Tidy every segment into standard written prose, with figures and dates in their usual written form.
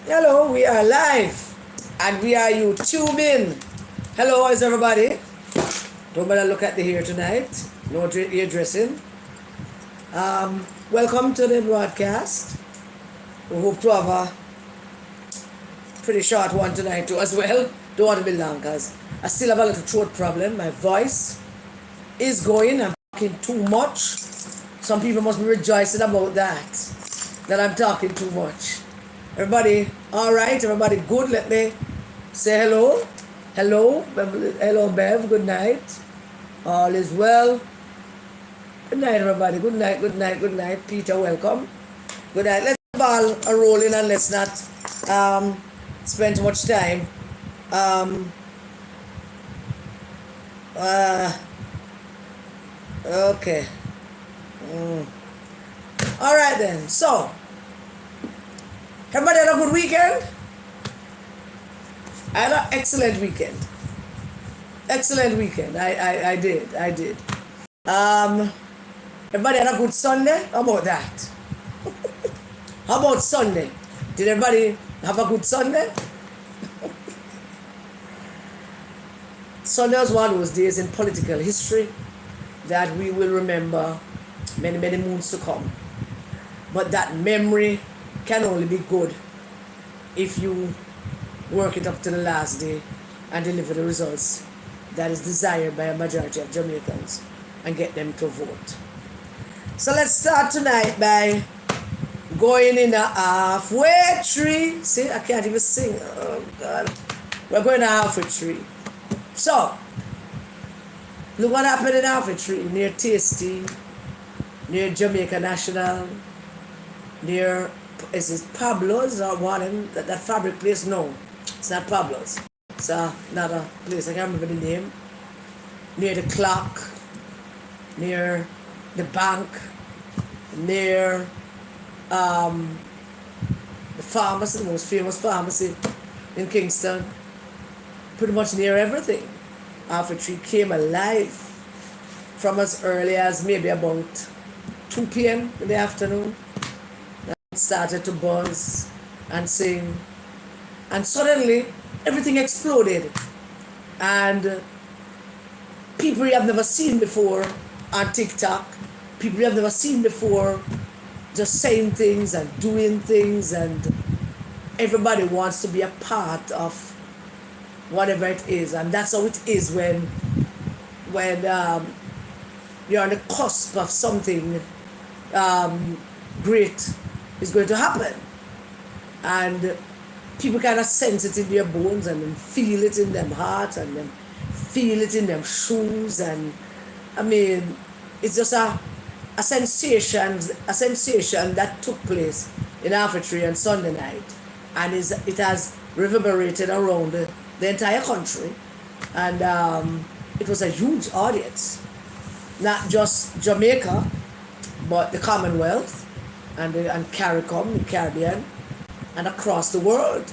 Hello, we are live and we are YouTubing. Hello, how's everybody? Don't bother look at the hair tonight. No hair dressing. Welcome to the broadcast. We hope to have a pretty short one tonight too as well. Don't want to be long because I still have a little throat problem. My voice is going. I'm talking too much. Some people must be rejoicing about that I'm talking too much. Everybody all right? Everybody good? Let me say hello. Hello, hello, Bev. Good night. All is well. Good night, everybody. Good night, good night, good night. Peter, welcome. Good night. Let's ball a rolling and let's not spend too much time. Okay. All right then. So, everybody had a good weekend? I had an excellent weekend. Excellent weekend. I did. Everybody had a good Sunday? How about that? How about Sunday? Did everybody have a good Sunday? Sunday was one of those days in political history that we will remember many, many moons to come. But that memory can only be good if you work it up to the last day and deliver the results that is desired by a majority of Jamaicans and get them to vote. So let's start tonight by going in a halfway tree. See, I can't even sing. Oh God. We're going a halfway tree. So, look what happened in halfway tree, near Tasty, near Jamaica National, near, is it Pablo's or one, that fabric place? No, it's not Pablo's. It's another place, I can't remember the name. Near the clock, near the bank, near the pharmacy, the most famous pharmacy in Kingston. Pretty much near everything. Halfway tree came alive from as early as maybe about 2 p.m. in the afternoon. It started to buzz and sing. And suddenly, everything exploded. And people you have never seen before on TikTok, people you have never seen before, just saying things and doing things, and everybody wants to be a part of whatever it is. And that's how it is when you're on the cusp of something great is going to happen, and people kind of sense it in their bones and then feel it in them heart and then feel it in them shoes. And I mean, it's just a sensation that took place in Halfway on Sunday night, and it has reverberated around the entire country. And it was a huge audience, not just Jamaica, but the Commonwealth and CARICOM, the Caribbean, and across the world.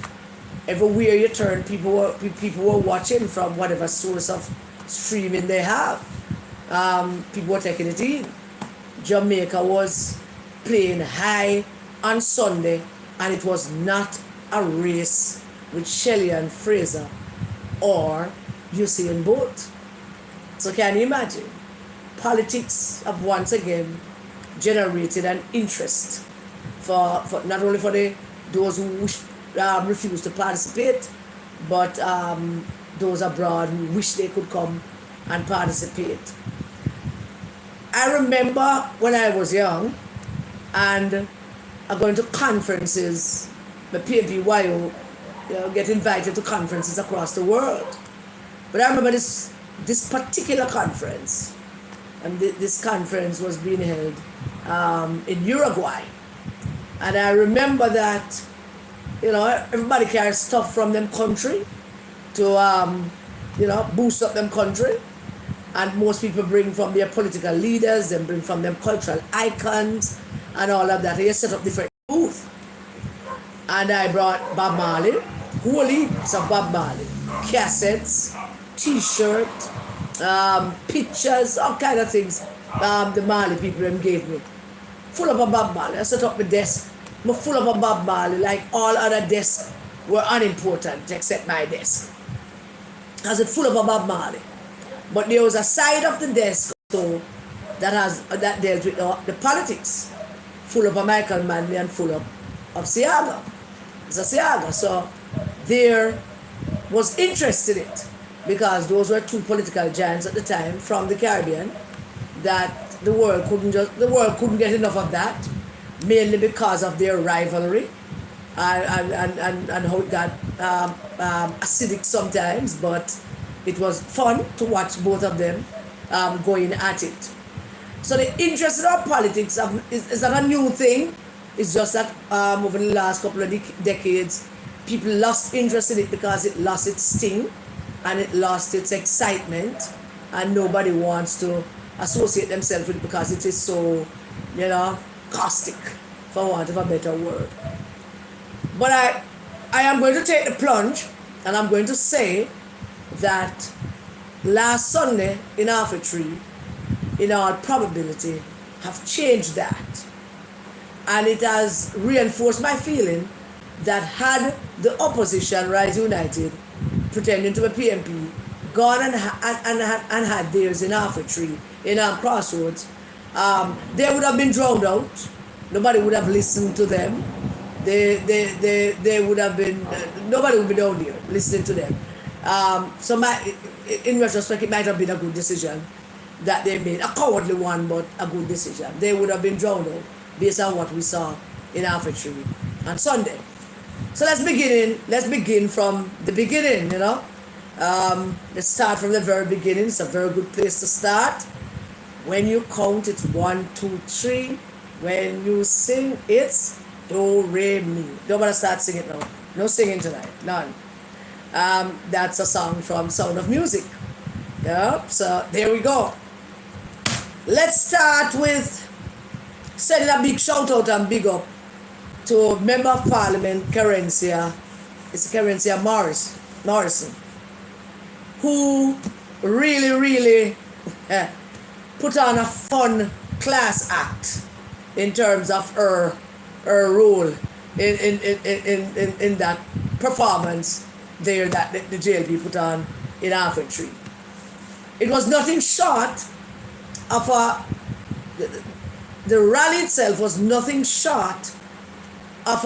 Everywhere you turn, people were watching from whatever source of streaming they have. People were taking it in. Jamaica was playing high on Sunday, and it was not a race with Shelley and Fraser or Usain Bolt. So can you imagine? Politics have once again generated an interest for not only for those who refuse to participate, but those abroad who wish they could come and participate. I remember when I was young and going to conferences, the PNPYO, get invited to conferences across the world. But I remember this particular conference, and this conference was being held in Uruguay. And I remember that, everybody carries stuff from them country to, boost up them country. And most people bring from their political leaders, they bring from them cultural icons and all of that. They set up different booths. And I brought Bob Marley, whole heaps of Bob Marley, cassettes, t-shirt, pictures, all kind of things. The Marley people them gave me, full of a Bob Marley. I set up my desk I'm full of a Bob Marley, like all other desks were unimportant except my desk. I was full of a Bob Marley. But there was a side of the desk also that dealt with the politics, full of a Michael Manley and full of Siaga. It's a Siaga. So there was interest in it because those were two political giants at the time from the Caribbean that the world couldn't get enough of that, mainly because of their rivalry and how it got acidic sometimes, but it was fun to watch both of them going at it. So the interest in our politics is not a new thing. It's just that over the last couple of decades, people lost interest in it because it lost its sting and it lost its excitement, and nobody wants to associate themselves with it because it is so, caustic, for want of a better word. But I am going to take the plunge and I'm going to say that last Sunday in Alpha Tree, in all probability, have changed that. And it has reinforced my feeling that had the opposition, Rise United, pretending to be PMP, gone and had theirs in Alpha Tree, in our Crossroads, they would have been drowned out. Nobody would have listened to them. They would have been, nobody would be down there listening to them. So in retrospect, it might have been a good decision that they made. A cowardly one, but a good decision. They would have been drowned out based on what we saw in Alpha Tree on Sunday. So let's begin from the beginning, Let's start from the very beginning. It's a very good place to start. When you count, it's 1, 2, 3. When you sing, it's do, re, mi. Don't want to start singing now. No singing tonight. None. That's a song from Sound of Music. Yeah, so there we go. Let's start with sending a big shout out and big up to Member of Parliament Carencia. It's Carencia Morrison, who really put on a fun class act in terms of her role in that performance there that the JLP put on in Alpha Tree. It was nothing short of the rally itself was nothing short of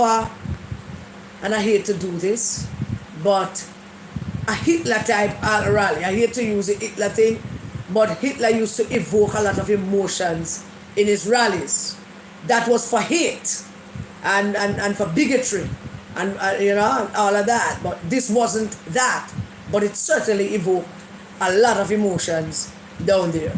and I hate to do this, but a Hitler type rally. I hate to use the Hitler thing, but Hitler used to evoke a lot of emotions in his rallies. That was for hate and for bigotry and all of that. But this wasn't that, but it certainly evoked a lot of emotions down there.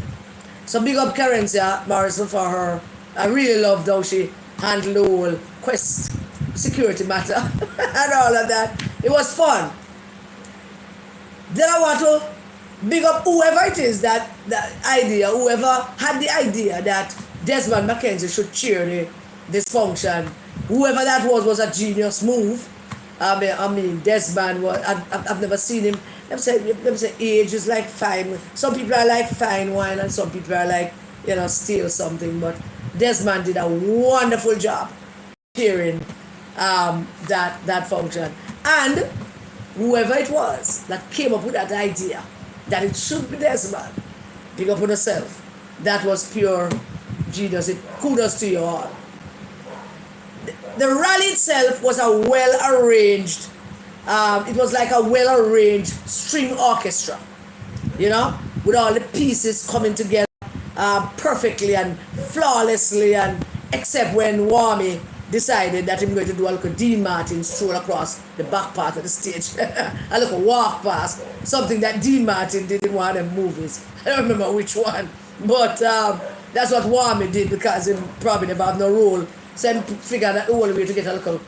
So big up Carencia Morrison for her. I really loved how she handled the whole quest security matter and all of that. It was fun. Then I want to big up whoever it is whoever had the idea that Desmond McKenzie should chair this function. Whoever that was a genius move. I mean Desmond was, I've never seen him. Let me say age is like fine. Some people are like fine wine and some people are like, steal something. But Desmond did a wonderful job chairing that function. And whoever it was that came up with that idea that it should be Desmond, big up on yourself. That was pure genius. Kudos to you all. The rally itself was a well-arranged, it was like a well-arranged string orchestra, with all the pieces coming together perfectly and flawlessly, and except when Wami decided that I'm going to do a little Dean Martin stroll across the back part of the stage, a little walk past, something that Dean Martin did in one of them movies. I don't remember which one, but that's what Wami did because he probably never had no role. So I figured that the only way to get a little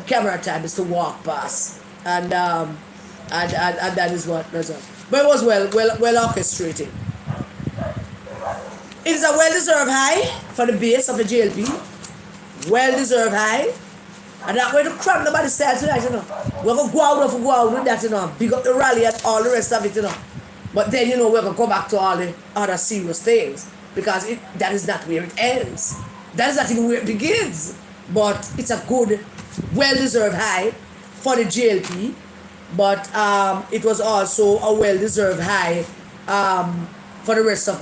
camera time is to walk past, and that is what. But it was well orchestrated. It is a well-deserved high for the base of the JLP. Well-deserved high. And that way to cram nobody style tonight, We're going to go out with that, Big up the rally and all the rest of it, But then, we're going to go back to all the other serious things. Because that is not where it ends. That is not even where it begins. but it's a good, well-deserved high for the JLP. But it was also a well-deserved high for the rest of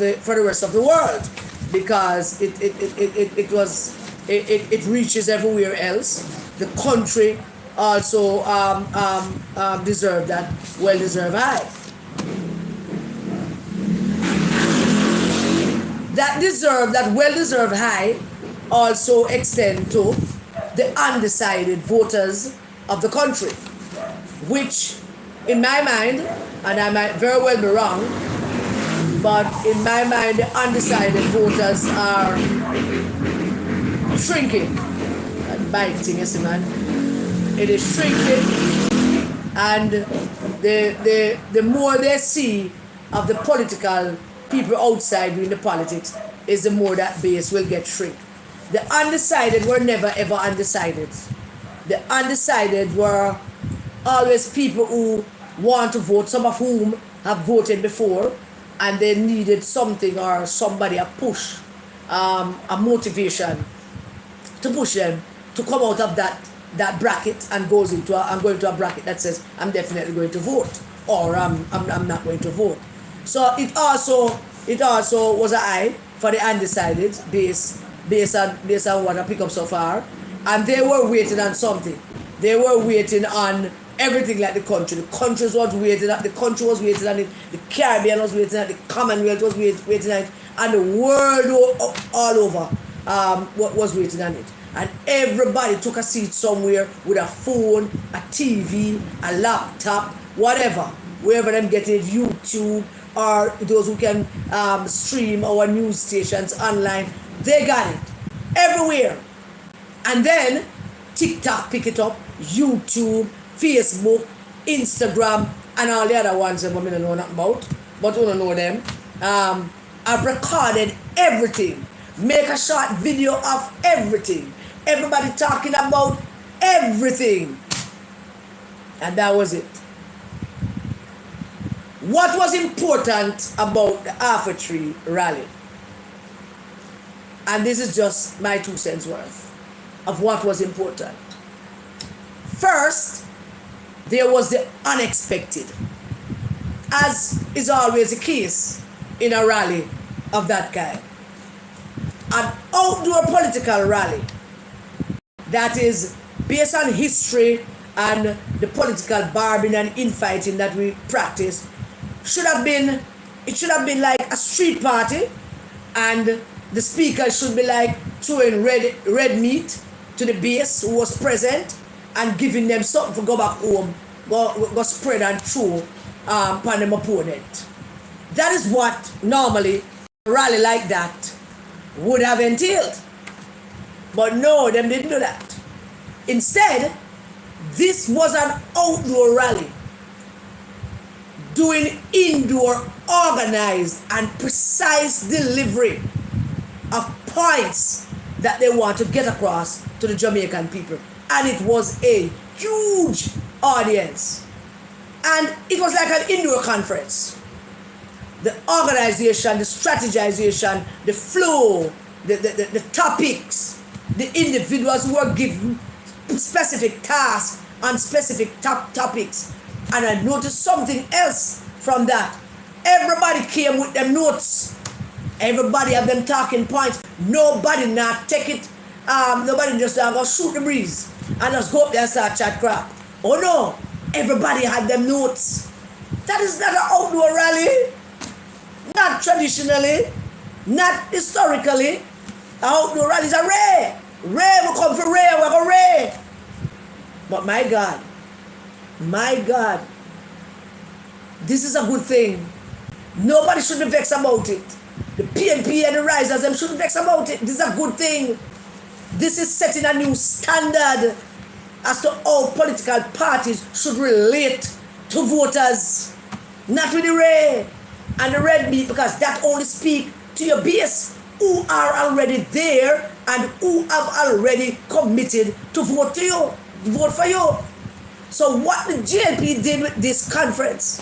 the world, because it reaches everywhere else. The country also deserved that well-deserved high. That well-deserved high also extend to the undecided voters of the country, which in my mind, and I might very well be wrong, but in my mind the undecided voters are shrinking. That biting, yes man. It is shrinking, and the more they see of the political people outside doing the politics, is the more that base will get shrink. The undecided were never ever undecided. The undecided were always people who want to vote, some of whom have voted before, and they needed something or somebody, a push, a motivation to push them to come out of that bracket and goes into I'm going to a bracket that says I'm definitely going to vote, or I'm not going to vote. So it also was an eye for the undecided based on what I pick up so far, and they were waiting on something. They were waiting on everything, like the country. The country was waiting on. The country was waiting on it. The Caribbean was waiting on it. The Commonwealth was waiting on it, and the world all over was waiting on it. And everybody took a seat somewhere with a phone, a TV, a laptop, whatever, wherever them get it, YouTube, or those who can stream our news stations online. They got it everywhere. And then TikTok pick it up, YouTube, Facebook, Instagram, and all the other ones that we don't know nothing about, but we don't know them. I've recorded everything, make a short video of everything, everybody talking about everything, and that was it. What was important about the Alpha Tree rally? And this is just my 2 cents worth of what was important. First, there was the unexpected, as is always the case in a rally of that kind. An outdoor political rally that is based on history and the political barbing and infighting that we practice should have been like a street party, and the speaker should be like throwing red meat to the base who was present and giving them something to go back home, go spread and throw upon them opponent. That is what normally a rally like that would have entailed. But no, them didn't do that. Instead, this was an outdoor rally doing indoor, organized and precise delivery of points that they want to get across to the Jamaican people. And it was a huge audience. And it was like an indoor conference. The organization, the strategization, the flow, the topics, the individuals who were given specific tasks on specific topics. And I noticed something else from that. Everybody came with them notes. Everybody have them talking points. Nobody not take it. Nobody just go shoot the breeze and just go up there and start chat crap. Oh no, everybody had them notes. That is not an outdoor rally. Not traditionally, not historically. An outdoor rally is a rare. Rare will come for rare, we're going rare. But my God, this is a good thing. Nobody should be vexed about it. The PNP and the risers, them shouldn't vex about it. This is a good thing. This is setting a new standard as to how political parties should relate to voters. Not with the red and the red meat, because that only speak to your base who are already there and who have already committed to vote for you. So what the JLP did with this conference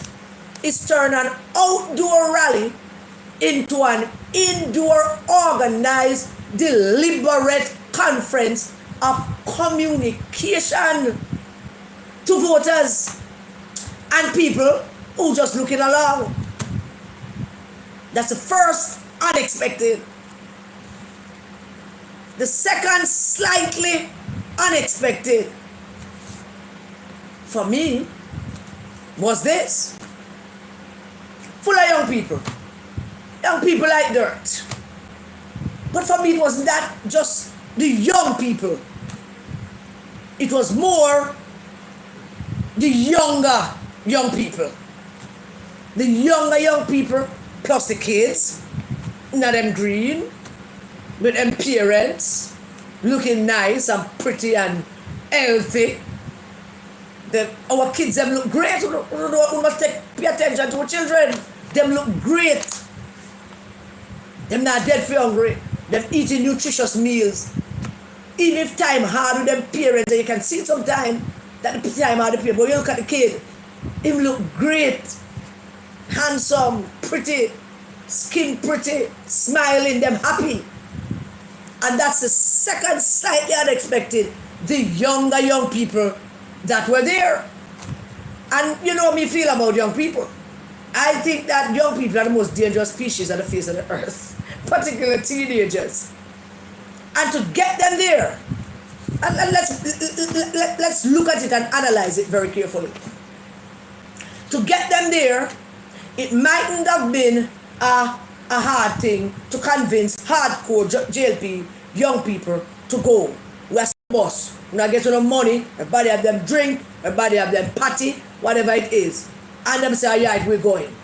is turn an outdoor rally into an indoor, organized, deliberate conference of communication to voters and people who just looking along. That's the first unexpected. The second slightly unexpected for me was this. Full of young people. Young people like dirt. But for me it wasn't that just the young people. It was more the younger young people. The younger young people plus the kids. Now them green. With them parents. Looking nice and pretty and healthy. Our kids them look great. We must pay attention to our children. Them look great. Them not dead for hungry. Them eating nutritious meals. Even if time hard with them parents, and you can see sometimes that the time hard with the parents, but you look at the kid, him look great, handsome, pretty, skin pretty, smiling, them happy. And that's the second slightly unexpected, the younger young people that were there. And you know me feel about young people. I think that young people are the most dangerous species on the face of the earth, particularly teenagers. And to get them there, and let's look at it and analyze it very carefully. To get them there, it mightn't have been a hard thing to convince hardcore JLP young people to go. We are boss. When I get to the money, everybody have them drink, everybody have them party, whatever it is. And them say, yeah, we're going.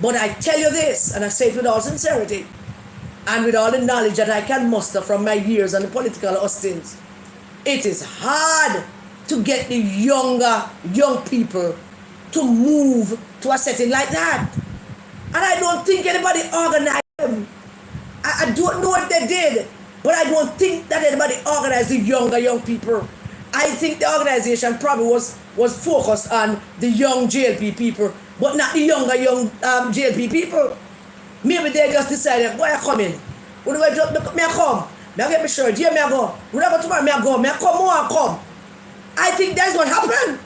But I tell you this, and I say it with all sincerity, and with all the knowledge that I can muster from my years on the political hustings, it is hard to get the young people to move to a setting like that. And I don't think anybody organized them. I don't know what they did, but I don't think that anybody organized the younger young people. I think the organization probably was focused on the young JLP people, but not the younger young JLP people. Maybe they just decided, boy, I come in. When do I just me I come? Me I get my shirt, here me I go. When I go tomorrow, me I go. Me I come, more I come. I think that's what happened.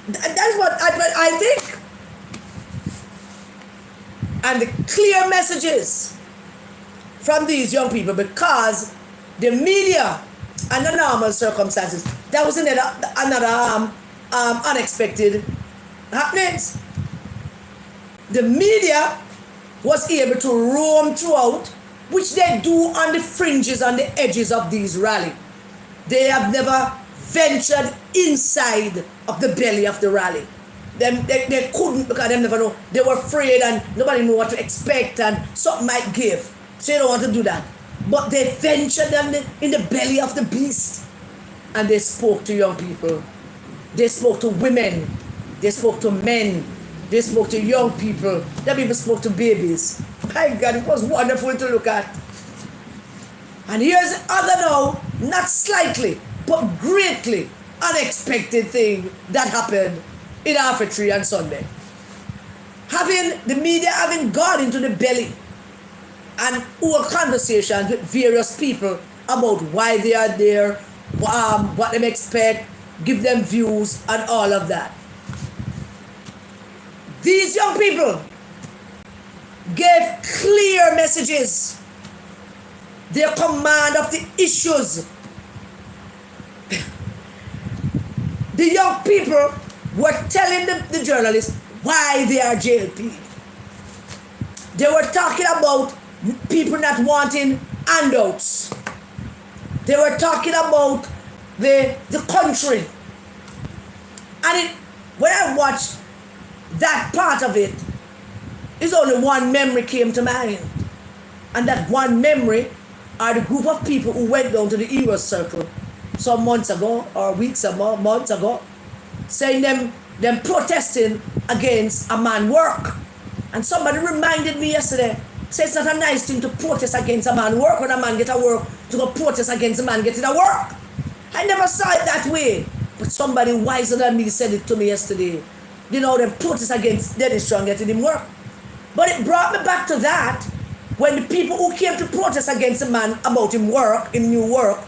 That's what I think. And the clear messages from these young people, because the media under normal circumstances, that was another unexpected happenings. The media was able to roam throughout, which they do on the fringes, on the edges of these rally. They have never ventured inside of the belly of the rally. They couldn't, because they never know. They were afraid and nobody knew what to expect and something might give. So they don't want to do that. But they ventured in the belly of the beast. And they spoke to young people. They spoke to women. They spoke to men. They spoke to young people. They even spoke to babies. My God, it was wonderful to look at. And here's the other now, not slightly, but greatly unexpected thing that happened in Tree on Sunday. The media having gone into the belly and all conversations with various people about why they are there, what they expect, give them views and all of that. These young people gave clear messages. Their command of the issues. The young people were telling the journalists why they are JLP. They were talking about people not wanting handouts. They were talking about the country. And when I watched that part of it, it's only one memory came to mind. And that one memory are the group of people who went down to the Heroes Circle some months ago, or weeks or months ago, saying them protesting against a man work. And somebody reminded me yesterday, say it's not a nice thing to protest against a man work when a man get a work, to go protest against a man getting a work. I never saw it that way. But somebody wiser than me said it to me yesterday. You know, them protest against Dennis Strong getting him work. But it brought me back to that, when the people who came to protest against a man about him work, him new work,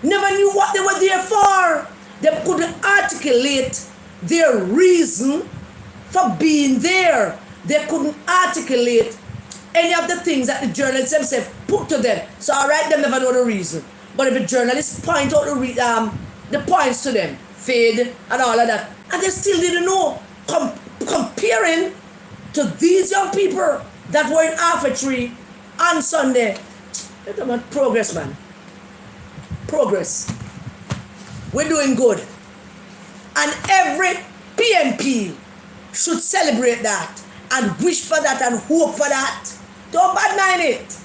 never knew what they were there for. They couldn't articulate their reason for being there. They couldn't articulate any of the things that the journalists themselves put to them. So I write them never know the reason. But if the journalists point out the points to them, fade and all of that, and they still didn't know, comparing to these young people that were in Alpha Tree on Sunday. Progress, man. Progress. We're doing good. And every PNP should celebrate that and wish for that and hope for that. Don't badmine it.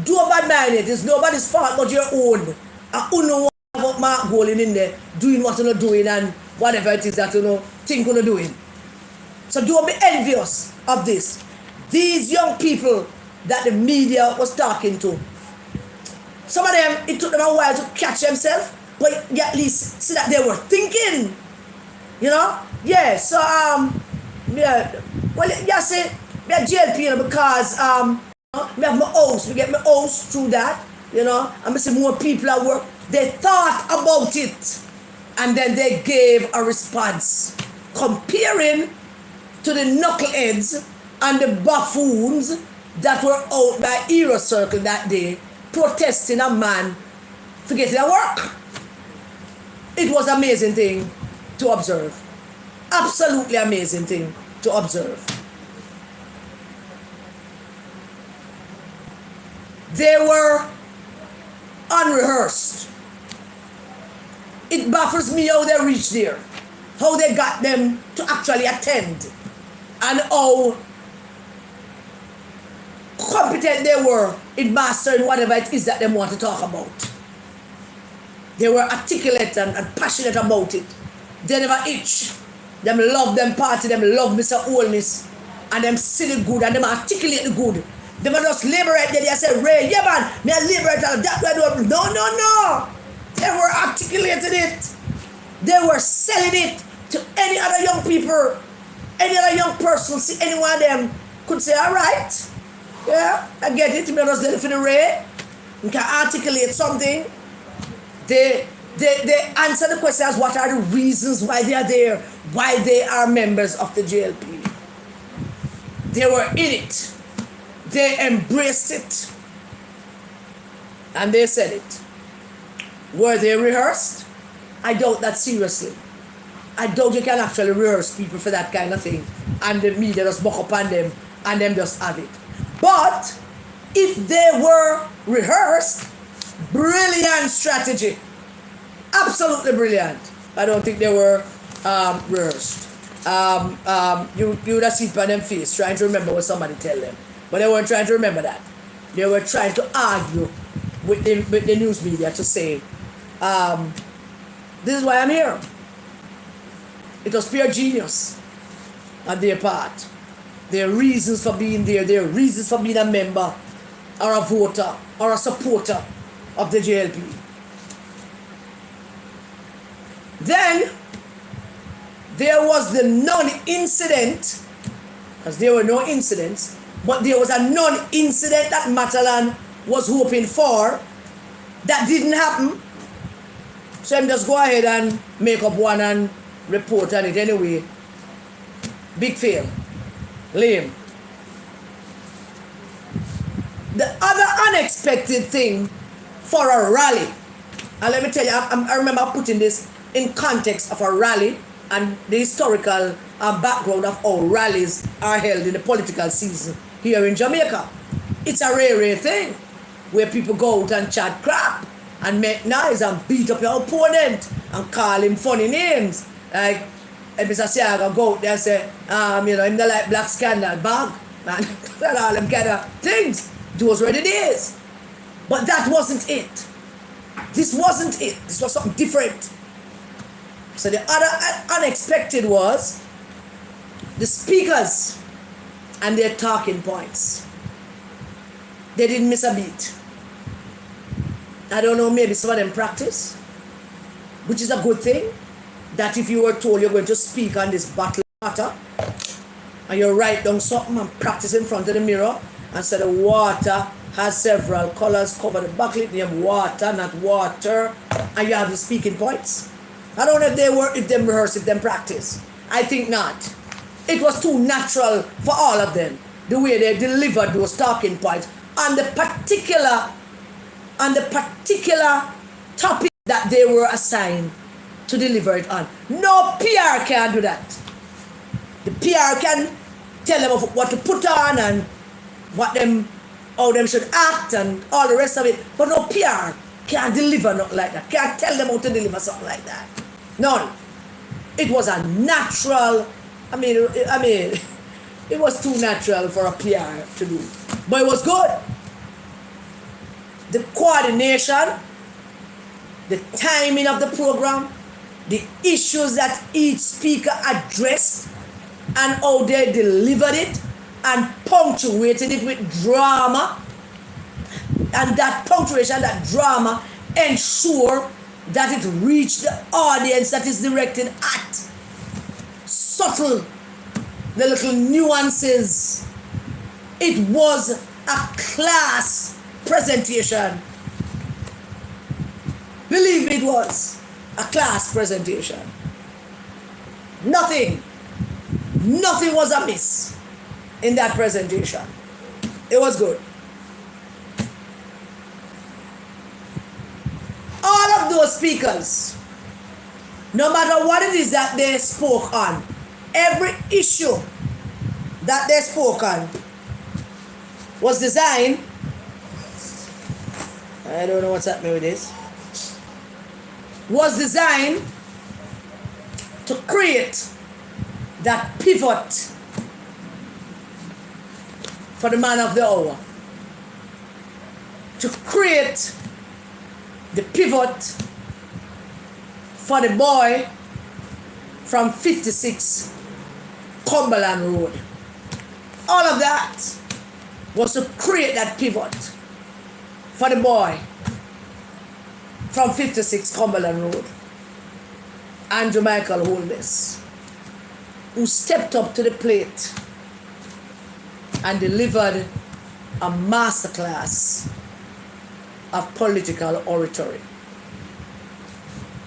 Don't badmine it. It's nobody's fault but your own. And you know what Mark going in there, doing what you're not doing and whatever it is that you know, think you're not doing. So don't be envious of this. These young people that the media was talking to, some of them, it took them a while to catch themselves, but you at least see that they were thinking. You know? Yeah, so, yeah, well, you see, me a JLP because, me have my house, we get my house through that, you know, and I see more people at work. They thought about it, and then they gave a response, comparing to the knuckleheads and the buffoons that were out by Hero Circle that day, protesting a man for getting a work. It was an amazing thing to observe. Absolutely amazing thing to observe. They were unrehearsed. It baffles me how they reached there, how they got them to actually attend, and how competent they were in mastering whatever it is that they want to talk about. They were articulate and passionate about it. They never itch. Them love them party, them love Mr. Holness, and them see the good and them articulate the good. They were just liberate there. They say, Ray, yeah man, me a liberate all that way. No. They were articulating it. They were selling it to any other young people, any other young person. See any one of them could say, all right, yeah, I get it. Me just there for the Ray. You can articulate something. They answer the question as what are the reasons why they are there, why they are members of the JLP. They were in it. They embraced it. And they said it. Were they rehearsed? I doubt that seriously. I doubt you can actually rehearse people for that kind of thing. And the media just buck up on them and them just have it. But if they were rehearsed, brilliant strategy. Absolutely brilliant. I don't think they were rehearsed. You would have seen on them face trying to remember what somebody tell them. But they weren't trying to remember that. They were trying to argue with the news media to say, this is why I'm here. It was pure genius on their part. Their reasons for being there, their reasons for being a member or a voter or a supporter of the JLP. Then there was the non-incident, because there were no incidents, but there was a non-incident that Matalan was hoping for that didn't happen. So I'm just go ahead and make up one and report on it anyway. Big fail. Lame. The other unexpected thing for a rally, and let me tell you, I remember putting this in context of a rally and the historical background of how rallies are held in the political season here in Jamaica. It's a rare thing where people go out and chat crap and make noise and beat up your opponent and call him funny names. Like Mr. Siaga go out there and say, him the like black scandal bag, man, and all them kind of things. Those were the days. But that wasn't it. This wasn't it. This was something different. So the other unexpected was the speakers and their talking points. They didn't miss a beat. I don't know, maybe some of them practice, which is a good thing. That if you were told you're going to speak on this bottle of water, and you write down something and practice in front of the mirror and say the water has several colors, cover the backlit, name water, not water, and you have the speaking points. I don't know if them rehearse, if them practice. I think not. It was too natural for all of them, the way they delivered those talking points on the particular topic that they were assigned to deliver it on. No PR can do that. The PR can tell them what to put on and how them should act and all the rest of it, but no PR can't deliver nothing like that. Can't tell them how to deliver something like that. None. It was a natural. I mean, it was too natural for a PR to do, but it was good. The coordination, the timing of the program, the issues that each speaker addressed, and how they delivered it and punctuated it with drama, and that punctuation, that drama, ensure that it reached the audience that is directed at. Subtle, the little nuances. It was a class presentation. Believe me, it was a class presentation. Nothing was amiss in that presentation. It was good. All of those speakers, no matter what it is that they spoke on, every issue that they spoke on was designed. I don't know what's happening with this. Was designed to create that pivot for the man of the hour. To create the pivot for the boy from 56 Cumberland Road. All of that was to create that pivot for the boy from 56 Cumberland Road. And Jamaica Holness, who stepped up to the plate and delivered a masterclass of political oratory.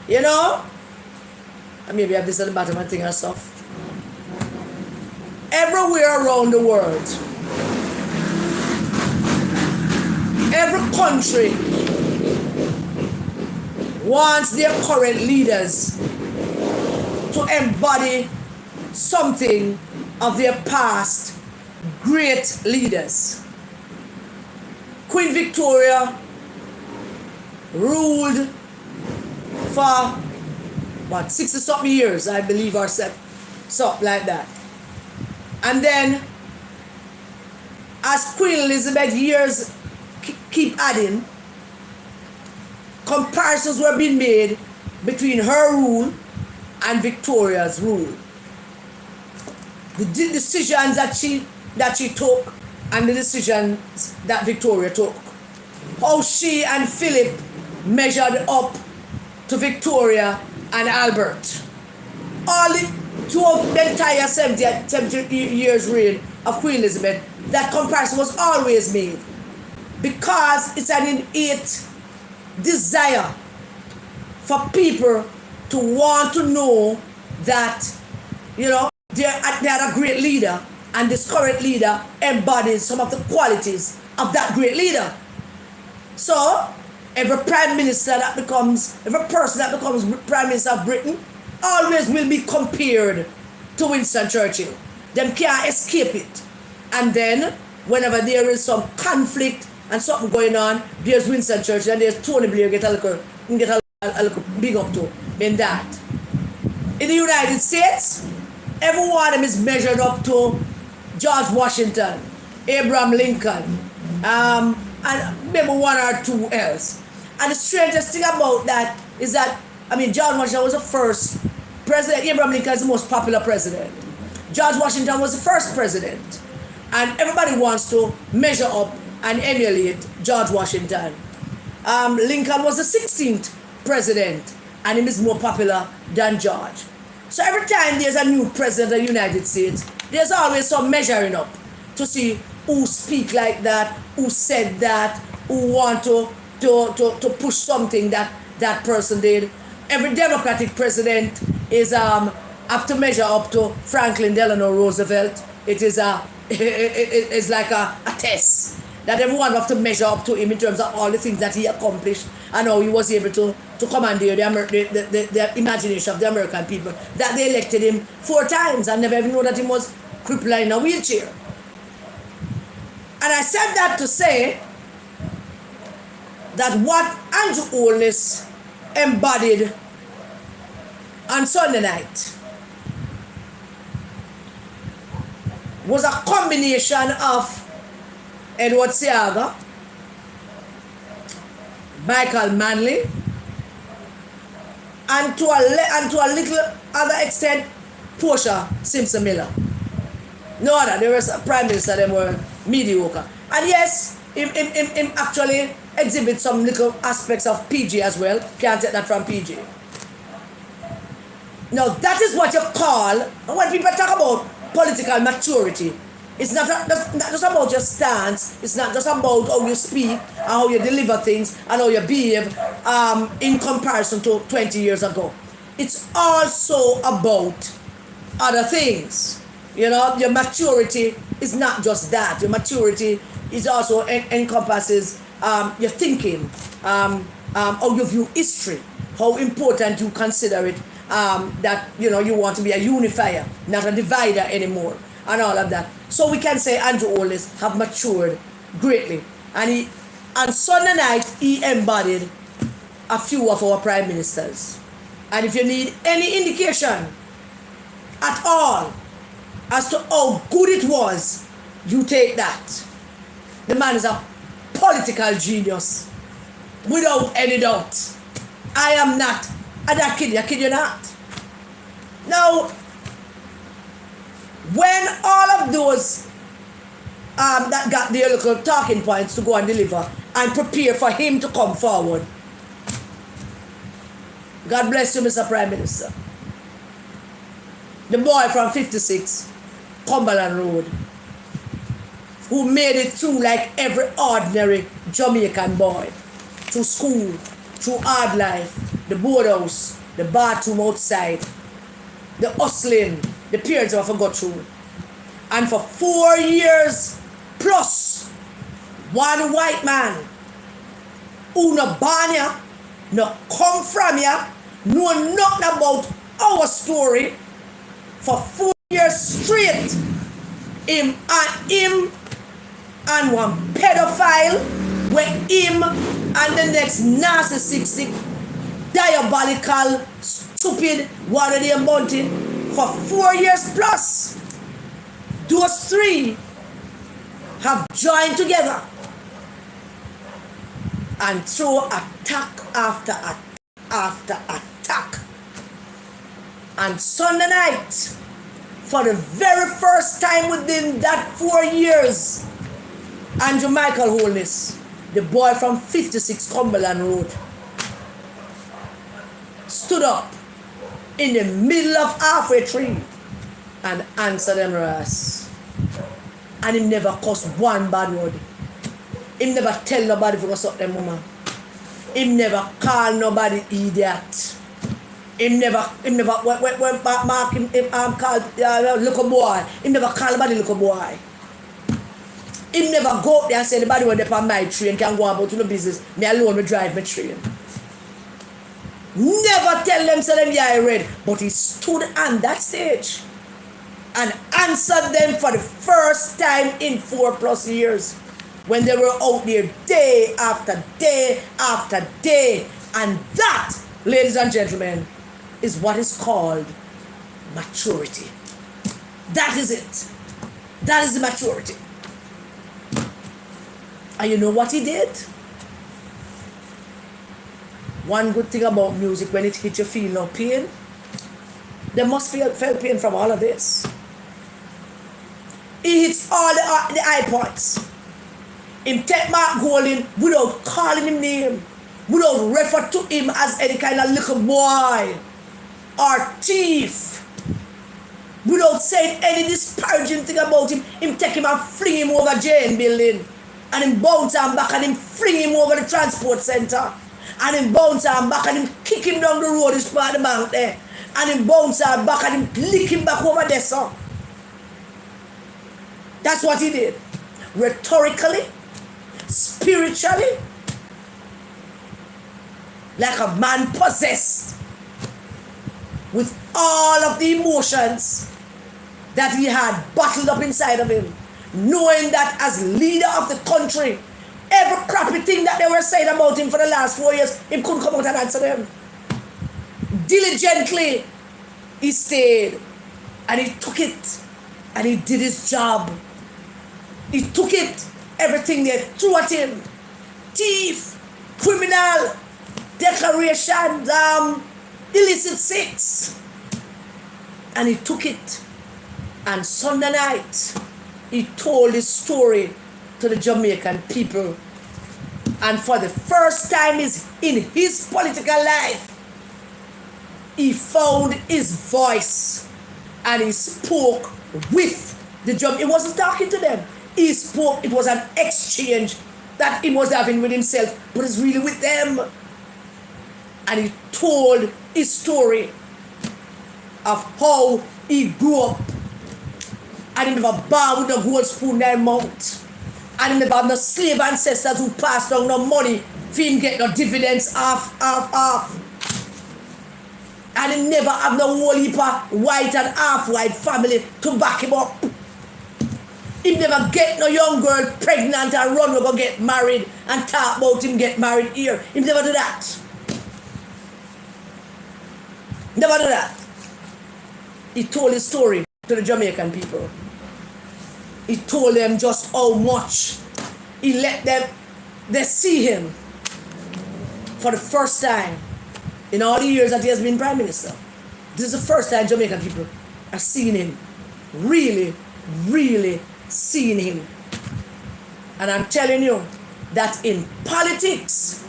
You know, and maybe I have this at the bottom and thing and stuff. Everywhere around the world, every country wants their current leaders to embody something of their past great leaders. Queen Victoria ruled for 60-something years, I believe, or something like that. And then, as Queen Elizabeth years keep adding, comparisons were being made between her rule and Victoria's rule. The decisions that she took and the decisions that Victoria took. How she and Philip measured up to Victoria and Albert. All throughout the entire 70 years reign of Queen Elizabeth, that comparison was always made, because it's an innate desire for people to want to know that, you know, they are a great leader, and this current leader embodies some of the qualities of that great leader. So every prime minister every person that becomes prime minister of Britain always will be compared to Winston Churchill. Them can't escape it. And then whenever there is some conflict and something going on, there's Winston Churchill and there's Tony Blair get a little big up to in that. In the United States, every one of them is measured up to George Washington, Abraham Lincoln, and maybe one or two else. And the strangest thing about that is that, George Washington was the first president. Abraham Lincoln is the most popular president. George Washington was the first president. And everybody wants to measure up and emulate George Washington. Lincoln was the 16th president, and he is more popular than George. So every time there's a new president of the United States, there's always some measuring up to see who speak like that, who said that, who want to push something that that person did. Every Democratic president is have to measure up to Franklin Delano Roosevelt. It is it's like a test that everyone have to measure up to him in terms of all the things that he accomplished and how he was able to commandeer the imagination of the American people, that they elected him 4 times and never even know that he was crippled in a wheelchair. And I said that to say that what Andrew Holness embodied on Sunday night was a combination of Edward Seaga, Michael Manley, and to a little other extent, Portia Simpson Miller. No other, the rest of Prime Minister, them were mediocre. And yes, him actually exhibit some little aspects of PG as well. Can't take that from PG. Now that is what you call, when people talk about political maturity, it's not just about your stance, it's not just about how you speak and how you deliver things and how you behave in comparison to 20 years ago. It's also about other things. You know, your maturity is not just that. Your maturity is also encompasses your thinking, how you view history, how important you consider it, that you know you want to be a unifier, not a divider anymore, and all of that. So we can say Andrew Holness have matured greatly, and he on Sunday night he embodied a few of our prime ministers. And if you need any indication at all as to how good it was, you take that. The man is a political genius, without any doubt. I am not. I kid you not. Now, when all of those that got their little talking points to go and deliver and prepare for him to come forward, God bless you, Mr. Prime Minister. The boy from 56, Cumberland Road, who made it through like every ordinary Jamaican boy, through school, through hard life, the boardhouse, the bathroom outside, the hustling, the parents have got through. And for 4 years plus, one white man who no born ya, no come from ya, know nothing about our story, for 4 years straight, him and one pedophile, where him and the next narcissistic, diabolical, stupid, what are they mountain for 4 years plus. Those 3 have joined together and throw attack after attack after attack. And Sunday night, for the very first time within that 4 years, Andrew Michael Holness, the boy from 56 Cumberland Road, stood up in the middle of halfway tree and answered them ras. And he never cussed one bad word. He never tell nobody to go suck them mama. He never call nobody idiot. He never when Mark him called little boy. He never call nobody little boy. He never go out there and say anybody when they on my train can go about to the business. Me alone will drive my train. Never tell them say them yeah red. But he stood on that stage and answered them for the first time in 4+ years, when they were out there day after day after day. And that, ladies and gentlemen, is what is called maturity. That is it. That is the maturity. And you know what he did? One good thing about music, when it hits you feel no pain, they must feel pain from all of this. He hits all the high points. Him take Mark Golding without calling him name, without refer to him as any kind of little boy or thief. without saying any disparaging thing about him. Him take him and fling him over Jane building. And him bounce him back and him fling him over the transport center. And him bounce him back and him kick him down the road, this part of the bank there. And him bounce him back and him lick him back over there, so. That's what he did. Rhetorically, spiritually, like a man possessed with all of the emotions that he had bottled up inside of him, knowing that as leader of the country, every crappy thing that they were saying about him for the last 4 years, he couldn't come out and answer them. Diligently, he stayed and he took it and he did his job. He took it, everything they threw at him. Thief, criminal, declarations, illicit sex. And he took it. And Sunday night, he told his story to the Jamaican people. And for the first time in his political life, he found his voice. And he spoke with the Jamaican. He wasn't talking to them. He spoke. It was an exchange that he was having with himself, but it's really with them. And he told his story of how he grew up. And he never bowed with a gold spoon in their mouth. And he never had no slave ancestors who passed down no money for him get no dividends off. And he never have no whole heap of white and half-white family to back him up. He never get no young girl pregnant and run over get married and talk about him get married here. He never do that. Never do that. He told his story to the Jamaican people. He told them just how much he let them, they see him for the first time in all the years that he has been Prime Minister. This is the first time Jamaican people are seeing him. Really, really seeing him. And I'm telling you that in politics,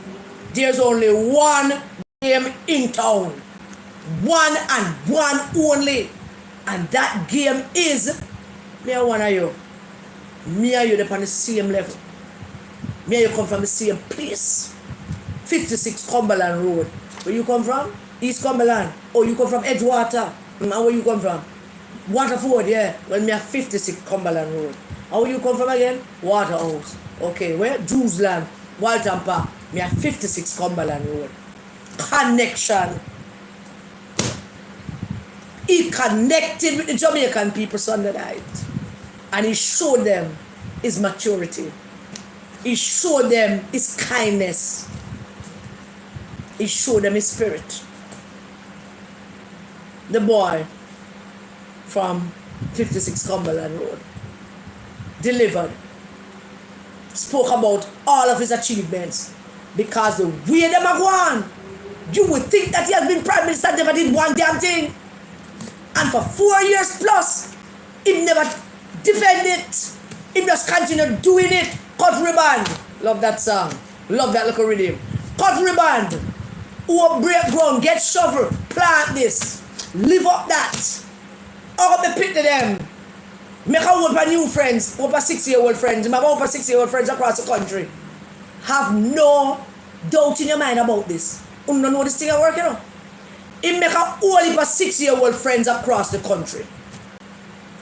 there's only one game in town. One and one only. And that game is me and one of you. Me and you are on the same level. Me and you come from the same place. 56 Cumberland Road. Where you come from? East Cumberland. Oh, you come from Edgewater. And where you come from? Waterford, yeah. Well, me are 56 Cumberland Road. How will you come from again? Waterhouse. Okay, where? Drewsland, Walton Park. Me are 56 Cumberland Road. Connection. He connected with the Jamaican people Sunday night. And he showed them his maturity. He showed them his kindness. He showed them his spirit. The boy from 56 Cumberland Road delivered, spoke about all of his achievements, because the way them are going, you would think that he has been Prime Minister and never did one damn thing. And for 4 years plus, he never defended it. He just continued doing it. Cut ribbon. Love that song. Love that little rhythm. Cut ribbon. Who break ground, get shovel, plant this. Live up that. Up the pit to them. Make a hope for new friends, hope for 6-year-old friends. Make a hope for 6-year-old friends across the country. Have no doubt in your mind about this. You don't know this thing is working on. He make a whole heap of 6-year-old friends across the country.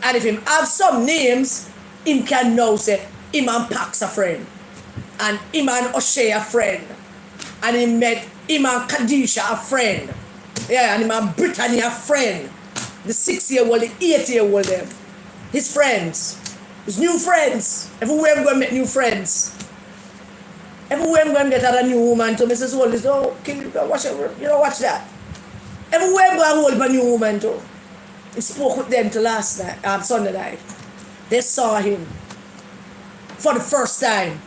And if him have some names, him can now say, him and Pax a friend. And him and O'Shea a friend. And he met him and Kadisha a friend. Yeah, and him and Brittany a friend. The 6-year-old, the 8-year-old them. His friends. His new friends. Everywhere I'm going to make new friends. Everywhere I'm going to get a new woman to Mrs. Hollis. Oh, watch that. Everywhere I'm going to hold a new woman to. He spoke with them till last night, Sunday night. They saw him for the first time.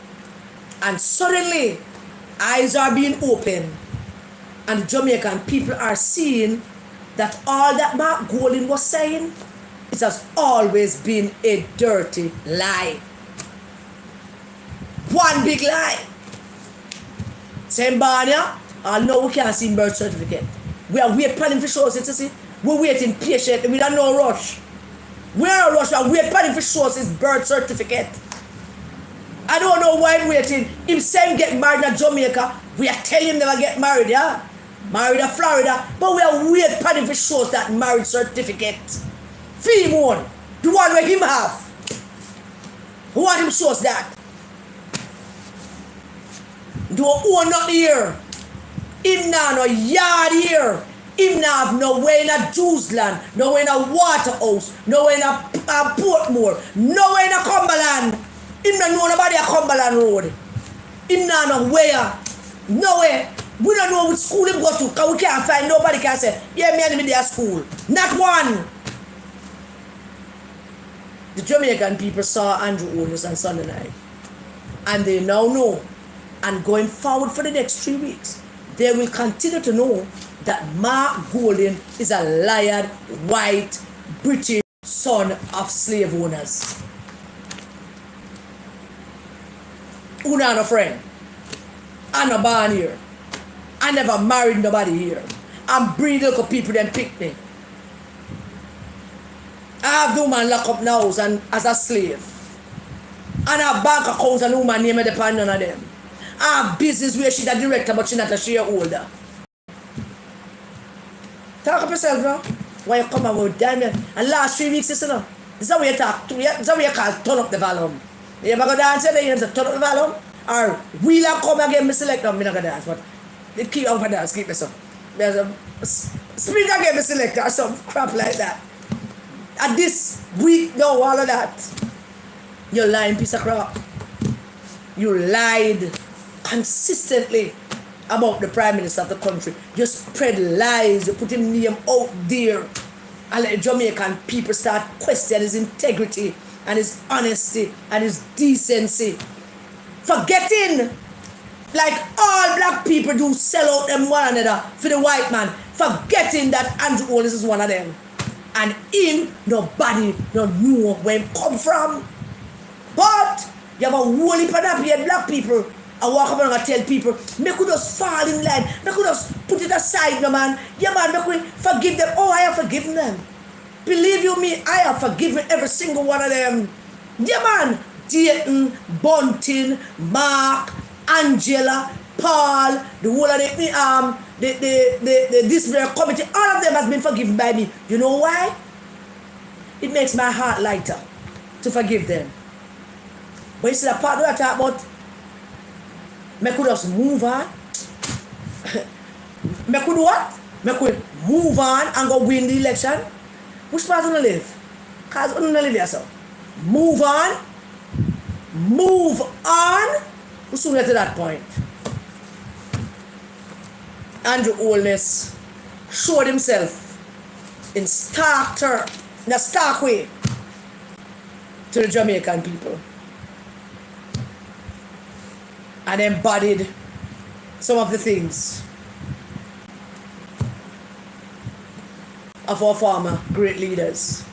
And suddenly, eyes are being opened. And the Jamaican people are seeing that all that Mark Golding was saying, it has always been a dirty lie. One big lie. Same Barnia, no, we can't see birth certificate. We are waiting for him for show, see? We're waiting patiently, we don't no rush. We're in a rush and wait for him to show us his birth certificate. I don't know why I'm waiting. Him saying get married in Jamaica. We are telling him never get married, yeah? Married in Florida. But we are waiting for him to show us that marriage certificate. Fee one. The one where him have. Who want him show us that? Don't own nothing here. Him now no yard here. Him now have nowhere in a Jews land, nowhere in a Waterhouse, nowhere in a Portmore, nowhere in a Cumberland. Him don't know nobody at Cumberland Road. Him now nowhere. Nowhere. We don't know which school him go to, because we can't find nobody can say, yeah, me and him in their school. Not one. The Jamaican people saw Andrew Holness on Sunday night. And they now know. And going forward for the next 3 weeks, they will continue to know that Mark Golding is a liar, white, British son of slave owners. Who not a friend? I'm not born here. I never married nobody here. I'm breeding local people that pick me. I have the woman locked up now and as a slave. And I have bank accounts and the woman name depend on them. I have business where she's a director but she's not a shareholder. Talk up yourself now. Why you come out with diamond? And last 3 weeks, you know. This is how you talk. This is how you call turn up the volume. You ever go dance there? You have to turn up the volume? Or wheel and come again, me select them. I'm not going to dance. But they keep on for dance. Keep this up. There's a spring again, me select or some crap like that. And this week, no, all of that. You lying piece of crap. You lied consistently about the Prime Minister of the country. You spread lies. You put his name out there. And let the Jamaican people start questioning his integrity and his honesty and his decency. Forgetting, like all black people do, sell out them one another for the white man. Forgetting that Andrew Holness is one of them. And him, nobody don't know where he come from. But you have a whole heap of nappy black people. I walk up and tell people, make you just fall in line, make you just put it aside, no man. Yeah man, make you forgive them. Oh, I have forgiven them. Believe you me, I have forgiven every single one of them. Yeah man, Dayton, Bunting, Mark, Angela, Paul, the whole of the disciplinary committee, all of them has been forgiven by me. You know why? It makes my heart lighter to forgive them. But you see the part that I talk about, me could just move on. Me could what? Me could move on and go win the election. Which part do you live? Because you don't live yourself. Move on. Move on. We soon get to that point. Andrew Holness showed himself in a stark way to the Jamaican people. And embodied some of the things of our former great leaders.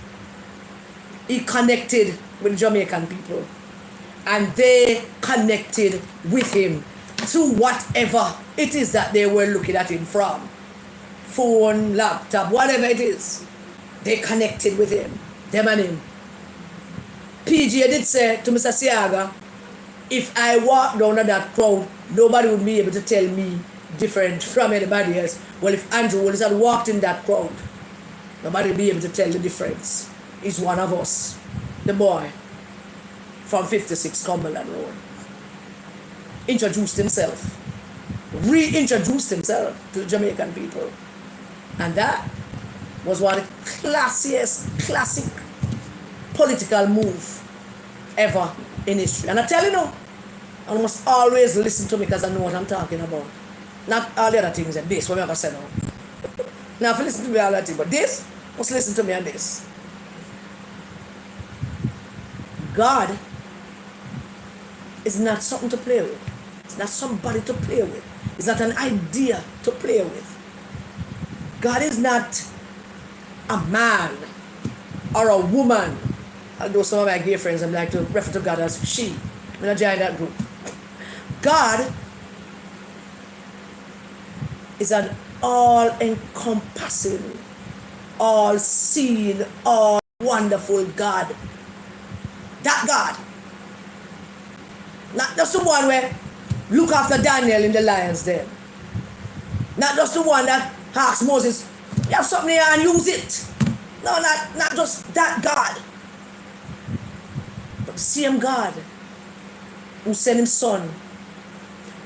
He connected with Jamaican people and they connected with him through whatever it is that they were looking at him from. Phone, laptop, whatever it is. They connected with him. Them and him. PG did say to Mr. Siaga, if I walk down to that crowd, nobody would be able to tell me different from anybody else. Well, if Andrew Holness had walked in that crowd, nobody would be able to tell the difference. He's one of us. The boy from 56 Cumberland Road. Introduced himself. Reintroduced himself to the Jamaican people. And that was one of the classic political move ever in history. And I tell you now, I must always listen to me because I know what I'm talking about. Not all the other things and this, what I'm going to say now. Now, if you listen to me all that thing, but this, must listen to me on this. God is not something to play with. It's not somebody to play with. It's not an idea to play with. God is not a man or a woman. Although some of my gay friends, I like to refer to God as she. I'm not joining that group. God is an all-encompassing, all-seeing, all-watching wonderful God. That God. Not just the one where look after Daniel in the lion's den. Not just the one that asked Moses, you have something here and use it. No, not just that God. But the same God who sent his son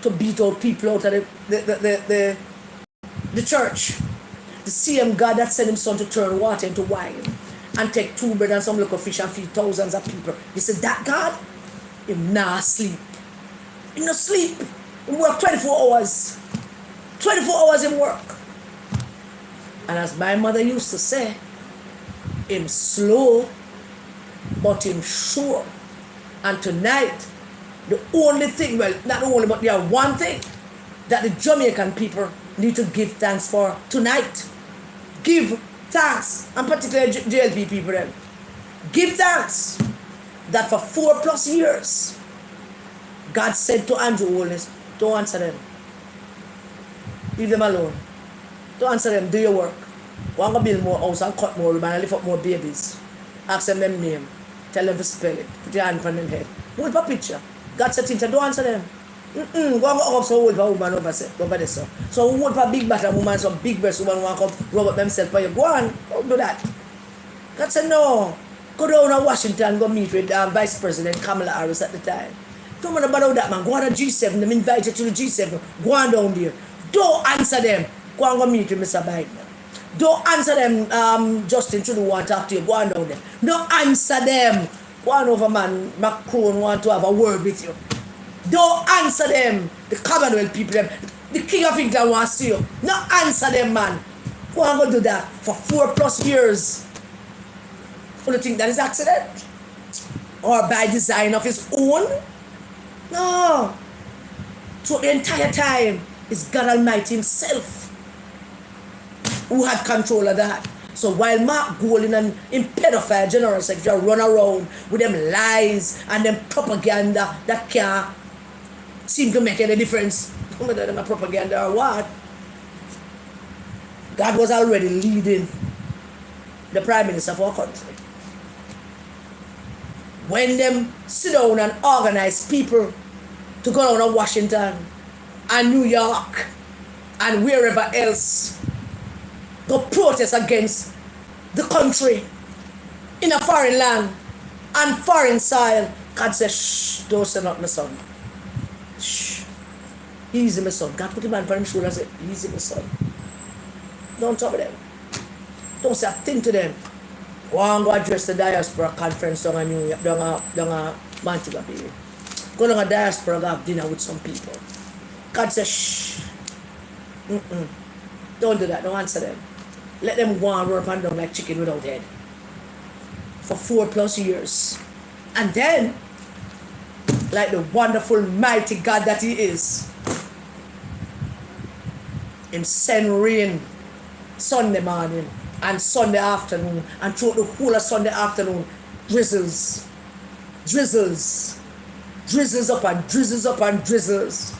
to beat out people out of the church. The same God that sent his son to turn water into wine and take 2 bread and some little fish and feed thousands of people. He said, that God, him not sleep. He no sleep. He work 24 hours. 24 hours in work. And as my mother used to say, him slow, but him sure. And tonight, the only thing, well, not the only, but there are one thing that the Jamaican people need to give thanks for tonight. Give thanks, and particularly JLP people then. Give thanks that for 4+ years, God said to Andrew Holness, don't answer them. Leave them alone. Don't answer them, do your work. Want to build more house and cut more ribbon and lift up more babies. Ask them name. Tell them to spell it. Put your hand on them head. Hold up a picture. God said to him, don't answer them. Go and go up so hold for woman over there. So hold for big batter woman, some big breast woman want to come rub up themselves for you. Go on, don't do that. God said no. Go down to Washington, go meet with Vice President Kamala Harris at the time. Don't matter about that, man. Go on to G7. Them invite you to the G7. Go on down there. Don't answer them. Go and go meet with Mr. Biden. Don't answer them, Justin Trudeau want to talk to you. Go on down there. Don't answer them. Go on over, man. Macron want to have a word with you. Don't answer them. The Commonwealth people, them. The King of England want to see you. Don't answer them, man. Go and go do that for 4+ years. Do you think that is accident? Or by design of his own? No. So the entire time, it's God Almighty himself who had control of that. So while Mark Golding and in pedophile general secretary run around with them lies and them propaganda that can't seem to make any difference, whether them a propaganda or what, God was already leading the Prime Minister of our country. When them sit down and organize people to go down to Washington and New York and wherever else, go protest against the country in a foreign land and foreign soil, God says, shh, don't say nothing, my son. Shh. Easy, my son. God put him on his shoulder and say, easy, my son. Don't talk to them. Don't say a thing to them. Go and go address the diaspora conference down in New York, down a Montego Bay. Go down a diaspora, go have dinner with some people. God says, shh. Don't do that. Don't answer them. Let them go and run up and down like chicken without head. For 4+ years. And then, like the wonderful, mighty God that he is, him send rain Sunday morning and Sunday afternoon, and throughout the whole of Sunday afternoon, drizzles. Drizzles. Drizzles up and drizzles up and drizzles.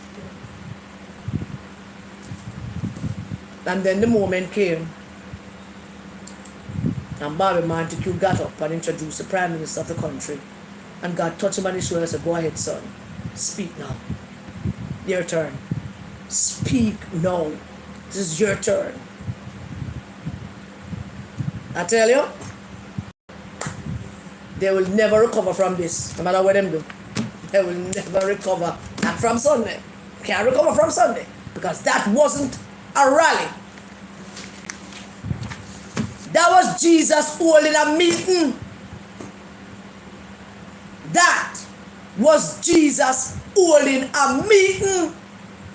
And then the moment came, and Bobby Montague got up and introduced the Prime Minister of the country. And God touched him on his shoulder and said, go ahead, son. Speak now. Your turn. Speak now. This is your turn. I tell you, they will never recover from this, no matter what them do. They will never recover. Not from Sunday. Can't recover from Sunday. Because that wasn't a rally. That was Jesus holding a meeting. That was Jesus holding a meeting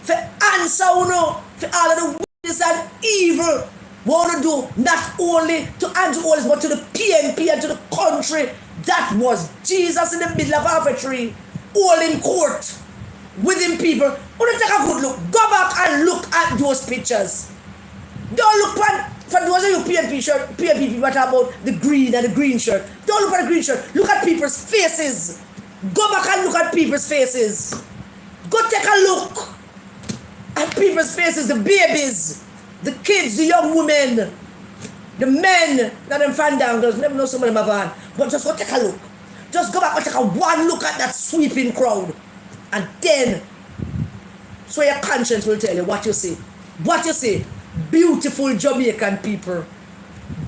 for answer, for all of the wickedness and evil want to do, not only to Andrew Holness, but to the PNP and to the country. That was Jesus in the middle of arbitrary, holding court with him people. Want to take a good look? Go back and look at those pictures. Don't look for those of you PNP people that talk about the green and the green shirt. Don't look at the green shirt. Look at people's faces. Go back and look at people's faces. Go take a look at people's faces, the babies, the kids, the young women, The men that them fandangles, never know some of them have on. But just go take a look. Just go back and take a one look at that sweeping crowd. And then, so your conscience will tell you what you see. What you see. Beautiful Jamaican people.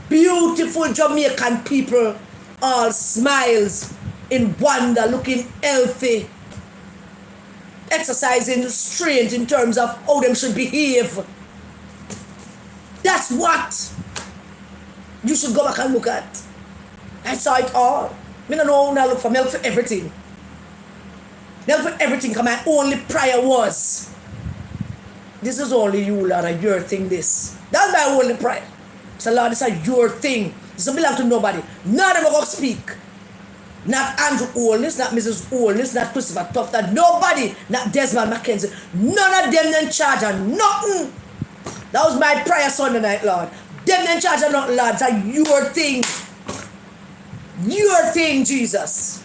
Beautiful Jamaican people. All smiles, in wonder, looking healthy. Exercising strength in terms of how them should behave. That's what you should go back and look at. I saw it all. I don't know how I look for. I look for everything. I look for everything because my only prayer was, this is only you, Lord, and your thing this. That's my only prayer. So Lord, this is your thing. This doesn't belong to nobody. None of them going to speak. Not Andrew Holness, not Mrs. Holness, not Christopher Tuff, not nobody, not Desmond McKenzie. None of them in charge of nothing. That was my prayer Sunday night, Lord. Them in charge of nothing, Lord. It's your thing. Your thing, Jesus.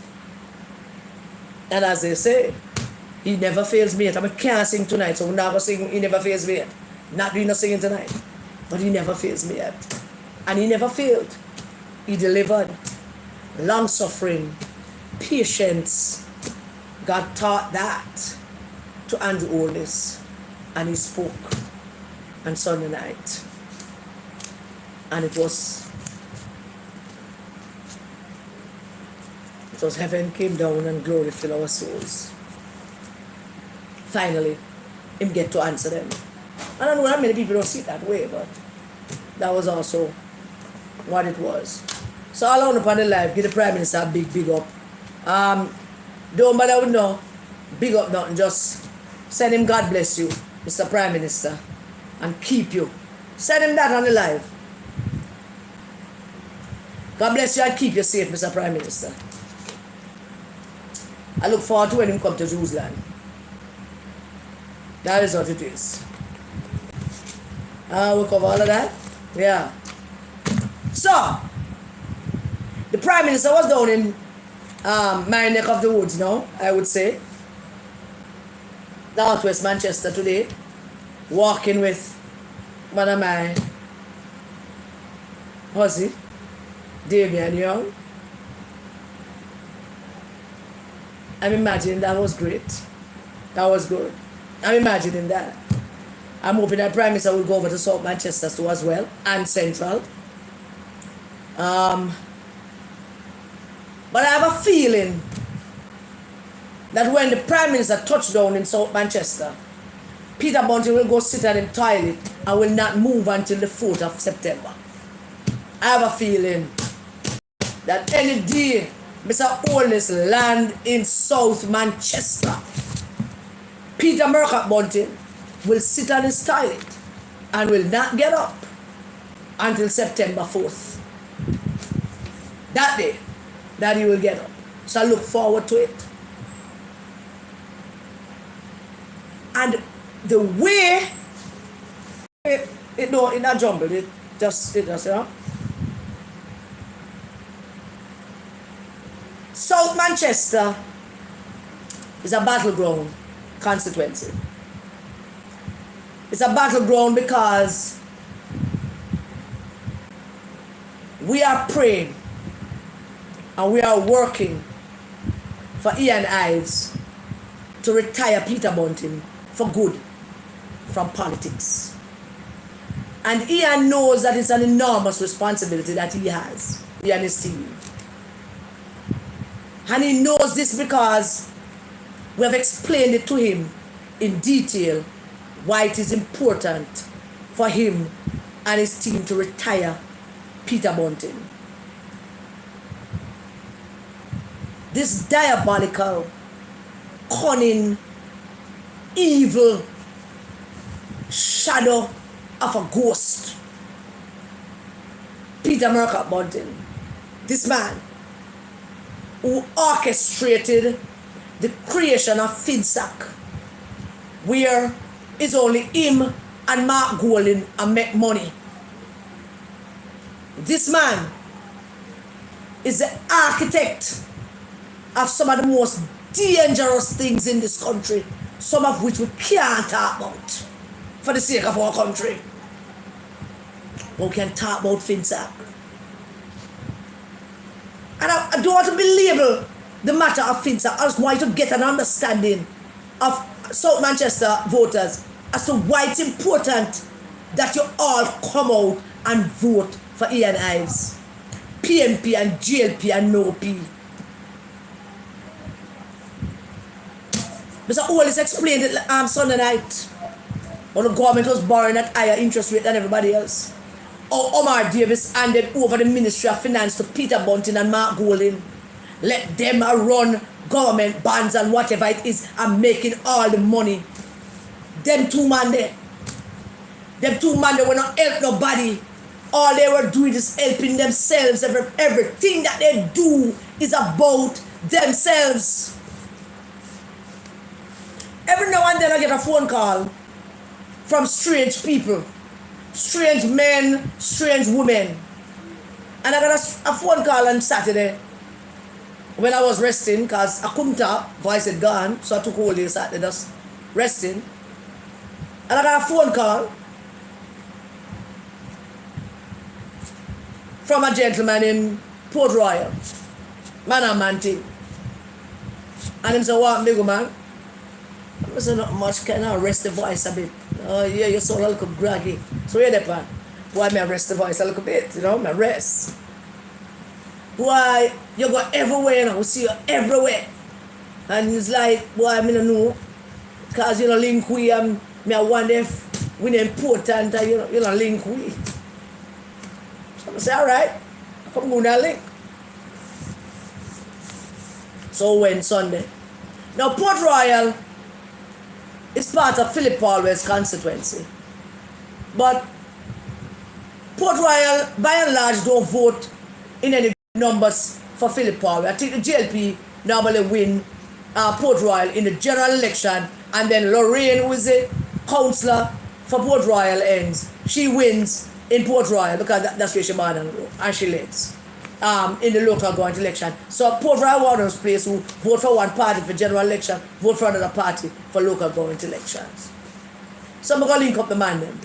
And as they say, he never fails me yet. I can't sing tonight, so we're not going to sing He Never Fails Me Yet. Not doing no singing tonight. But he never fails me yet. And he never failed. He delivered. Long-suffering, patience. God taught that to Andrew Holness, and he spoke on Sunday night. And it was heaven came down and glory filled our souls. Finally, him get to answer them. I don't know how many people don't see it that way, but that was also what it was. So all on upon the life, give the Prime Minister a big up. Don't bother with no big up nothing, just send him God bless you, Mr. Prime Minister, and keep you. Send him that on the live. God bless you and keep you safe, Mr. Prime Minister. I look forward to when him come to Jerusalem. That is what it is. We'll cover all of that. Yeah. So, the Prime Minister was down in my neck of the woods now, I would say. Northwest Manchester today. Walking with one of my hussy, Damian Young. I'm imagining that was great. That was good. I'm imagining that. I'm hoping that Prime Minister will go over to South Manchester too as well, and Central. But I have a feeling that when the Prime Minister touched down in South Manchester, Peter Bunting will go sit at him toilet and will not move until the 4th of September. I have a feeling that any day Mr. Holness land in South Manchester, Peter Murcott Bunting will sit on his toilet and will not get up until September 4th. That day, that he will get up. So I look forward to it. And the way it not jumbled, it just, you know. South Manchester is a battleground constituency. It's a battleground because we are praying and we are working for Ian Ives to retire Peter Bunting for good from politics. And Ian knows that it's an enormous responsibility that he has, he and his team. And he knows this because we have explained it to him in detail why it is important for him and his team to retire Peter Bunting. This diabolical, cunning, evil shadow of a ghost, Peter Murcott Bunting, this man who orchestrated the creation of FIDSAC, where it's only him and Mark Golding and make money. This man is the architect of some of the most dangerous things in this country, some of which we can't talk about for the sake of our country. we can talk about FinSac. And I don't want to belabor the matter of FinSac. I just want you to get an understanding of South Manchester voters as to why it's important that you all come out and vote for Ian Ives, PMP and GLP and no P. Mr. Olis explained it Sunday night when the government was borrowing at higher interest rate than everybody else. Omar Davis handed over the Ministry of Finance to Peter Bunting and Mark Golding. Let them run government bonds and whatever it is and making all the money. Them two men there were not help nobody. All they were doing is helping themselves. Everything that they do is about themselves. Every now and then I get a phone call from strange people, strange men, strange women. And I got a phone call on Saturday when I was resting because I couldn't talk, voice had gone, so I took all day Saturday just resting. And I got a phone call from a gentleman in Port Royal, man and man thing. And him said, what, big man? I said, not much, can I rest the voice a bit? Oh, yeah, you sound a little groggy. So where the pan? Why may I rest the voice a little bit, my rest. Why, you go everywhere and I will see you everywhere. And it's like, boy, I don't know. Because, link we, I wonder if we important, link we. So I say, all right, come go that link. So when Sunday. Now, Port Royal is part of Philip Paulwell's constituency. But Port Royal, by and large, don't vote in any numbers for Philip Paulwell. I think the GLP normally win Port Royal in the general election, and then Lorraine, who is the councillor for Port Royal, ends. She wins in Port Royal because that's where she born and she lives. In the local government election. So Port Royal Warden's place who vote for one party for general election, vote for another party for local government elections. So I'm going to link up the man them.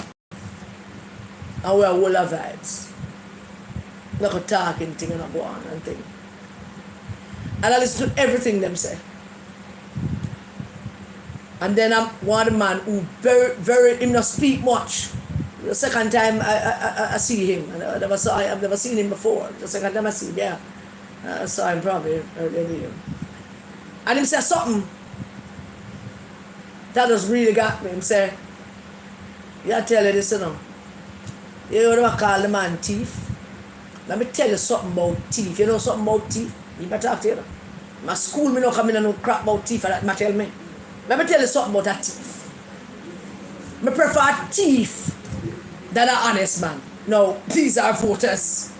And we're all of vibes. Like a talking thing and a go on and thing. And I listen to everything them say. And then I'm one man who him not speak much. The second time I see him, and I've never seen him before. The second time I see him, yeah. I saw him probably earlier. And him say something that just really got me. Him say, yeah, I tell you this, You know what I call the man thief? Let me tell you something about thief. You know something about thief? You better talk to you. My school me not come in and no crap about thief and that might tell me. Let me tell you something about a thief. I prefer a thief than an honest man. No, these are voters.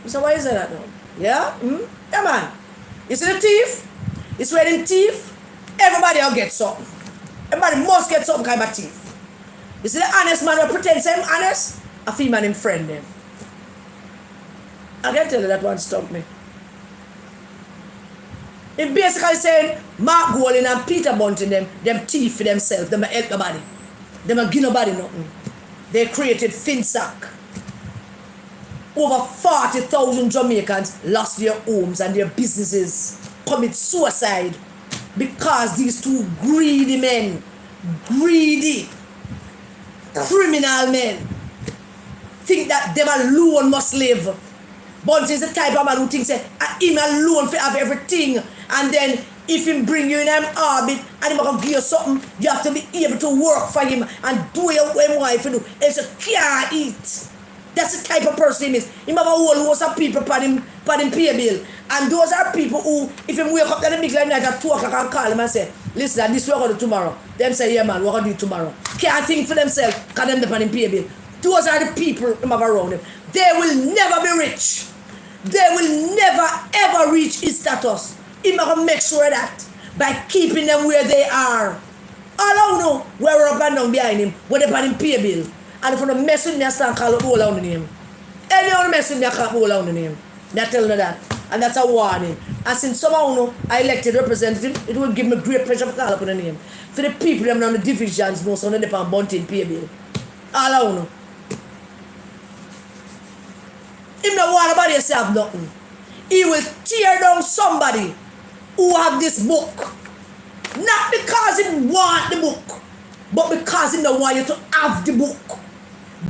So why is that now? Yeah? Yeah, man. You see the thief? You see where them thief? Everybody will get something. Everybody must get some kind of thief. You see the honest man who pretends him honest? A female him friend them. I can tell you that one stumped me. He basically saying Mark Golding and Peter Bunting them thief for themselves. Them help nobody. Them give nobody nothing. They created FinSac. Over 40,000 Jamaicans lost their homes and their businesses, commit suicide because these two greedy men, greedy, criminal men, think that them alone must live. Bunting is the type of man who thinks that him alone for have everything, and then if him bring you in an orbit and him gonna give you something, you have to be able to work for him and do what him wife do. Else you can't eat. That's the type of person he is. Him have a whole host of people for him pay bill. And those are people who, if him wake up in the middle of the night at 2 o'clock and call him and say, listen, this we're going to do tomorrow. Them say, yeah man, we're going to do it tomorrow. Can't think for themselves because them depend on pay bill. Those are the people him have around him. They will never be rich. They will never ever reach his status. Him going to make sure that by keeping them where they are. All I know, we're up and down behind him, where they pay him pay bill. And if you mess with me, I start calling all out the name. Anyone mess with me, I call all out the name. They tell you that. And that's a warning. And since somehow I elected representative, it will give me great pleasure to call up the name. For the people them on the divisions, most of them on Bunting pay bill. All I know. Nobody else have nothing. He will tear down somebody who have this book. Not because he want the book, but because he don't want you to have the book.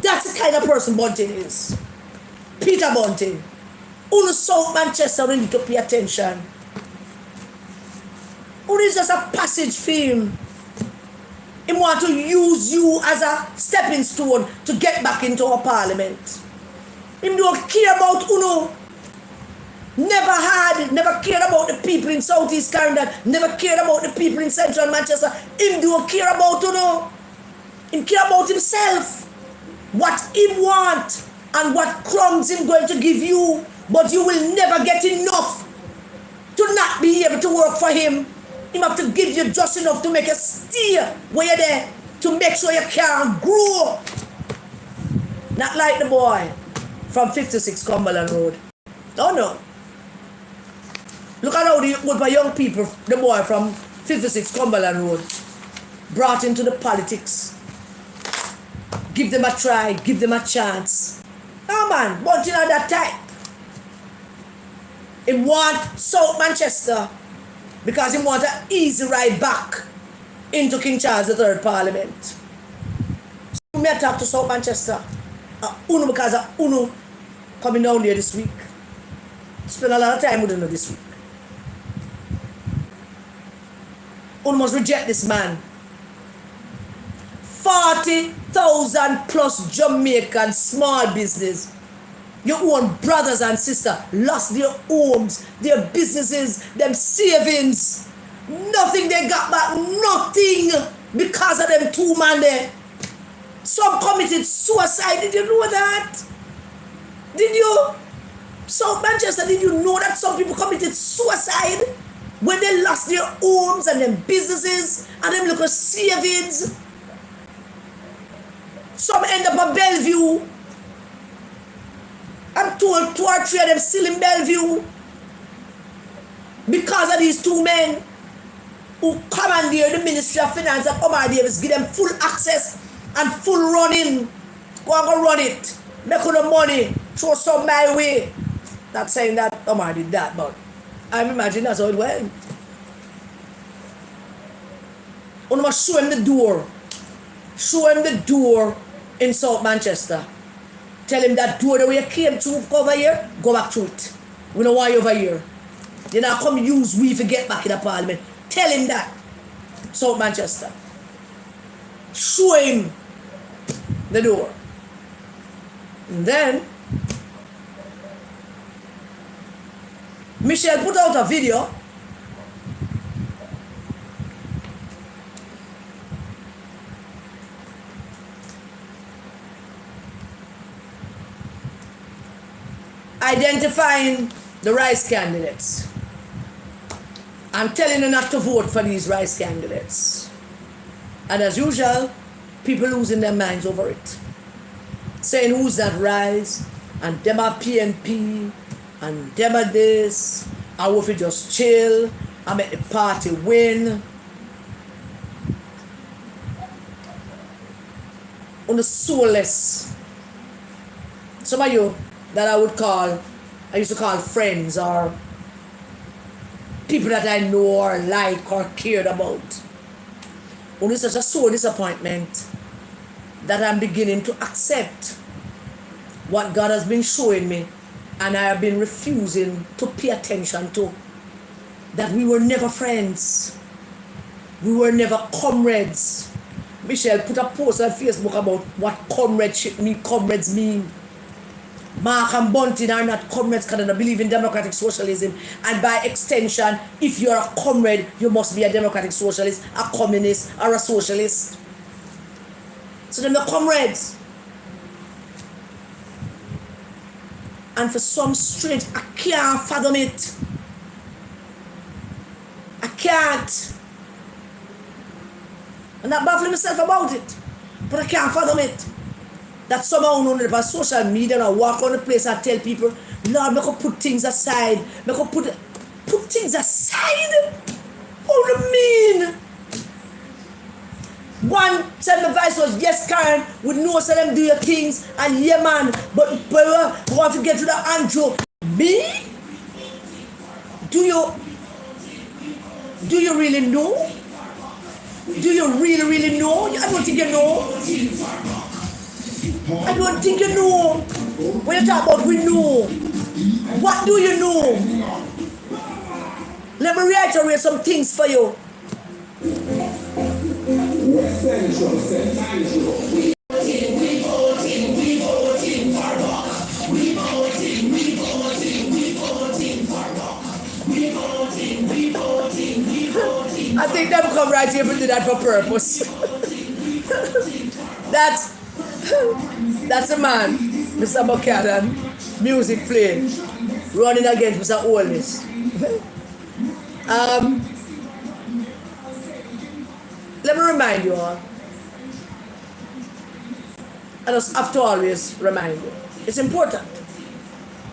That's the kind of person Bunting is. Peter Bunting. Who South Manchester, we need to pay attention. Who is just a passage film. He want to use you as a stepping stone to get back into our parliament. He don't care about Uno. Never cared about the people in Southeast Carolina, never cared about the people in Central Manchester. Him don't care about Uno. He care about himself. What him want and what crumbs him going to give you. But you will never get enough to not be able to work for him. He have to give you just enough to make you stay where you're there, to make sure you can grow. Not like the boy from 56 Cumberland Road. Oh no. Look at how the group of young people, the boy from 56 Cumberland Road, brought into the politics. Give them a try, give them a chance. No man, Bunting at that type. He want South Manchester because he want an easy ride back into King Charles III Parliament. So me talk to South Manchester. Uno because Uno coming down there this week. Spend a lot of time with Uno this week. Uno must reject this man. 40,000 plus Jamaican small business. Your own brothers and sisters lost their homes, their businesses, them savings. Nothing they got back, nothing because of them two man there. Some committed suicide. Did you know that? Did you? South Manchester, did you know that some people committed suicide when they lost their homes and them businesses and them little savings? Some end up at Bellevue. I'm told 2 or 3 of them still in Bellevue because of these two men who commandeer the Ministry of Finance and Omar Davis, give them full access and full running. Go and go run it. Make all the money. Throw some my way. Not saying that Omar did that, but I imagine that's how it went. You must show him the door. Show him the door in South Manchester. Tell him that door that we came to over here, go back to it. We don't want you over here. You now come use we to get back in the parliament. Tell him that. South Manchester. Show him the door. And then Michelle put out a video identifying the rice candidates. I'm telling you not to vote for these rice candidates. And as usual, people losing their minds over it. Saying who's that rice, and them are PNP, and them are this, and if we just chill, and make the party win. On the soulless. Some of you that I used to call friends or people that I know or like or cared about. Only such a sore disappointment that I'm beginning to accept what God has been showing me and I have been refusing to pay attention to. That we were never friends. We were never comrades. Michelle put a post on Facebook about what comrades mean. Mark and Bunting are not comrades because they don't believe in democratic socialism. And by extension, if you're a comrade, you must be a democratic socialist, a communist, or a socialist. So they're not comrades. And for some strange, I can't fathom it. I can't. I'm not baffling myself about it. But I can't fathom it. That somehow on the social media and walk on the place and tell people, Lord, make us put things aside. Make us put things aside? What do you mean? One said my advice was, yes, Karen, we know so them do your things, and yeah, man, but we want to get to the Andrew. Me? Do you really know? Do you really know? I don't think you know. I don't think you know. When you talk about we know, what do you know? Let me reiterate some things for you. I think them come right here to do that for purpose. That's a man, Mr. Buchanan, music playing, running against Mr. Oldness. Let me remind you all. I just have to always remind you. It's important.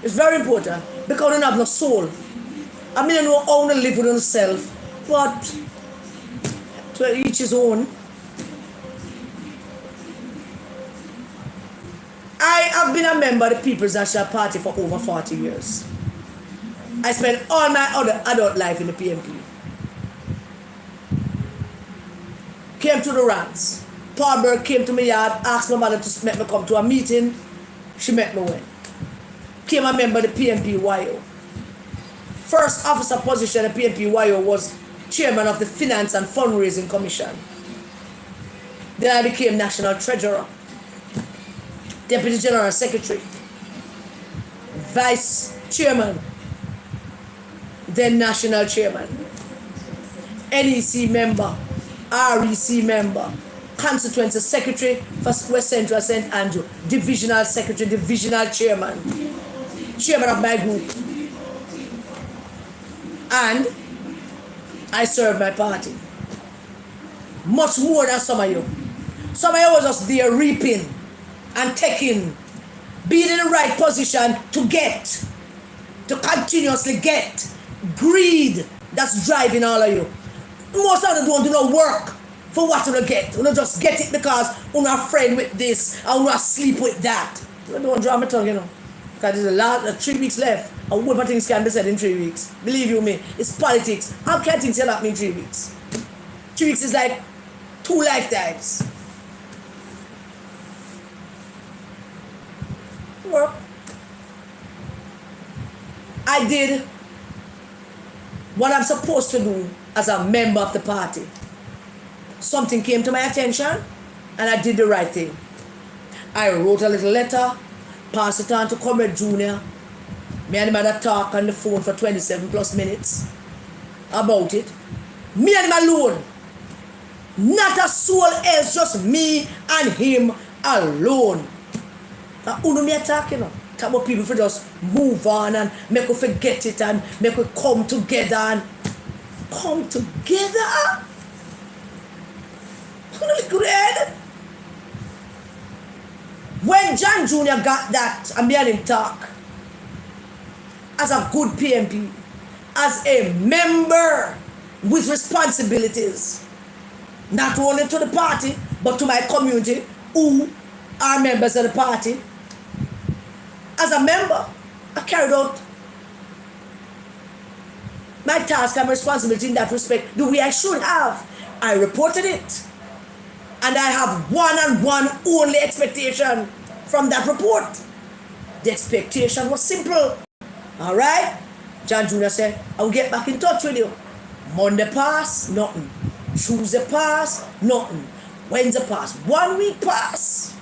It's very important because you don't have no soul. I mean, you know how to live with yourself, but to each his own. I have been a member of the People's National Party for over 40 years. I spent all my other adult life in the PNP. Came to the ranks. Paul Burke came to my yard, asked my mother to make me come to a meeting. She met me when. Came a member of the PNP YO. First officer position at PNP YO was chairman of the Finance and Fundraising Commission. Then I became national treasurer, deputy general secretary, vice chairman, then national chairman, NEC member, REC member, constituency secretary for West Central St. Andrew, divisional secretary, divisional chairman, chairman of my group. And I served my party. Much more than some of you. Some of you was just there reaping and taking, being in the right position to get, to continuously get. Greed, that's driving all of you. Most of them don't do no work for what you get. You don't just get it because you're not friend with this or you're not sleep with that. You don't draw my tongue, you know. Because there's 3 weeks left. And what things can be said in 3 weeks. Believe you me, it's politics. How can things happen in 3 weeks? 3 weeks is like 2 lifetimes. Work. I did what I'm supposed to do as a member of the party. Something came to my attention and I did the right thing. I wrote a little letter, passed it on to Comrade Junior. Me and him had a talk on the phone for 27 plus minutes about it. Me and him alone. Not a soul else, just me and him alone. Now, who do me talk, you know? Talk about people for just move on and make us forget it and make us come together and come together? Great. When John Jr. got that, and me and him talk, as a good PNP, as a member with responsibilities, not only to the party, but to my community, who are members of the party. As a member, I carried out my task and responsibility in that respect the way I should have. I reported it. And I have one and one only expectation from that report. The expectation was simple. All right? John Jr. said, I will get back in touch with you. Monday pass, nothing. Tuesday pass, nothing. Wednesday pass, 1 week pass.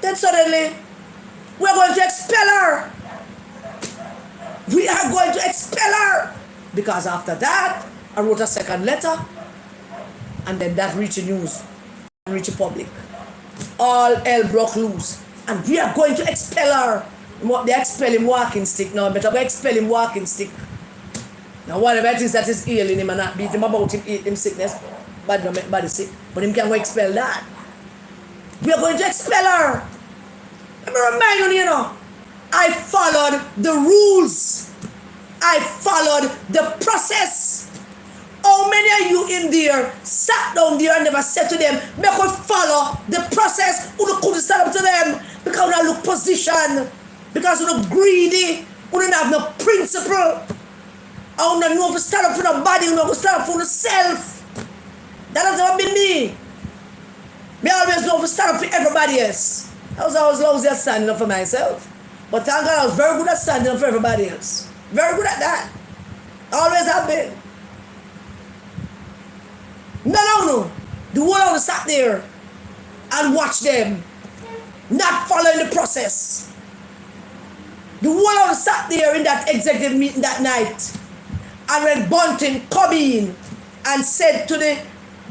Then suddenly, we're going to expel her. We are going to expel her. Because after that, I wrote a second letter. And then that reached the news. And reached the public. All hell broke loose. And we are going to expel her. They expel him walking stick now. Better go expel him walking stick. Now whatever it is that is ailing him and not beat him about him sickness. Body don't make body sick. But him can't go expel that. We are going to expel her. Let me remind you, I followed the rules. I followed the process. How many of you in there sat down there and never said to them, make us follow the process? Who could stand up to them? Because we look position. Because you no greedy, you don't have no principle. I don't know if you stand up for nobody, you don't stand up for yourself. That has never been me. Me always know if you stand up for everybody else. I was always just standing up for myself. But thank God I was very good at standing up for everybody else. Very good at that. Always have been. No. The whole of them sat there and watched them, not following the process. The whole of them sat there in that executive meeting that night, and when Bunting come in and said to the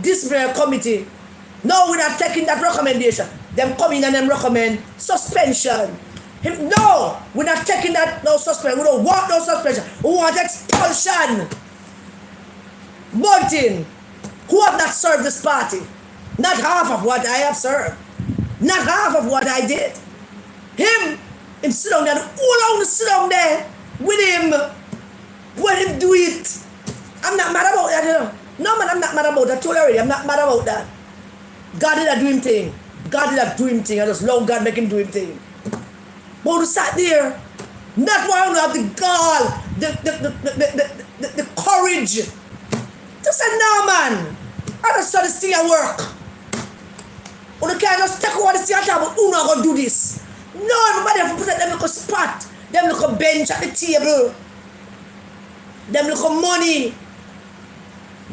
disciplinary committee, no, we're not taking that recommendation. Them come in and them recommend suspension. No, we're not taking that, no suspension. We don't want no suspension. We want expulsion. Bunting, who have not served this party, not half of what I have served, not half of what I did. Him sit down there, all on sit down there with him, let him do it. I'm not mad about that, you know. No man, I'm not mad about that. I told you already, I'm not mad about that. God did a do him thing. God did a do him thing. I just love God make him do him thing. But who sat there, not one who have the gall, the courage to say, no man, I just saw this thing at work. You can't just take over this thing and talk about who not going to do this. No, everybody have to put them little spot, them little bench at the table, them little money,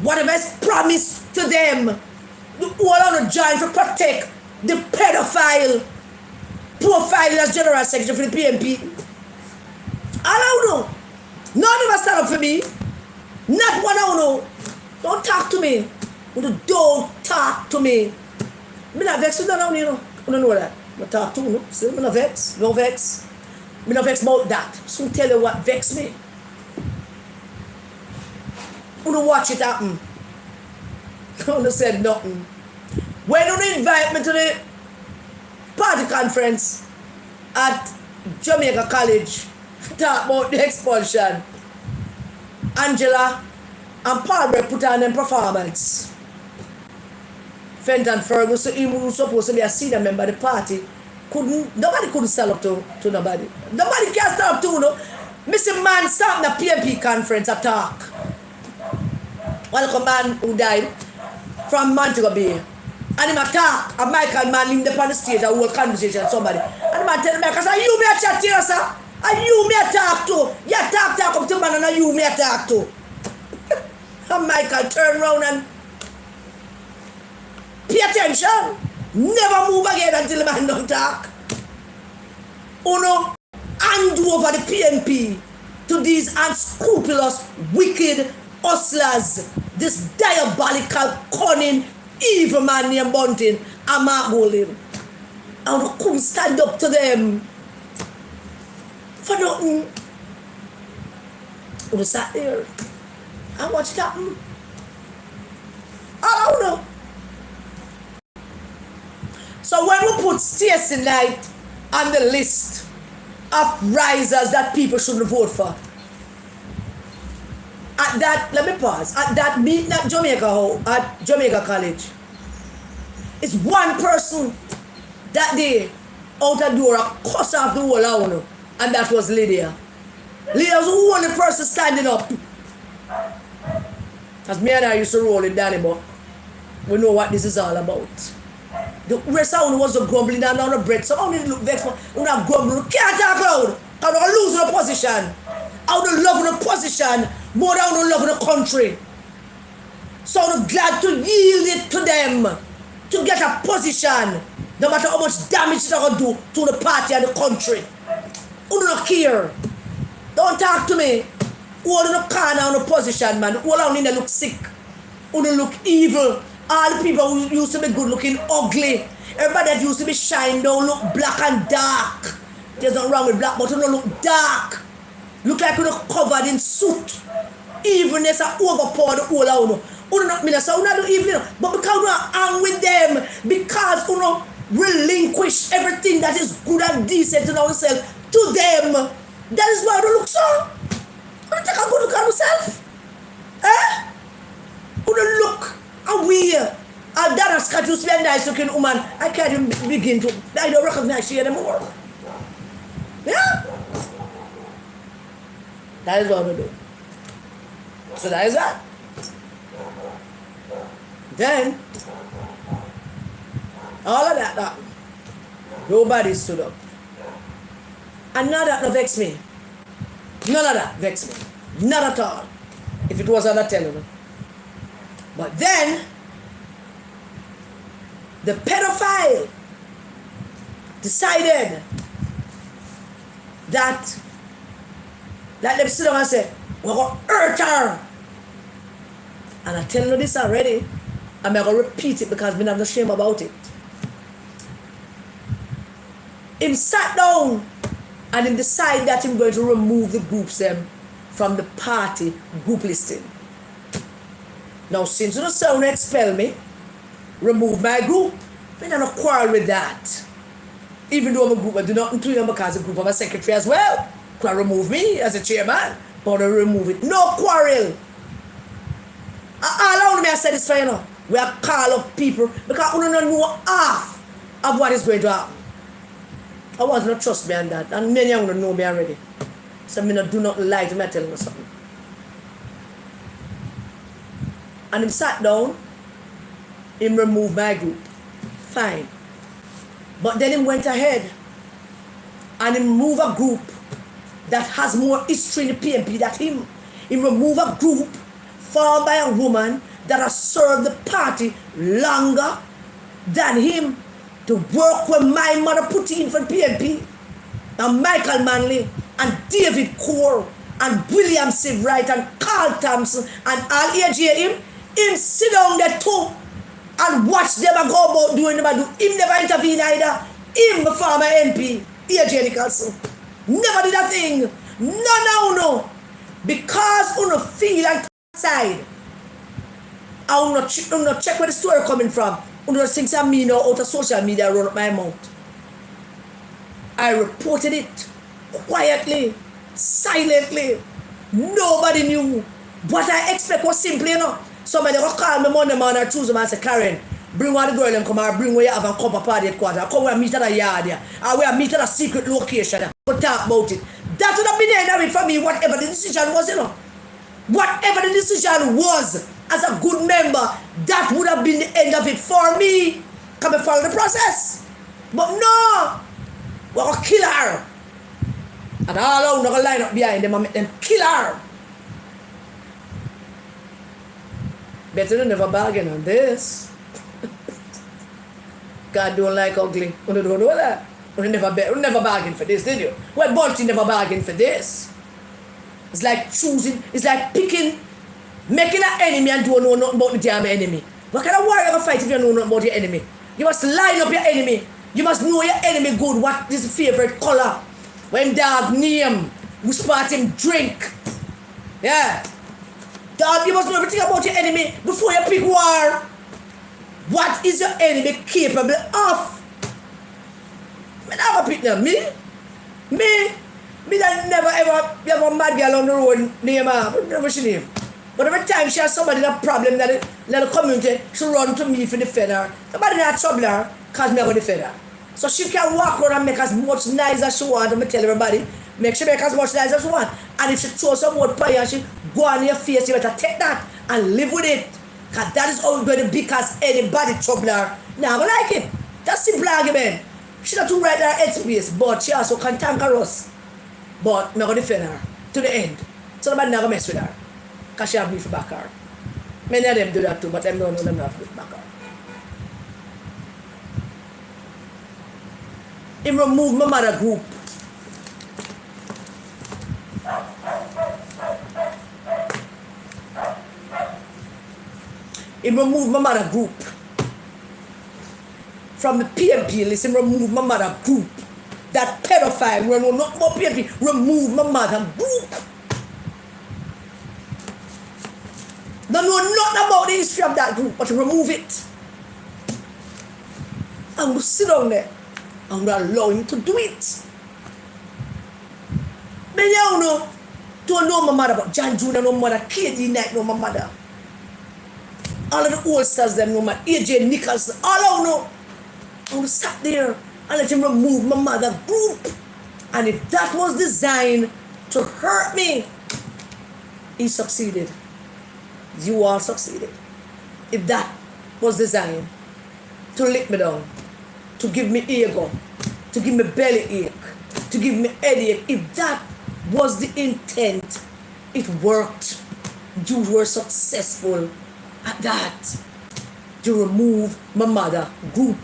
whatever is promised to them. The whole on the join to protect the pedophile profiling as general secretary for the PMP. I don't know. None of us stand up for me. Not one I don't know. Don't talk to me. Don't talk to me. I'm not vexed with that, you know. I don't know that. I talk to you. See, I'm not vexed. No vex. I'm not vexed about that. So I'll tell you what vexed me. I don't watch it happen. I don't say nothing. When you invite me to the party conference at Jamaica College, talk about the expulsion, Angela and Paul Brett put on them performance. Fenton Ferguson, he was supposed to be a senior member of the party, nobody couldn't stand up to nobody. Nobody can stand up to, you know. Mr. Man starting the PMP conference attack. One man who died from Montego Bay. And him attack, and Michael man him up on the stage, a whole conversation with somebody. And the man tell me, because you me a chat here, sir. And you me a talk to. You talk up to man and you me a talk to. And Michael turn around and pay attention. Never move again until the man don't talk. Uno hand over the PNP to these unscrupulous, wicked hustlers. This diabolical, cunning, evil man named Bunting and Mark Golding. And we couldn't stand up to them for nothing. We sat there and watched it happen. I don't know. So when we put Stacey Knight on the list of risers that people shouldn't vote for, at that, let me pause, at that meeting at Jamaica College, it's one person that day out the door cuss off the whole hour, and that was Lydia. Lydia was the only person standing up. As me and I used to roll in Danny Buck, we know what this is all about. The rest of them was grumbling down on the bread, so I didn't look vexed for not grumbling. You can't talk loud, because they're losing the position. I would love the position more than I would love the country. So I'm glad to yield it to them to get a position, no matter how much damage they're going to do to the party and the country. Who do not care? Don't talk to me. All in the corner on the position, man. All on in there look sick. Who don't look evil. All the people who used to be good looking ugly. Everybody that used to be shine don't look black and dark. There's nothing wrong with black, but you don't look dark. Look like you're covered in soot. Evilness and overpour the whole of you. Not mean so not do evil, but because you are angry with them, because you know relinquish everything that is good and decent in ourselves to them. That is why you look so. You take a good look at yourself. Eh? You don't look and weird. And that has got you to be a nice looking woman. I can't even begin to. I don't recognize you anymore. Yeah? That is what I do. So that is that. Then, all of that happened. Nobody stood up. And none of that vex me. None of that vex me. Not at all. If it was, I'm not telling you. But then, the pedophile decided that them sit down and say, we're going to hurt her. And I tell you this already, and I'm going to repeat it because I'm not ashamed about it. Him sat down and him decided that he's going to remove the groups from the party group listing. Now, since you don't expel me, remove my group, I don't quarrel with that. Even though I'm a group, I do nothing to you because the group of a secretary as well. Can remove me as a chairman, but I remove it. No quarrel. All around me I said this for you know. We are call up people because we don't know half of what is going to happen. I want you to trust me on that. And many of you know me already. So I do not lie to me, I tell you something. And he sat down, he removed my group. Fine. But then he went ahead and he moved a group that has more history in the PNP than him. He removed a group formed by a woman that has served the party longer than him to work where my mother put in for the PNP. And Michael Manley and David Core and William Seawright and Carl Thompson and all AJ him sit down there too and watch them and go about doing them and do. Him never intervene either. Him the former MP, AJ Nicholson. Never did a thing. No. Because you no feel like side. I will not check where the story coming from. You know things I mean out of social media run up my mouth. I reported it quietly, silently. Nobody knew. What I expect was simply, somebody will call me Monday morning or Tuesday and say, Karen, bring one of the girl and come or bring where you have a cup of party headquarters. Come where I meet at a yard there. Or where I meet at a secret location there. We'll talk about it. That would have been the end of it for me, whatever the decision was, Whatever the decision was, as a good member, that would have been the end of it for me. Come and follow the process. But no, we're going to kill her. And all out, we're going to line up behind them and make them kill her. Better than never bargain on this. God don't like ugly. You don't know that. You never bargain for this, did you? Well, Bunty never bargained for this. It's like choosing, it's like picking, making an enemy and don't know nothing about the damn enemy. What kind of war you going to fight if you don't know nothing about your enemy? You must line up your enemy. You must know your enemy good, what is his favorite color. When dog name, which part him drink. Yeah. Dog, you must know everything about your enemy before you pick war. What is your enemy capable of? I never pick them. Me that never ever have a mad girl on the road name her. Never she name. But every time she has somebody that problem that the community, she run to me for defend her. Nobody not trouble her because me go defend her. So she can walk around and make as much noise as she want. And me tell everybody, make she make as much noise as she want. And if she throw some more fire and she go on your face, you better take that and live with it. Because that is how it's going to be because anybody trouble her. Now I like it. That's simple argument. She not too right her head space, but she also can conquer us. But I'm going to defend her to the end. So nobody never mess with her. Because she have me for back her. Many of them do that too, but them don't know them have me for back her. He removed my mother group. He removed my mother group. From the PNP list, he removed my mother group. That pedophile, we know not more PNP, remove my mother group. Don't know nothing about the history of that group, but remove it. I'm going to sit down there. I'm going to allow him to do it. Many of you don't know my mother, but John Jr. know my mother, KD Knight know my mother. All of the old stars them know my AJ Nicholson, all of you know. I'm going to sat there and let him remove my mother group. And if that was designed to hurt me, He succeeded. You all succeeded. If that was designed to lick me down, to give me ego, to give me belly ache, to give me headache, if that was the intent, it worked. You were successful at that. You remove my mother group.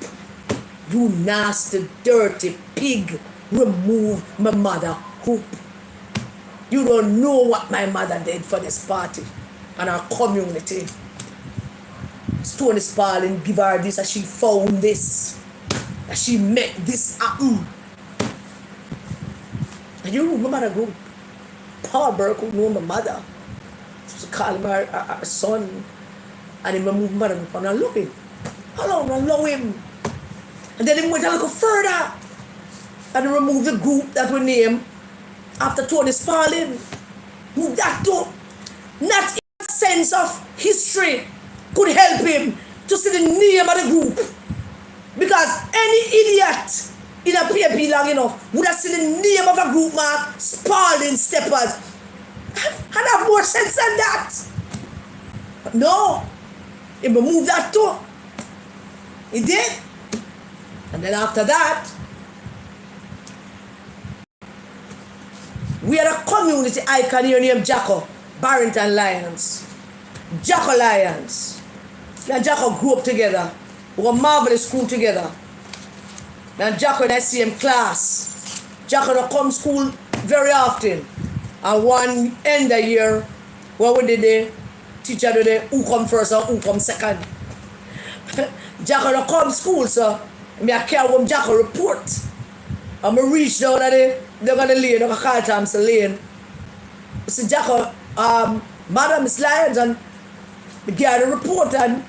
You nasty, dirty pig. Remove my mother group. You don't know what my mother did for this party and our community. Stone Spalding give her this and she found this. And she met this happen. And you remove my mother group. Paul Burke who knew my mother. She called him her son. And he moved my mother group and I love him. I love him. And then he went a little further. And removed the group that we named after Tony Spalding. Move that too. Not in a sense of history could help him to see the name of the group. Because any idiot in a PAP long enough would have seen the name of a group mark Spalding Steppers and have more sense than that. But no, he removed that too. He did. And then after that, we had a community icon here named Jacko, Barrington Lions. Jacko Lions. Me and Jacko grew up together. We were marvelous school together. Me and Jacko in the same class. Jacko don't come school very often. And one end of year, what we did the teacher do the who come first and who come second. Jacko don't come school, so me I carry home Jacko report. And I reach down at they're gonna lane, they're gonna call Thompson Lane. I said, Jacko, Madam is Lions, and the guy the report, and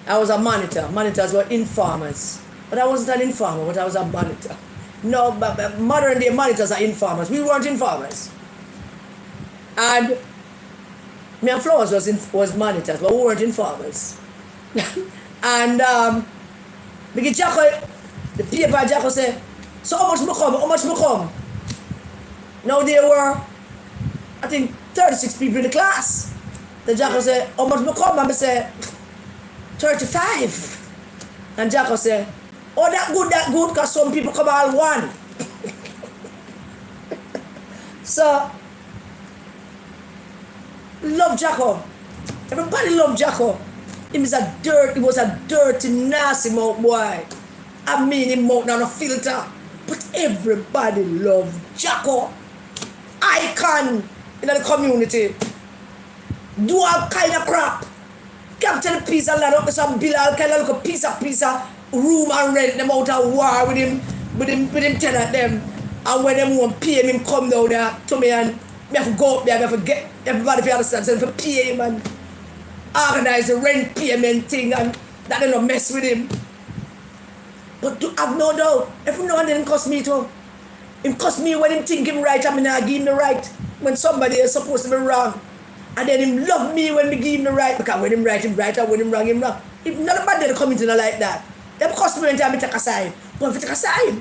I was a monitor. Monitors were informers. But I wasn't an informer, but I was a monitor. No, but modern day monitors are informers. We weren't informers. And me and Flowers was monitors, but we weren't informers. And we get Jacko, the paper Jacko said, so how much more come? Now there were, I think, 36 people in the class. The Jacko said, how much more come? And I said, 35. And Jacko said, oh, that good, because some people come all one. So, love Jacko. Everybody loved Jacko. He was a dirty, nasty mouth boy. I mean, him mouth not a filter. But everybody loved Jacko. Icon in the community. Do all kind of crap. Captain piece of land up with some bill, all kind of like a piece of room and rent them out of war with him tenant them. And when them won't pay him come down there to me and me have to go up there, me have to get everybody for understand, so to pay him and organize the rent payment thing and that they don't mess with him. But to have no doubt, every now and then it cost me too. It cost me when him think him right and me not give him the right. When somebody is supposed to be wrong. And then him love me when me give him the right. Because when him right, and when him wrong, him wrong. If not a bad day come into like that. Them cost me when time me take a side. But if you take a side,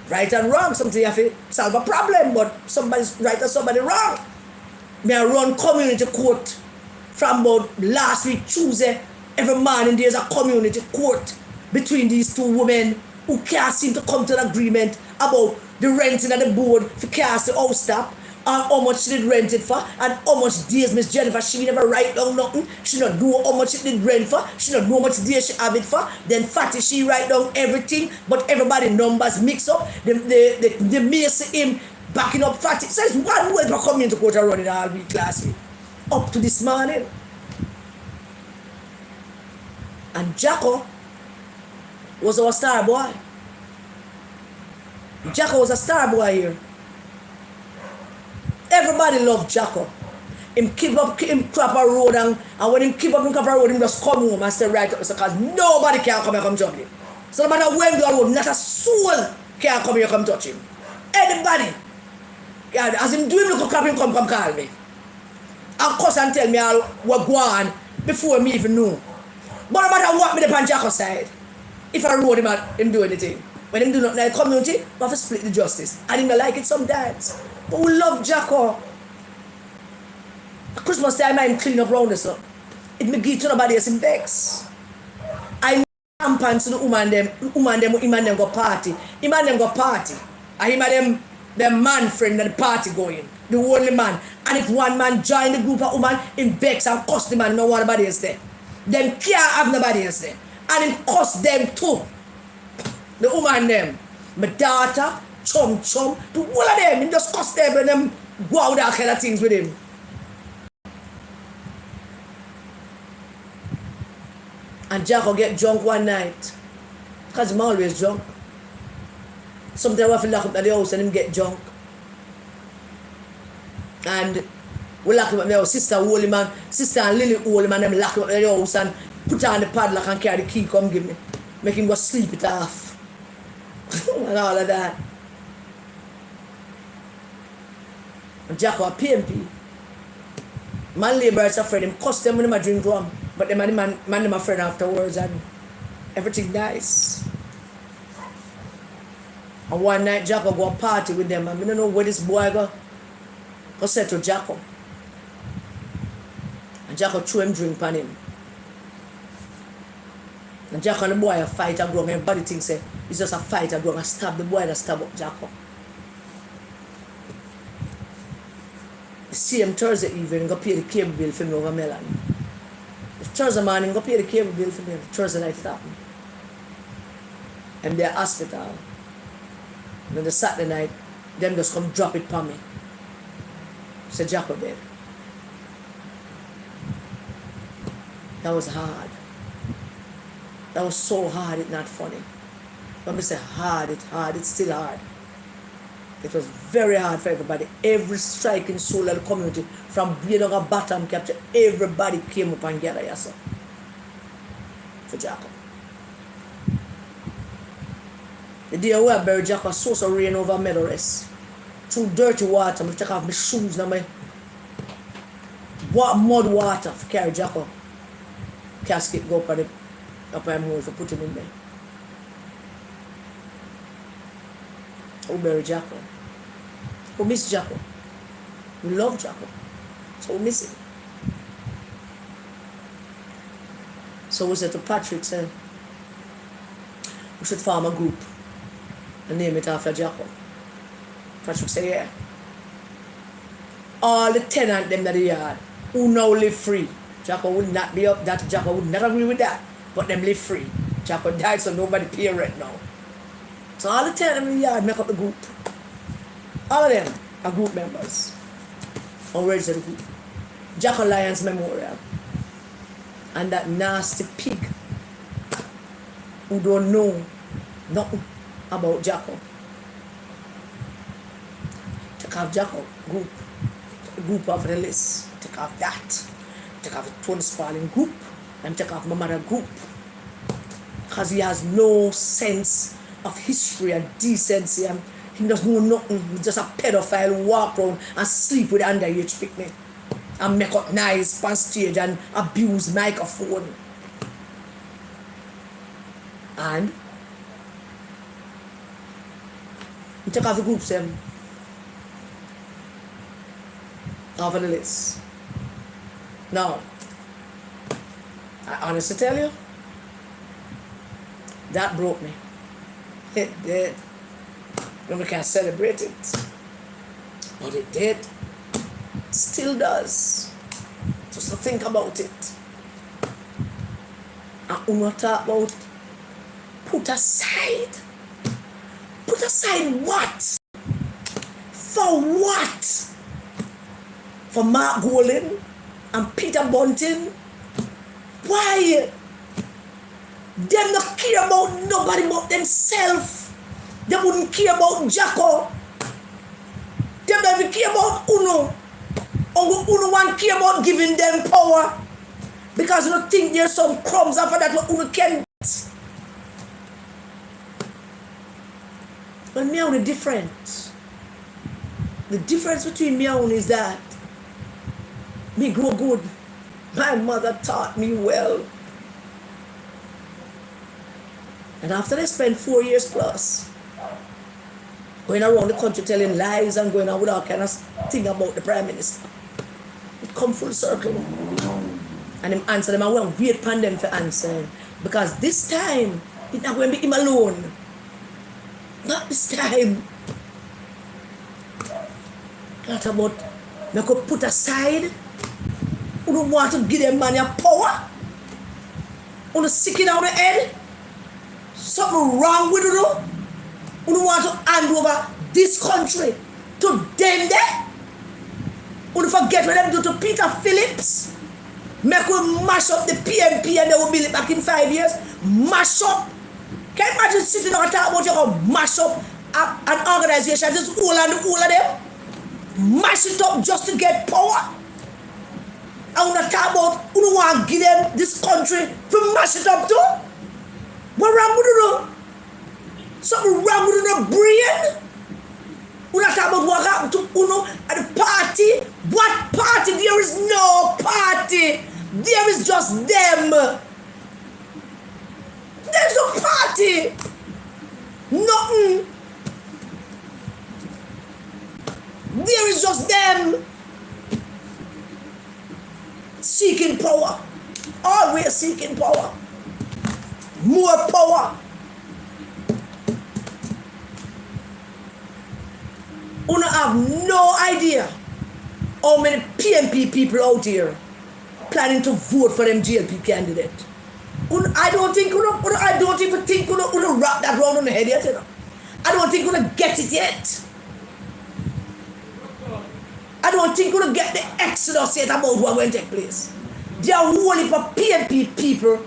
right and wrong, something you have to solve a problem. But somebody's right or somebody wrong. Me I run community court from about last week Tuesday. Every morning there's a community court between these two women who can't seem to come to an agreement about the renting of the board for cast the house stop and how much she did rent it for and how much days Miss Jennifer she never write down nothing. She don't know how much it did rent for. She don't know how much days she have it for. Then Fatty she write down everything but everybody numbers mix up. The may see him backing up Fatty. So it's one way to come into court and run it all week last week. Up to this morning. And Jacko was our star boy. Jacko was a star boy here. Everybody loved Jacko. Him crop a road and when him keep up him crop a road, him just come home and stay right up because nobody can come here come jump him. So no matter where we go road, not a soul can come here come touch him. Anybody. Yeah, as him do him look crap him come call me. And cuss and tell me all what go on before me even know. But no matter what me the pan Jacko side. If I road him do anything. When him do not like community, we have to split the justice. And him not like it sometimes. But we love Jacko. Christmas time I clean up round this up. It me give to nobody else in vex. I pants to the woman them him and them go party. Him and them go party. And him and them man friend at the party going. The only man. And if one man join the group of woman, him vex and cuss the man, no one nobody else there. Them can't have nobody else there. And him cuss them too. The woman them. My daughter, chum, the whole of them, him just cuss them and them go out that kind of things with him. And Jack will get drunk one night. Because I'm always drunk. Sometimes I have to lock up at the house and him get drunk. And we lock him up at the house. Sister and Lily hold him and them lock him up at the house and put on the padlock and carry the key come give me. Make him go sleep it off. And all of that. And Jack was PMP. Man labourers afraid him cuss them when him a drink rum. But the man them a friend afterwards and everything nice. And one night Jack will go party with them and I don't know where this boy go say to Jacko. And Jacko threw him drink on him. And Jacko and the boy a fight a ground. Everybody thinks it's just a fight a ground and stab the boy that stab up Jacko. The same Thursday evening go pay the cable bill for me over Melanie. Thursday morning, go pay the cable bill for me. Thursday night it happened. And they're hospital. And then the Saturday night, them just come drop it for me. So Jacko dead. That was hard. That was so hard, it's not funny. When I say hard, it's still hard. It was very hard for everybody. Every striking soul of the community, from Bielaga bottom capture, everybody came up and gathered yourself for Jacob. The day we buried Jacob, so rain over Meadowrest. Through dirty water, I take off my shoes and my mud water to carry Jacob. Casket go up on the hole for put him in there. We bury Jacob. We miss Jacob. We love Jacob. So we miss him. So we said to Patrick, we should form a group and name it after Jacob. Patrick said, yeah. All the tenants them in the yard who now live free. Jacob would not be up that. Jacob would not agree with that. But them live free. Jacob died so nobody pay rent now. So all the tenants in the yard make up the group. All of them are group members. And where's the group? Jack Alliance Memorial. And that nasty pig who don't know nothing about Jacko. Take off Jacko group off the list. Take off that. Take off the Tony Spalding group. And take off my mother group. Because he has no sense of history and decency, and he doesn't know nothing. He's just a pedophile who walk around and sleep with underage picnic and make up nice on stage and abuse microphone. And you take off the groups off of the list. Now, I honestly tell you, that broke me. It did. And we can't celebrate it. But it did. Still does. Just to think about it. And when we talk about put aside. Put aside what? For what? For Mark Golan and Peter Bunting? Why? Them not care about nobody but themselves. They wouldn't care about Jacko. Them don't even care about Uno. Uno want care about giving them power. Because you don't think there's some crumbs after that what Uno can get. But me and Uno different. The difference between me and Uno is that me grow good. My mother taught me well. And after they spent 4 years plus going around the country telling lies and going on with all kind of thing about the Prime Minister, it come full circle. And him answer them, I won't wait upon them for answering. Because this time, it's not going to be him alone. Not this time. Not about, I could put aside. You don't want to give them man your power. You don't sick it out of the head. Something wrong with you. You don't want to hand over this country to them there. You don't forget what them do to Peter Phillips. Make we mash up the PMP and they will build it back in 5 years. Mash up. Can you imagine sitting down and talk about you going to mash up an organization just all of them? Mash it up just to get power. I want to talk about who don't want to give them this country to mash it up too. What wrong with you? Something wrong with your brain? We not talk about what happened to Uno at the party. What party? There is no party. There is just them. There's no party. Nothing. There is just them. Seeking power. Always seeking power. More power. You have no idea how many PMP people out here planning to vote for them GLP candidate. I don't even think you wrap that round on the head yet. You know? I don't think you get it yet. I don't think you get the exodus yet about what will take place. There are whole heap of PMP people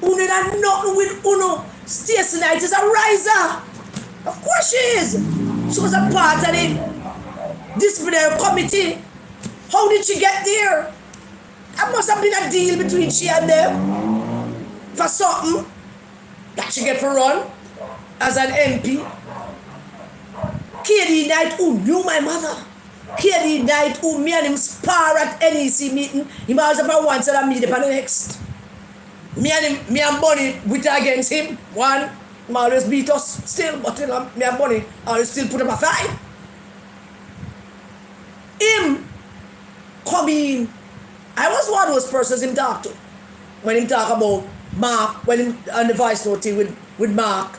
who need nothing with Uno. Stacey Knight is a riser. Of course she is. She was a part of the disciplinary committee. How did she get there? There must have been a deal between she and them for something that she get for run as an MP. KD Knight, who knew my mother. KD Knight, who me and him spar at NEC meeting. He always have one side and me the next. Me and Bonnie with against him. One. He always beat us still, but you know, me and Bonnie always still put him a fight. Him come in. I was one of those persons him talk to. When him talk about Mark, when him on the voice note with Mark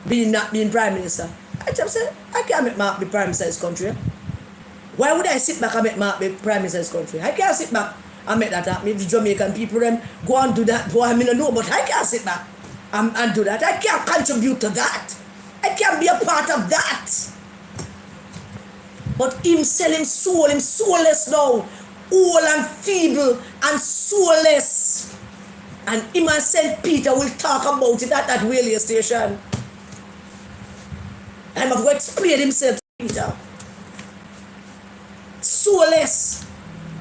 not being Prime Minister. I just said, I can't make Mark be Prime Minister of this country. Why would I sit back and make Mark be Prime Minister of this country? I can't sit back and make that happen. If the Jamaican people them go and do that, boy, I mean, I know, but I can't sit back and do that. I can't contribute to that. I can't be a part of that. But him sell him soul, him soulless now. Old and feeble and soulless. And him and St. Peter will talk about it at that railway station. And I'm going to explain himself to Peter. Soulless.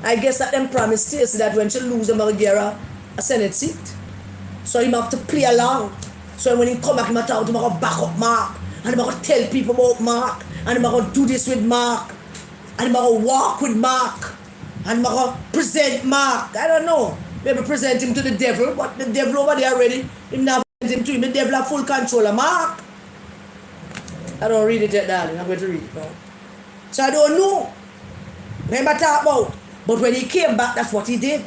I guess that them promised Stacey that when she lose them, will give her a Senate seat. So he have to play along. So when he come back, he talk to him, going to back up Mark. And he going to tell people about Mark. And he going to do this with Mark. And he going to walk with Mark. And he going to present Mark. I don't know. Maybe present him to the devil. But the devil over there already, him not present him to him. The devil have full control of Mark. I don't read it yet, darling. I'm going to read it now. So I don't know. Remember talk about. But when he came back, that's what he did.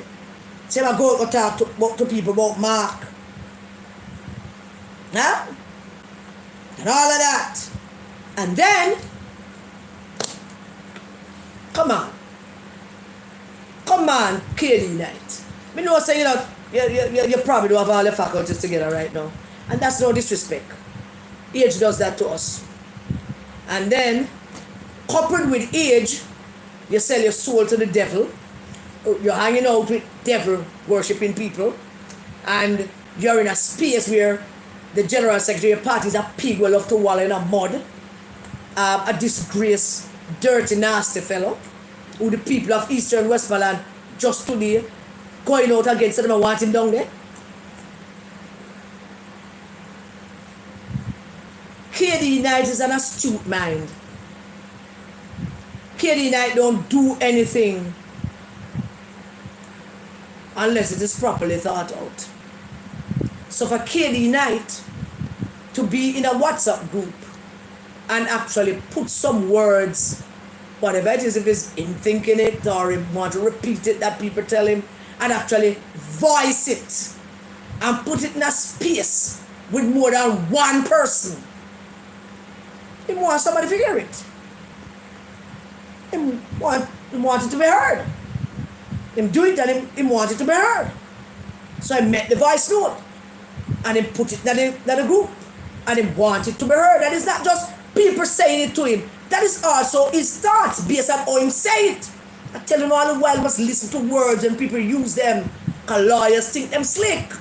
So I go to talk to people about Mark. Huh? And all of that. And then, come on, KD Knight. Me know say you probably don't have all your faculties together right now. And that's no disrespect. Age does that to us. And then, coupled with age, you sell your soul to the devil. You're hanging out with devil worshipping people. And you're in a space where the general secretary of your party is a pig who love to wallow in a mud. A disgraced, dirty, nasty fellow. Who the people of Eastern Westmoreland just today going out against them and want him down there. KD Knight is an astute mind. KD Knight don't do anything unless it is properly thought out. So for KD Knight to be in a WhatsApp group and actually put some words whatever it is, if it's him thinking it or he want to repeat it that people tell him, and actually voice it and put it in a space with more than one person. He wants somebody to hear it. He wants it to be heard. Him do it and he wants it to be heard. So I met the voice note and he put it in the group and he wants it to be heard. And it's not just people saying it to him. That is also his thoughts based on how him say it. I tell him all the while must listen to words and people use them. Because lawyers think them slick.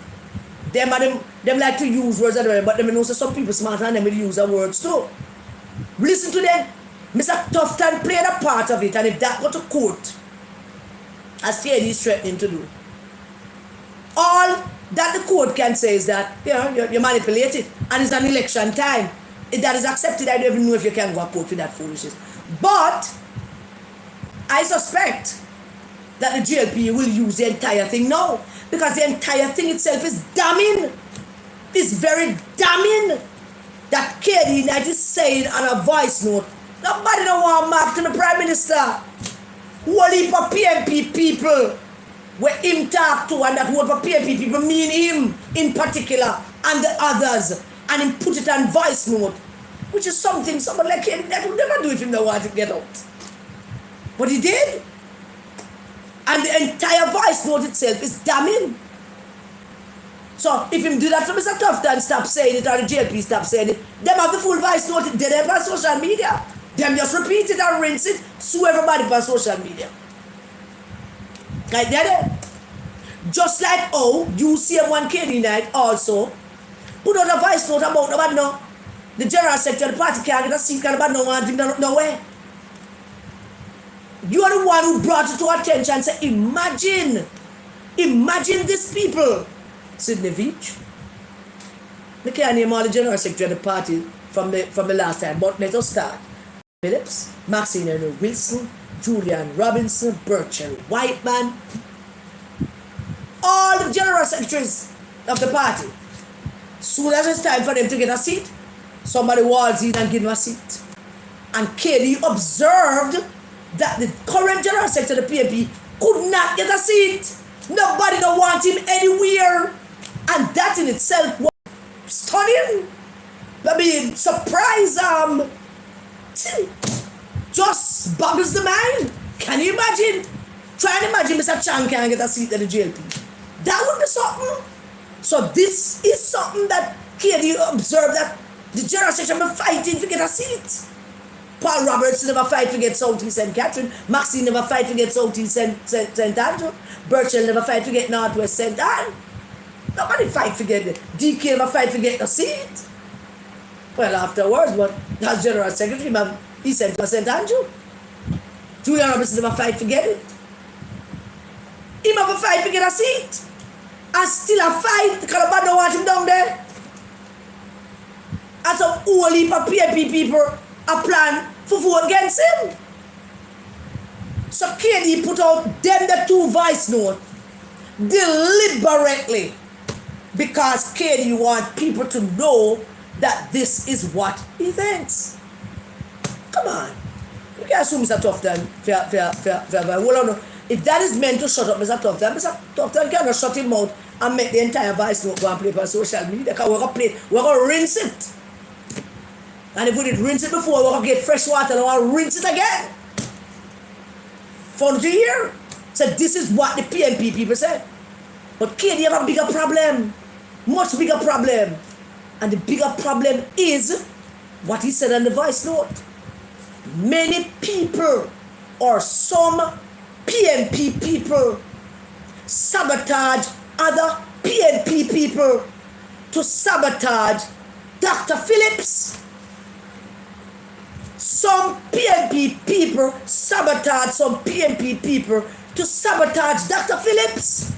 Them like to use words, but them know some people smarter than them will use the words too. Listen to them. Mr. Tufton played a part of it, and if that go to court, as KD is threatening to do, all that the court can say is that you manipulate it, and it's an election time. If that is accepted, I don't even know if you can go to court with that foolishness. But I suspect that the GLP will use the entire thing now, because the entire thing itself is damning. It's very damning that KD Knight is saying on a voice note. Nobody don't want Mark to the Prime Minister. Whole heap of PNP people where him talk to, and that whole of PNP people mean him in particular and the others, and him put it on voice note, which is something someone like KD Knight would never do if he don't want to get out. But he did. And the entire voice note itself is damning. So if him do that to Mr. Tufton stop saying it, or the JLP stop saying it, them have the full voice note, they have on social media. Them just repeat it and rinse it, sue everybody on social media. Like that. Just like how you see one KD Knight also put out a voice note about nobody know. The general secretary of the party can't get a seat because nobody know want him nowhere. You are the one who brought it to attention and said, imagine these people. Sidney Veach. I can't name all the general secretary of the party from the last time, but let us start. Phillips, Maxine Wilson, Julian Robinson, Burchell Whiteman, all the general secretaries of the party. Soon as it's time for them to get a seat, somebody walls in and give them a seat. And KD observed that the current general secretary of the PNP could not get a seat. Nobody don't want him anywhere. And that in itself was stunning. I mean, surprise, just boggles the mind. Can you imagine? Try and imagine Mr. Chan can't get a seat at the JLP. That would be something. So this is something that KD observed, that the general secretary been fighting to get a seat. Paul Roberts never fight to get South East St. Catherine. Maxine never fight to get South East St. Andrew. Burchell never fight to get Northwest St. Anne. Nobody fight to get it. DK never fight to get a seat. Well, afterwards, but as General Secretary, he sent to St. Andrew. Julian Robinson never fight to get it. He never fight to get a seat. And still a fight because the don't want him down there. And some whole heap of PNP people a plan for vote against him. So KD put out them the two voice note deliberately because KD want people to know that this is what he thinks. Come on. You can't assume Mr. Tufton. Hold on. If that is meant to shut up Mr. Tufton cannot shut him out and make the entire voice note go and play on social media, because we're going to rinse it. And if we did rinse it before, we're going to get fresh water and we're going to rinse it again. For the year. So this is what the PNP people said. But KD have a bigger problem. Much bigger problem. And the bigger problem is what he said on the voice note. Many people or some PNP people sabotage other PNP people to sabotage Dr. Phillips. Some PNP people sabotage some PNP people to sabotage Dr. Phillips.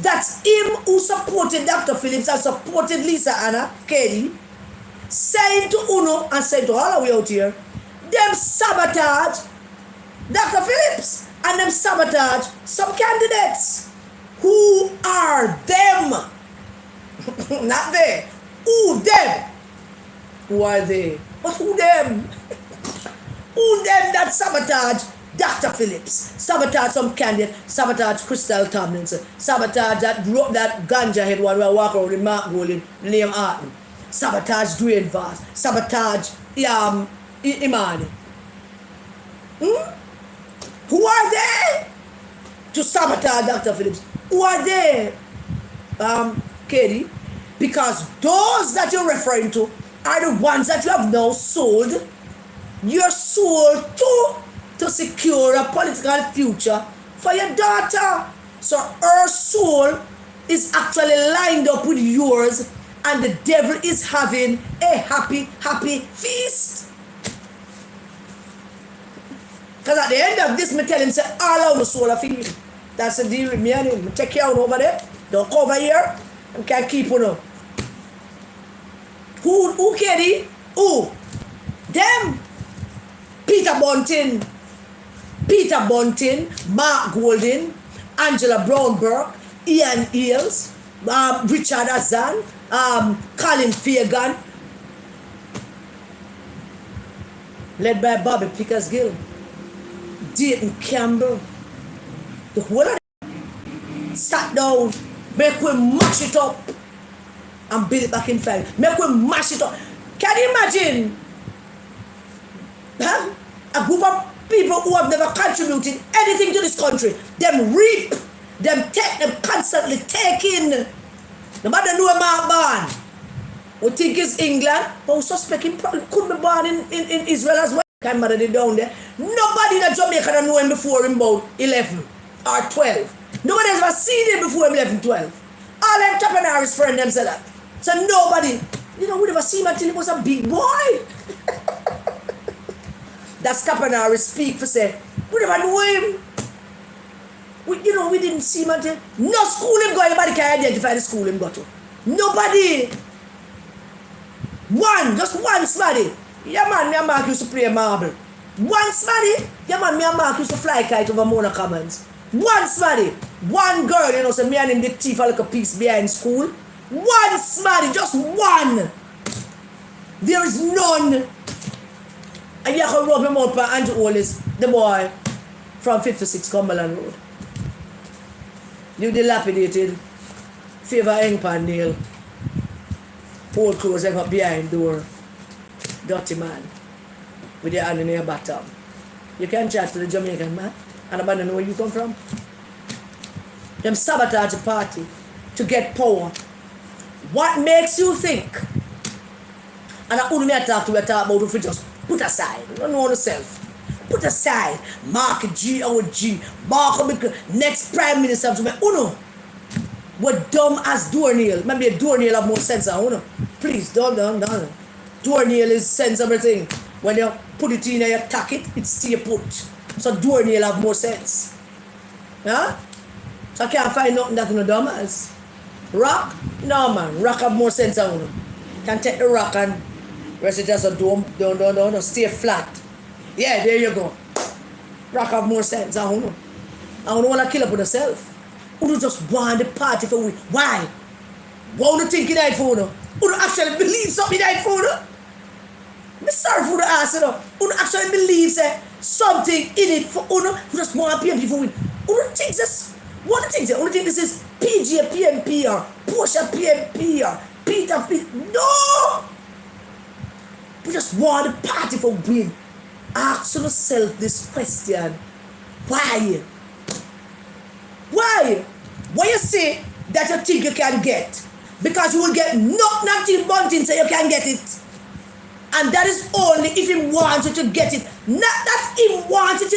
That's him who supported Dr. Phillips and supported Lisa Anna KD, saying to Uno and saying to all of you out here, them sabotage Dr. Phillips and them sabotage some candidates. Who are them? Not they. Who them? Who are they? But who them? Who them that sabotage Dr. Phillips, sabotage some candidate, sabotage Crystal Tomlinson, sabotage that ganja head one where I walk around with Mark Golding, Liam Arton, sabotage Dwayne Vaz, sabotage Imani. Who are they to sabotage Dr. Phillips? Who are they, Katie? Because those that you're referring to are the ones that you have now sold your soul to secure a political future for your daughter. So her soul is actually lined up with yours, and the devil is having a happy feast. Because at the end of this, me tell him, say, all our soul of him. That's the deal with me and him. Take care of over there. Don't come over here. I can't keep on up. Who Katie? Who? Them. Peter Bunting, Mark Golding, Angela Brown-Burke, Ian Eales, Richard Azan, Colin Fagan, led by Bobby Pickersgill, Dayton Campbell. The whole of them sat down, make we mash it up and build it back in five. Make we mash it up. Can you imagine? A group of people who have never contributed anything to this country, them reap, them constantly take in. No matter who a man born, we think it's England, but we suspect him probably could be born in Israel as well. Kind mother did down there. Nobody in Jamaica that know him before him about 11 or 12. Nobody has ever seen him before him 11, 12. All them entrepreneurs friend them say that. So nobody, we never see him until he was a big boy. That's Capanari speak for say, we never know him. We didn't see him until no school him go. Anybody can identify the school him go to. Nobody. Just one somebody. Yeah man, me and Mark used to play marble. One somebody. Yeah man, me and Mark used to fly kite over Mona Commons. One somebody. One girl, so me and him did thief a little piece behind school. One somebody, just one. There is none. And you can rub him out by Andrew Wallace, the boy from 56 Cumberland Road. You dilapidated, favor hang pan nail, old clothes hang up behind door, dirty man, with your hand in your bottom. You can chat to the Jamaican man, and nobody know where you come from. Them sabotage the party to get power. What makes you think? And I only talk to we talk about if we just put aside. You don't know yourself. Put aside. Mark G, our G. Mark next Prime Minister of Jamaica. Uno. What dumb as doornail. Maybe a doornail have more sense than Uno. Please, don't. Doornail is sense everything. When you put it in and you tack it, it stay put. So doornail have more sense. Huh? So I can't find nothing that no dumb as. Rock? No man. Rock have more sense than Uno. Can take the rock and rest it as a dome, don't stay flat. Yeah, there you go. Rock have more sense, I don't know. I don't want to kill up with yourself. You just want the party for we. Why? Why do you think you died for you? You actually believe something died for you? I'm sorry for the ass, you actually believe something in it for you. You just want PMP for we. You think this? What do you think? You think this is PG PMP or Porsche PMP or Peter P? No! You just want the party for win. Ask yourself this question. Why? Why? Why you say that you think you can get? Because you will get nothing Bunting say you can get it. And that is only if he wants you to get it. Not that he wants it,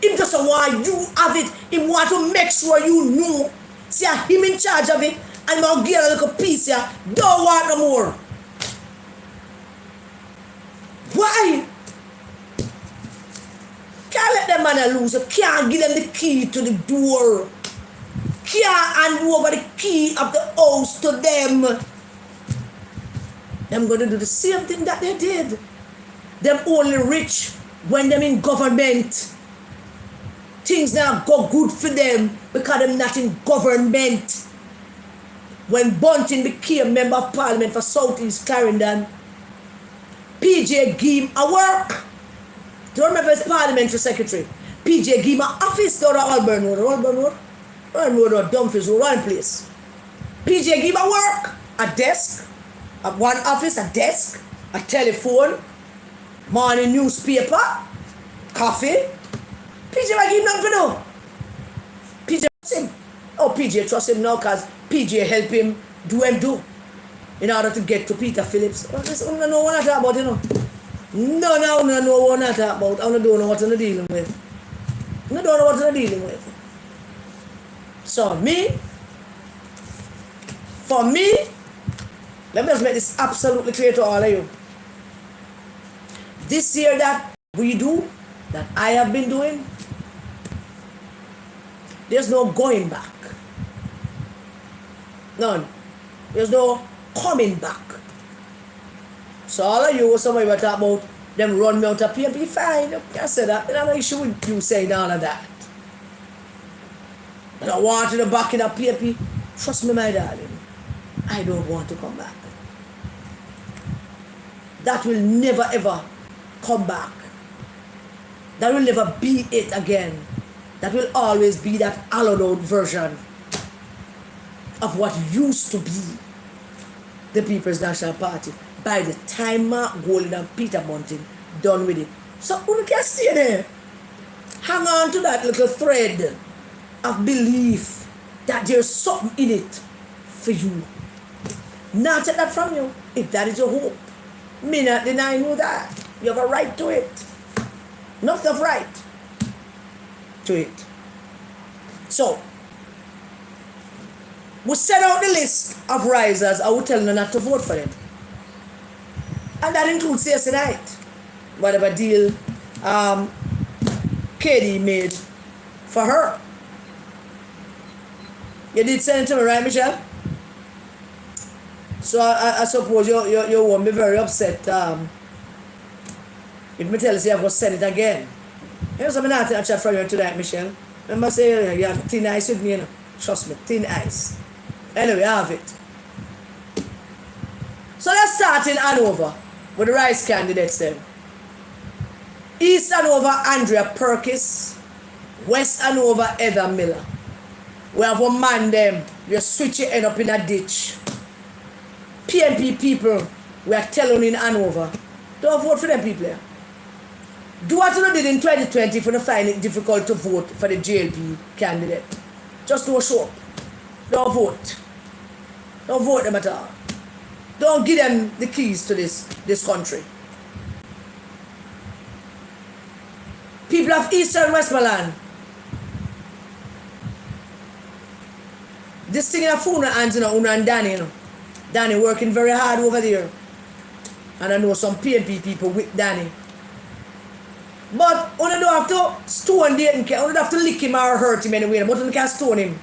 He just want you have it. He want to make sure you know. See him in charge of it. And now get a little piece here. Don't want no more. Why? Can't let them man lose. You can't give them the key to the door. Can't hand over the key of the house to them. Them going to do the same thing that they did. Them only rich when them in government. Things now go good for them because them not in government. When Bunting became member of parliament for South East Clarendon, PJ gave him a work. Don't remember his parliamentary secretary. PJ give my office down at Alburn Road, or Dumfries Road, one place. PJ give my work, a desk, one office, a desk, a telephone, morning newspaper, coffee. PJ I give nothing for no. PJ trust him. Oh, PJ trust him now because PJ help him do in order to get to Peter Phillips. Oh, this I don't know what I talk about, you know. No, I don't know what I talk about. I don't know what I'm dealing with. I don't know what I'm dealing with. So for me, let me just make this absolutely clear to all of you. This year that we do, that I have been doing, there's no going back. None. There's no coming back. So all of you, somebody were talking about them run me out of PMP, fine. I said that. There's no issue with you saying all of that. And I want to the back in a PMP. Trust me, my darling. I don't want to come back. That will never ever come back. That will never be it again. That will always be that hollowed out version of what used to be the People's National Party by the time Mark Golding and Peter Bunting done with it. So we can stay there. Hang on to that little thread of belief that there's something in it for you. Not take that from you if that is your hope. Me not deny you that. You have a right to it. Not of right to it. So, we send out the list of risers. I will tell them not to vote for them. And that includes yesterday night. Whatever deal Katie made for her. You did send it to me, right, Michelle? So I suppose you won't be very upset if me tell you I'm going to send it again. You know something I have to chat from you tonight, Michelle. Remember say you have thin ice with me, you know. Trust me, thin ice. Anyway, I have it. So let's start in Hanover with the rice candidates then. East Hanover, Andrea Perkis. West Hanover, Heather Miller. We have a man them, you switch it end up in a ditch. PNP people, we are telling in Hanover, don't vote for them people here. Do what you did in 2020 if you find it difficult to vote for the JLP candidate. Just don't show up. Don't vote. Don't vote them at all. Don't give them the keys to this country. People of Eastern Westmoreland, this thing in a phone hands, you know, Una and Danny, you know. Danny working very hard over there. And I know some PNP people with Danny. But you don't have to stone Dayton, you don't have to lick him or hurt him anyway, but you can stone him.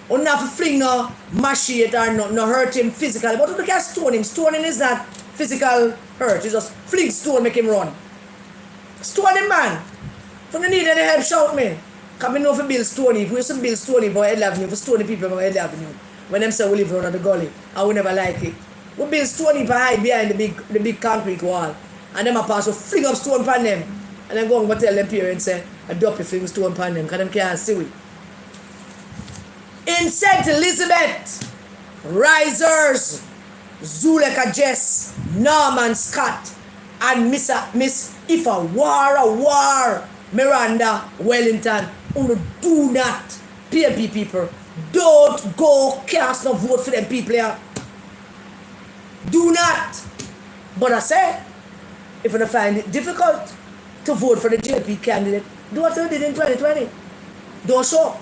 You don't have to fling no machete or no hurt him physically, but you can stone him. Stoning is not physical hurt, you just fling stone, make him run. Stone him, man. If you need any help, shout me. Because I know if you build Stony, if we used to build Stony for Head Avenue, for Stony people for Head Avenue, when them say we live around the gully, I would never like it. We build Stony for hide behind the big concrete wall, and them a pass to fling up stone upon them, and then go and tell them parents say, a dopey fling stone upon them, because them can't see it. In St. Elizabeth, Risers, Zuleka Jess, Norman Scott, and Miss Ifa War, Miranda Wellington. Do not, PNP people, don't go cast no vote for them people here. Do not. But I say, if you find it difficult to vote for the JP candidate, do what you did in 2020. Don't show up.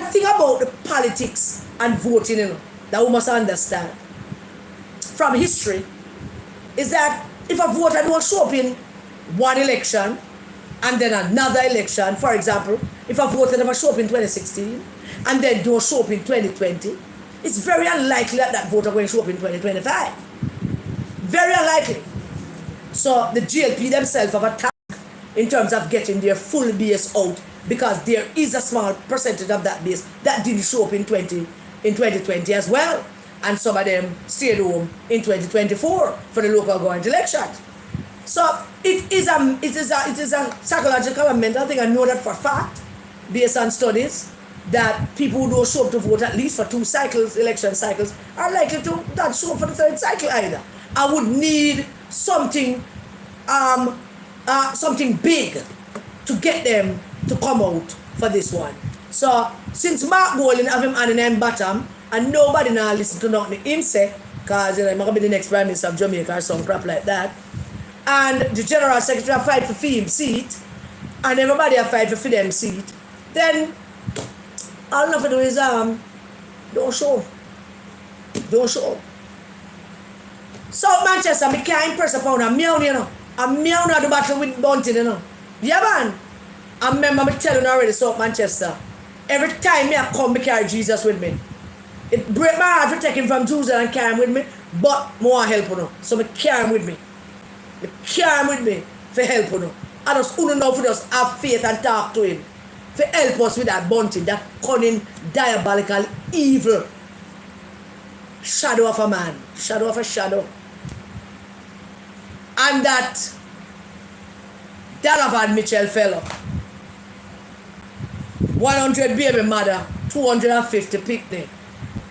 The thing about the politics and voting, you know, that we must understand from history is that if a voter don't show up in one election and then another election, for example, if a voter never show up in 2016 and then don't show up in 2020, it's very unlikely that that voter will show up in 2025. Very unlikely. So the GLP themselves have a task in terms of getting their full base out, because there is a small percentage of that base that didn't show up in 2020 as well. And some of them stayed home in 2024 for the local government election. So it is a psychological and mental thing. I know that for a fact, based on studies, that people who don't show up to vote at least for 2 cycles, election cycles, are likely to not show up for the 3rd cycle either. I would need something something big to get them to come out for this one. So since Mark Golding have him on the bottom and nobody now listen to nothing him say, because I'm going to be the next Prime Minister of Jamaica or some crap like that, and the General Secretary fight for him seat, and everybody a fight for them seat, then all enough to do is don't show. Don't show. South Manchester, I can't impress upon a meow, you know. A meow now the battle with Bunting, you know. Yeah, man. I remember me telling you already, South Manchester. Every time me I come, me carry Jesus with me. It break my heart to take him from Jerusalem and carry him with me, but more help you know. So me carry him with me. Me carry him with me for help you know. I just wouldn't know for just have faith and talk to him. For help us with that Bunting, that cunning, diabolical, evil shadow of a man. Shadow of a shadow. And that Donovan Mitchell fellow. 100 baby mother, 250 picnic.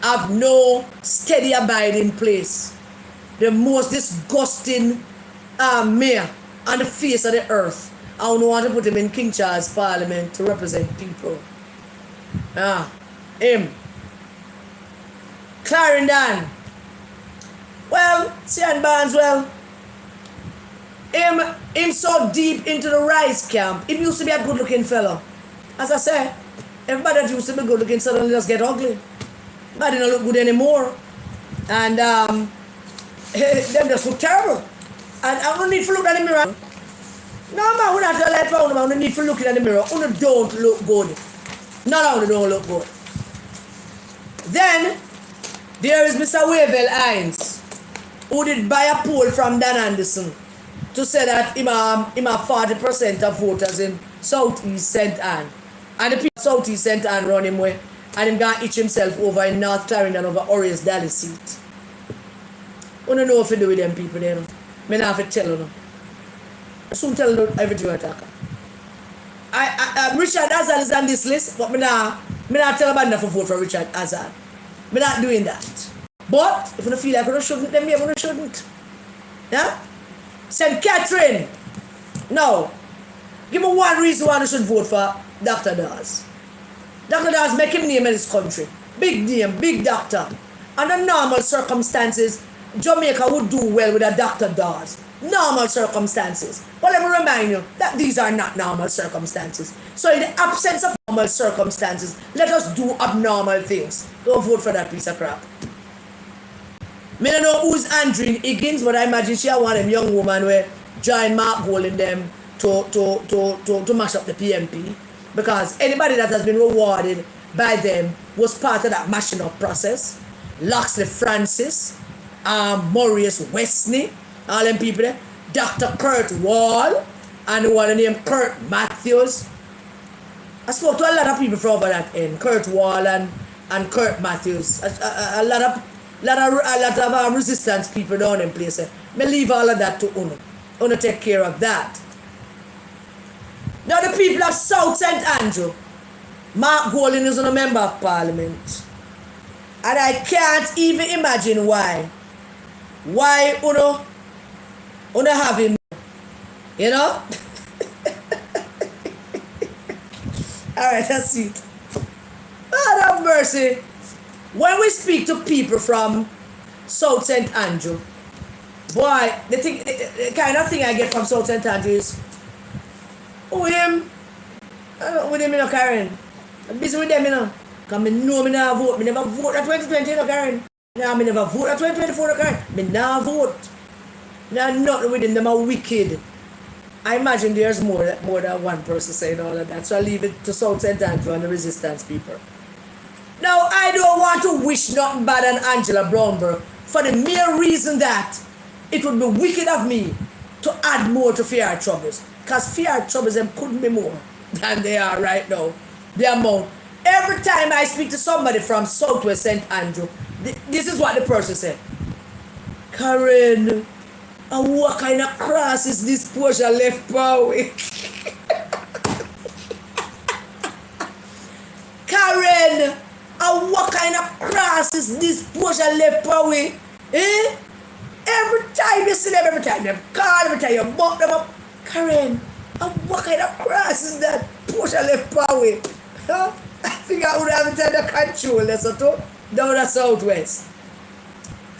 Have no steady abiding place. The most disgusting mayor on the face of the earth. I don't want to put him in King Charles Parliament to represent people. Him. Clarendon. Well, Sian Barnes, well, him so deep into the Rice camp. Him used to be a good looking fellow. As I say, everybody that used to be good looking suddenly just get ugly. But they don't look good anymore. And them just look terrible. And I don't need to look at the mirror. No man, we're not a light pound, man. We don't need to look at the mirror. We don't look good. None of them don't look good. Then there is Mr. Wavell Hines, who did buy a poll from Dan Anderson to say that him have 40% of voters in Southeast St. Anne. And the people Southeast St. Anne run him way. And him gonna itch himself over in North Clarendon over Orius Daly seat. I don't know what to do with them people there. I don't have to tell you. I soon tell you everything I talk. Richard Hazard is on this list, but I not tell about enough to vote for Richard Hazard. I'm not doing that. But if you feel like you shouldn't, then maybe you shouldn't. Yeah? St. Catherine. No. Give me one reason why you should vote for Dr. Dawes. Dr. Dawes make him name in this country. Big name, big doctor. Under normal circumstances, Jamaica would do well with a Dr. Dawes. Normal circumstances. But let me remind you that these are not normal circumstances. So in the absence of normal circumstances, let us do abnormal things. Don't vote for that piece of crap. I don't know who's Andreen Higgins, but I imagine she one of them young woman where join Mark Golding them to mash up the PMP. Because anybody that has been rewarded by them was part of that mashing up process. Loxley Francis, Maurice Westney, all them people there. Dr. Kurt Wall, and the one named Kurt Matthews. I spoke to a lot of people from over that end. Kurt Wall and Kurt Matthews. A lot of resistance people down in places. Me leave all of that to Uno. Uno take care of that. Now the people of South St. Andrew, Mark Golding is a member of Parliament. And I can't even imagine why. Why Uno have him, you know? Alright, that's it. God have mercy. When we speak to people from South St. Andrew, boy, the kind of thing I get from South St. Andrew is, oh, him? I don't know with him, you know, Karen. I'm busy with them, you know. Because I know I never vote. I never vote at 2020, you know, Karen. I never vote at 2024, you know, Karen. I never vote. Now, nothing with them. Them are wicked. I imagine there's more than one person saying all of that. So I leave it to South St. Andrew and the resistance people. Now, I don't want to wish nothing bad on Angela Brownberg for the mere reason that it would be wicked of me to add more to fear troubles. Because fear troubles them couldn't be more than they are right now. The amount. Every time I speak to somebody from Southwest St. Andrew, this is what the person said. Karen, And what kind of cross is this Portia left power with? Karen, and what kind of cross is this Portia left power with? Eh? Every time you see them, every time they call, every time you buck them up. Karen, and what kind of cross is that Portia left power with? Huh? I think I would have it under control, that's what too. Down the southwest.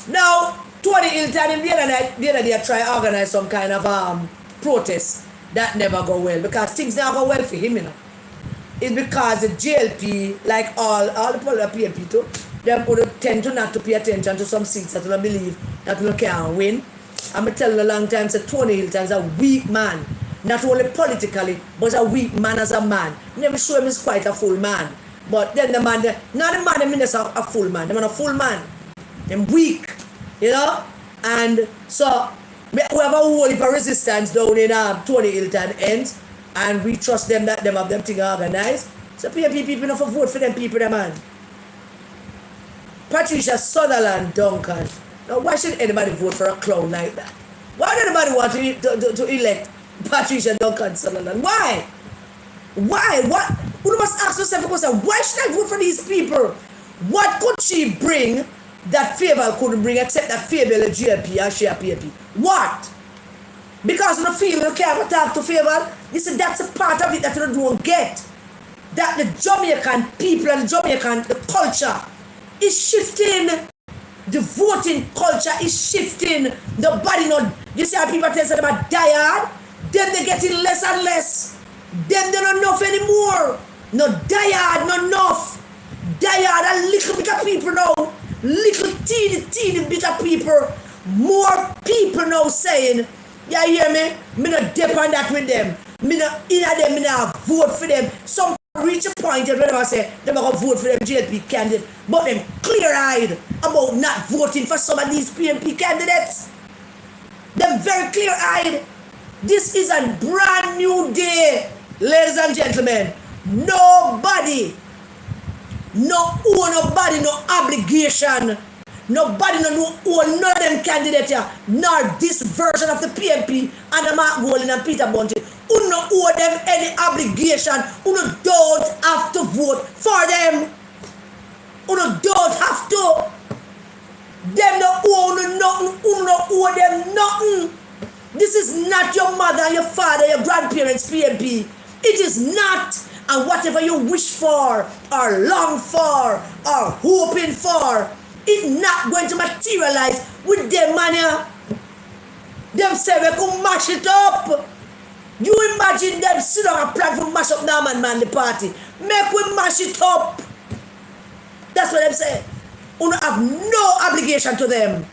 Now, Tony Hilton in the other day try to organize some kind of protest. That never go well because things never go well for him, you know. It's because the JLP, like all the political PNP too, they would tend to not to pay attention to some seats that they believe that they can't win. I'm telling you a long time, say Tony Hilton is a weak man. Not only politically, but a weak man as a man. Never show him is quite a full man. But then the man, not the man, I mean that's a full man. The man a full man. Them weak, you know? And so, we have a whole heap of resistance down in Tony Hilton ends. And we trust them that them have them thing organized. So PNP people enough to vote for them people, the man. Patricia Sutherland Duncan. Now why should anybody vote for a clown like that? Why do anybody want to elect Patricia Duncan Sutherland? Why? Why? What? You must ask yourself the question, why should I vote for these people? What could she bring that Favour couldn't bring except that Favour is GLP and she a PNP? What? Because you don't feel you can't talk to Favour? You see, that's a part of it that you don't get. That the Jamaican people and the culture is shifting. The voting culture is shifting. The body not. You see how people tell them about diehard? Then they're getting less and less. Then they're not enough anymore. No diehard, not enough. Diehard, a little bit of people now. Little teeny bit of people. More people now saying, you hear me? Me not dip on that with them. Me not in them, me not vote for them. Some reach a point where they say they're going to vote for them JLP candidate, but them clear-eyed about not voting for some of these PNP candidates. Them very clear-eyed. This is a brand new day, ladies and gentlemen. Nobody, nobody, no obligation. Nobody no own none of them candidates here, nor this version of the PNP and the Mark Golding and Peter Bunty. You no owe them any obligation. You no don't have to vote for them. You no don't have to. Them no owe nothing. You no owe them nothing. This is not your mother, your father, your grandparents' PNP. It is not. And whatever you wish for, or long for, or hoping for, it's not going to materialize with them money. Them say we could mash it up. You imagine them sit on a platform mash up Norman Man the party. Make we mash it up. That's what them say. You don't have no obligation to them.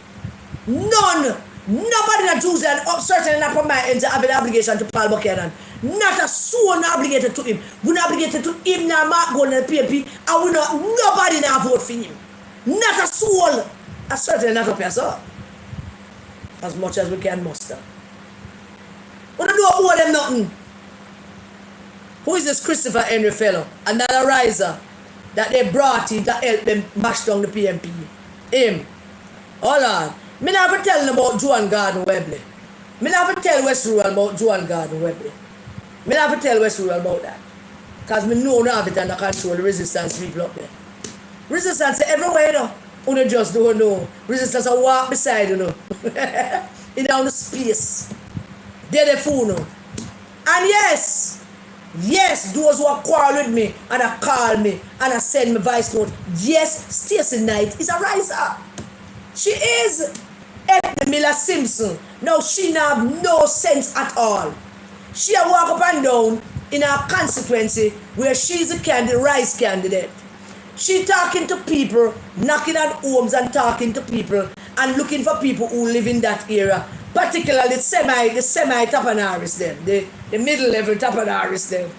None. Nobody that Jews and certainly not from my end have an obligation to Paul Buchanan. Not a soul not obligated to him. We're not obligated to him now Mark Gold and PNP, and we not nobody now vote for him. Not a soul. I certainly not up here, sir. As much as we can muster. We don't owe them nothing. Who is this Christopher Henry fellow? Another riser that they brought in to help them mash down the PNP. Him. Hold on. Me never tell them about Joan Garden Webley. Me never tell West Rural about Joan Garden Webley. Me never tell West Rural about that. Because me know now have it under control, the resistance people up there. Resistance everywhere, you know. You just don't know. Resistance will walk beside, you know. In down the space. They're the fool, no. And yes, those who are quarrel with me and I call me and I send me voice note. Yes, Stacey Knight is a riser. She is. Miller Simpson. Now she have no sense at all. She walk up and down in her constituency where she's a rice candidate. She talking to people, knocking on homes and talking to people and looking for people who live in that area. Particularly the semi Tapanaris them, the middle level Tapanaris them.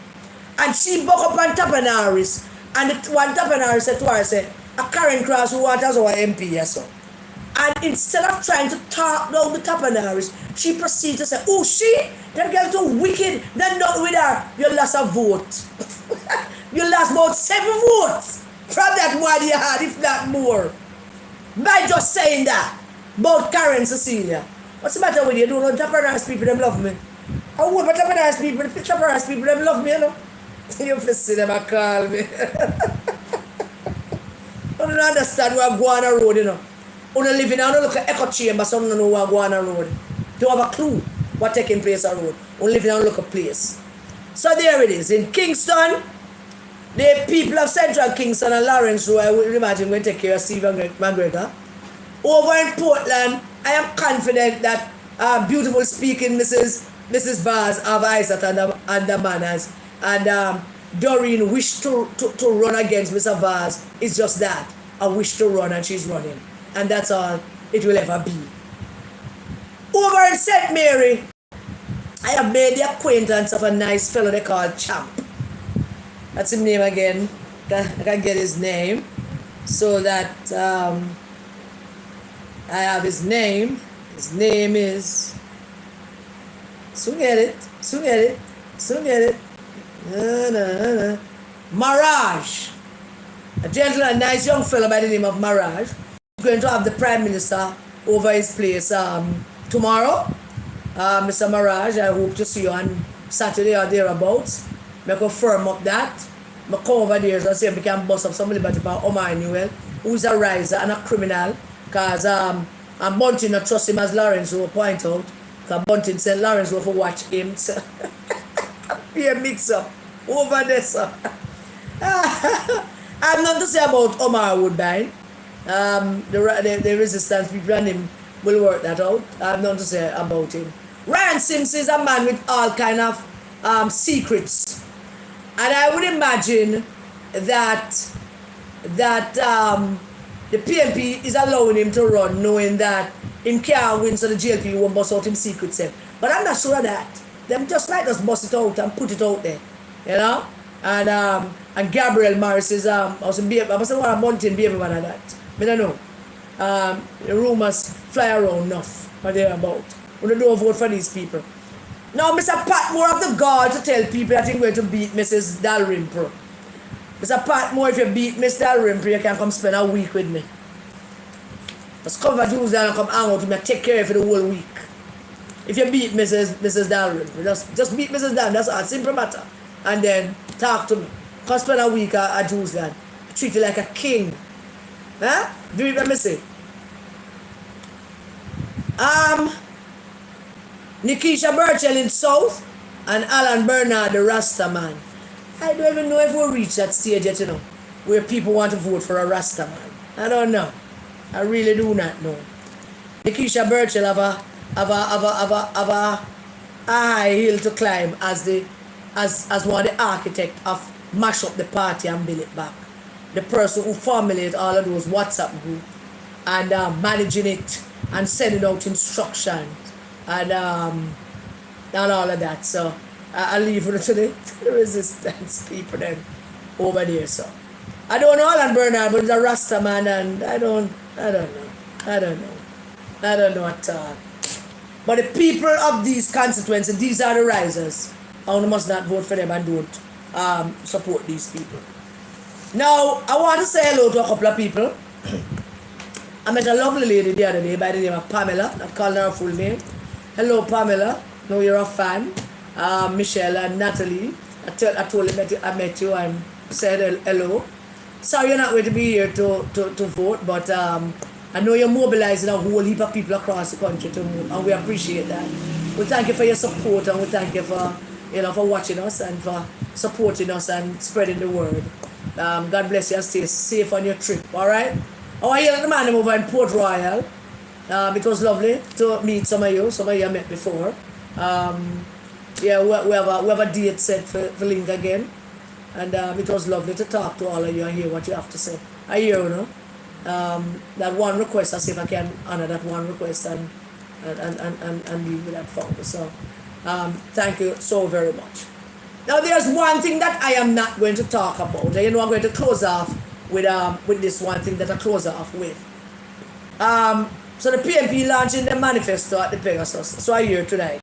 And she buck up on Tapanaris and the one Tapanaris said to her, say, a Karen Cross who wants as our MP, yes, so. And instead of trying to talk down the Tapanaris, she proceeds to say, oh, that girl too wicked, then not with her. You lost a vote. You lost about 7 votes from that one you had, if not more. By just saying that about Karen Cecilia. What's the matter with you? Don't know Japanese people, them love me. I want my Japanese people, the Japanese people, them love me, you know. You see them, I call me. I don't understand where I go on the road, you know. I don't live in, I don't look at echo chamber, so I don't know where I go on the road. Don't have a clue what taking place on the road. I live in a local place. So there it is. In Kingston, the people of Central Kingston and Lawrence, who I would imagine will take care of Steve McGregor. Over in Portland, I am confident that beautiful speaking Mrs. Vaz of Isaac and the Manners and Doreen wished to run against Mr. Vaz. It's just that. I wish to run and she's running. And that's all it will ever be. Over in St. Mary, I have made the acquaintance of a nice fellow they call Champ. That's his name again. I can get his name. So that I have his name. His name is... Soon get it. Maraj. A gentleman, a nice young fellow by the name of Maraj. He's going to have the Prime Minister over his place tomorrow. Mr. Maraj, I hope to see you on Saturday or thereabouts. I can firm up that. I come over there and see if we can bust up somebody about Omar Newell, who is a riser and a criminal. Because Bunting not trust him as Lawrence will point out. Because Bunting said Lawrence will watch him. So be a mix up over there, sir. I have nothing to say about Omar Woodbine. The resistance people and him will work that out. I have nothing to say about him. Ryan Sims is a man with all kind of secrets. And I would imagine that the PNP is allowing him to run, knowing that him can't win, so the GLP won't bust out him secrets. But I'm not sure of that. Them just like us bust it out and put it out there, you know. And Gabriel Morris is also baby. I must want a mountain baby man of that. I don't know. The rumors fly around enough what they're about. We don't vote for these people. Now, Mr. Patmore have the gall to tell people that he's going to beat Mrs. Dalrymple. Mr. Patmore, if you beat Miss Dalrymple, you can come spend a week with me. Just come for Tuesday and come hang out with me and take care of you the whole week. If you beat Mrs. Dalrymple, just beat Mrs. Dalrymple, that's a simple matter. And then talk to me. Come spend a week at Tuesday. Treat you like a king. Huh? Do it, let me say. Nikisha Burchell in South and Alan Bernard, the Rasta man. I don't even know if we'll reach that stage yet, you know, where people want to vote for a Rasta man. I don't know. I really do not know. Nikisha Burchell have a high hill to climb as one of the architect of mash up the party and build it back. The person who formulated all of those WhatsApp group and managing it and sending out instructions and all of that. So I'll leave it to the resistance people then over there. So I don't know Alan Bernard, but he's a Rasta man, and I don't know at all. But the people of these constituencies, these are the risers. I must not vote for them and don't support these people. Now, I want to say hello to a couple of people. I met a lovely lady the other day by the name of Pamela. I called her full name. Hello, Pamela. Know you're a fan. Michelle and Natalie. I told them that I met you and said hello. Sorry you're not going to be here to vote, but I know you're mobilizing a whole heap of people across the country to vote, and we appreciate that. We thank you for your support, and we thank you for watching us and for supporting us and spreading the word. God bless you and stay safe on your trip, alright? I hear the man over in Port Royal. It was lovely to meet some of you I met before. Yeah, we have a date set for link again. And it was lovely to talk to all of you and hear what you have to say. I hear, that one request, I see if I can honor that one request and leave with that founder. So thank you so very much. Now there's one thing that I am not going to talk about. I'm going to close off with this one thing that I close off with. So the PNP launching the manifesto at the Pegasus. So I hear today.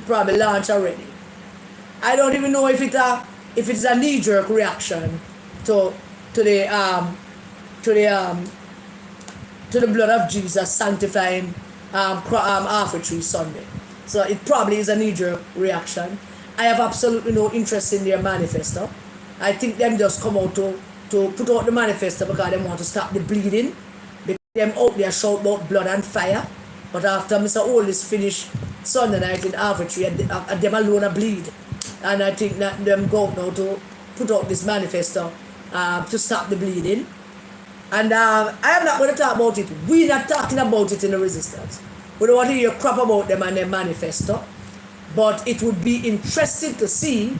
Probably launched already. I don't even know if it's a knee-jerk reaction to the blood of Jesus sanctifying half a tree Sunday. So it probably is a knee-jerk reaction. I have absolutely no interest in their manifesto. I think them just come out to put out the manifesto because they want to stop the bleeding. Because them out there shout about blood and fire. But after Mr. Oldest finished Sunday night in Arbitrary, them alone a bleed. And I think that them go out now to put out this manifesto to stop the bleeding. And I am not going to talk about it. We're not talking about it in the resistance. We don't want to hear crap about them and their manifesto. But it would be interesting to see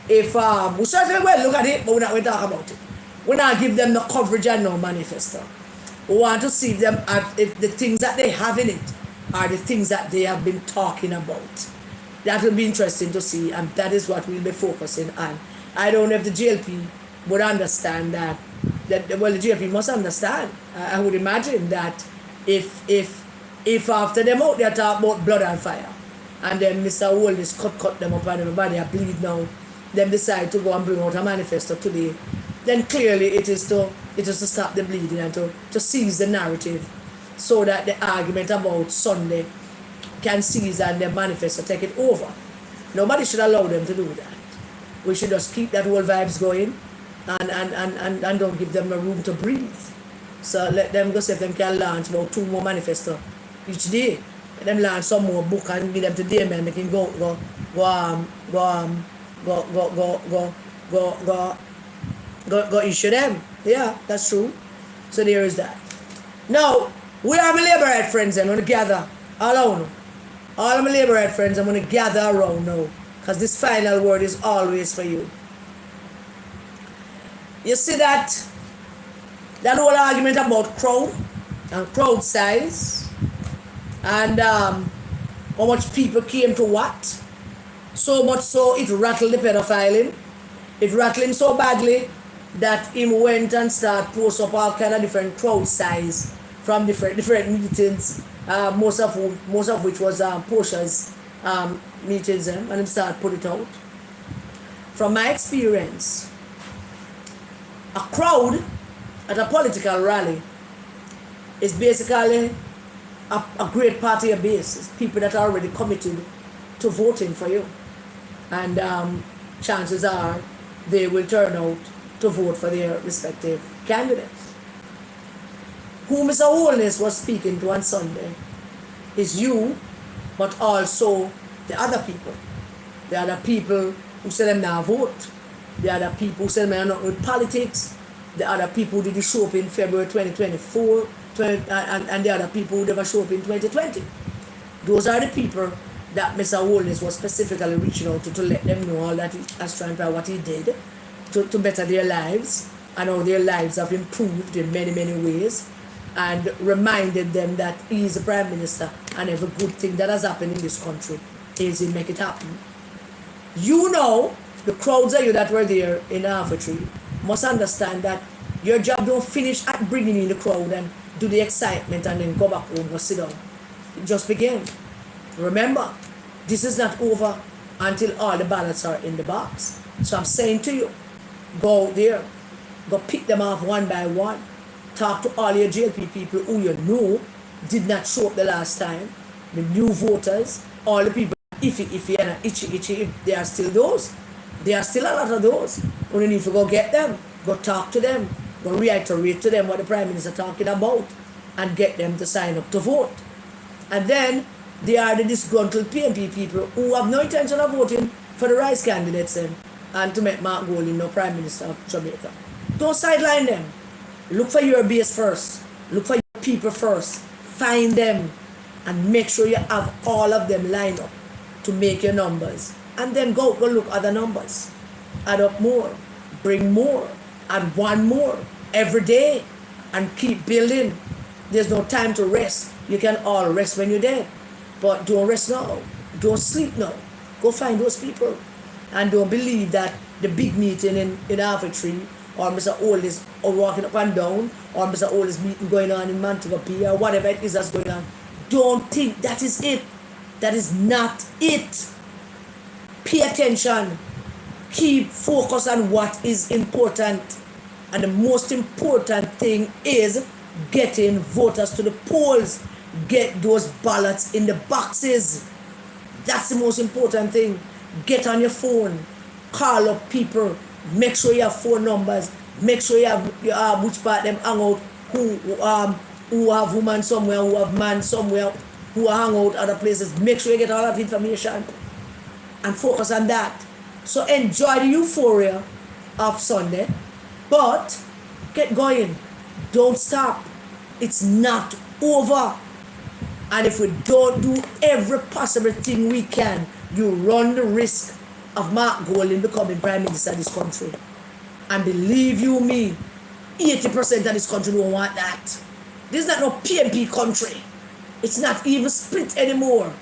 if we certainly will look at it, but we're not going to talk about it. We're not give them no coverage and no manifesto. We want to see them if the things that they have in it are the things that they have been talking about. That will be interesting to see, and that is what we'll be focusing on. I don't know if the GLP would understand that. Well, the GLP must understand. I would imagine that if after them out there talk about blood and fire, and then Mr. Oldest cut them up and everybody are bleed now, them decide to go and bring out a manifesto today, then clearly it is to stop the bleeding and to seize the narrative so that the argument about Sunday can seize and the manifesto take it over. Nobody should allow them to do that. We should just keep that whole vibes going and don't give them the room to breathe. So let them go see if them can launch about 2 more manifesto each day. Let them launch some more book and give them to them and they can go issue them. Yeah, that's true. So there is that. Now, we are my labor friends and I'm going to gather alone. All of my labor friends, I'm going to gather around now. Because this final word is always for you. You see that whole argument about crowd and crowd size and how much people came to what? So much so it rattled the pedophile him. It rattled him so badly that him went and started post up all kind of different crowd size from different meetings, most of which was Portia's meetings, and him started put it out. From my experience, a crowd at a political rally is basically a great part of your base. It's people that are already committed to voting for you. And chances are they will turn out to vote for their respective candidates. Who Mr. Holness was speaking to on Sunday is you, but also the other people. The other people who say them now vote. The other people who say them are not with politics. The other people who did show up in February 2024, and the other people who never show up in 2020. Those are the people that Mr. Holness was specifically reaching out to let them know all that he has trying to what he did to better their lives and how their lives have improved in many, many ways, and reminded them that he is the Prime Minister and every good thing that has happened in this country is he make it happen. You know, the crowds of you that were there in Arbitrary must understand that your job don't finish at bringing in the crowd and do the excitement and then go back home or sit down. It just began. Remember, this is not over until all the ballots are in the box. So I'm saying to you, go out there, go pick them off one by one, talk to all your JLP people who you know did not show up the last time, the new voters, all the people iffy and itchy, there are still those. There are still a lot of those. We need to go get them, go talk to them, go reiterate to them what the Prime Minister is talking about and get them to sign up to vote. And then there are the disgruntled PNP people who have no intention of voting for the Rice candidates and to make Mark Golding no Prime Minister of Jamaica. Don't sideline them. Look for your base first. Look for your people first. Find them and make sure you have all of them lined up to make your numbers. And then go look at the numbers. Add up more. Bring more. Add one more every day. And keep building. There's no time to rest. You can all rest when you're dead. But don't rest now. Don't sleep now. Go find those people. And don't believe that the big meeting in Arbitrary or Mr. Oldest or walking up and down or Mr. Oldest meeting going on in Montego Bay or whatever it is that's going on. Don't think that is it. That is not it. Pay attention. Keep focus on what is important. And the most important thing is getting voters to the polls. get those ballots in the boxes. That's the most important thing. Get on your phone, call up people, make sure you have phone numbers, make sure you have which part them hang out, who have woman somewhere, who have man somewhere, who hang out other places. Make sure you get all that information and focus on that. So enjoy the euphoria of Sunday, but get going. Don't stop. It's not over. And if we don't do every possible thing we can, you run the risk of Mark Golding becoming Prime Minister of this country. And believe you me, 80% of this country don't want that. This is not no PMP country. It's not even split anymore.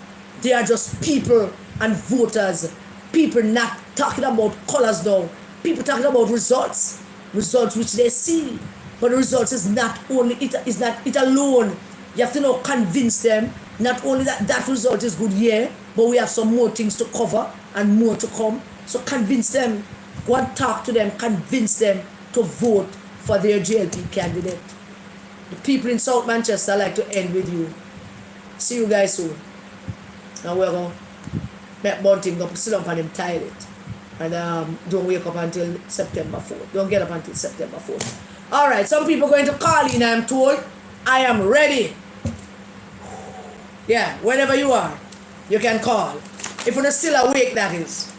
They are just people and voters. People not talking about colors now. People talking about results. Results which they see. But the results is not only it alone. You have to now convince them not only that that result is good here, but we have some more things to cover and more to come. So convince them, go and talk to them, convince them to vote for their JLP candidate. The people in South Manchester like to end with you. See you guys soon. Now we're going to make Bunting go sit up on him toilet. And don't wake up until September 4th. Don't get up until September 4th. Alright, some people are going to call in, I'm told. I am ready. Yeah, whenever you are, you can call. If you're still awake, that is.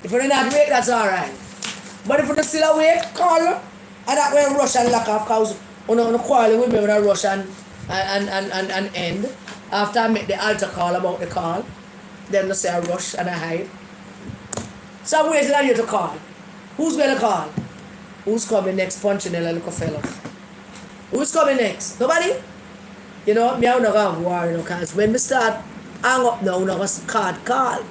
If you're not awake, that's alright. But if you're still awake, call. And that way rush and lock off, because you're not quarreling with me when I rush and end. After I make the altar call about the call, then they say I rush and I hide. So I'm waiting on you to call. Who's going to call? Who's coming next? Punchinella, little fella. Who's coming next? Nobody? You know, me I'm not going to worry, because when we start hang up now, I'm going to call.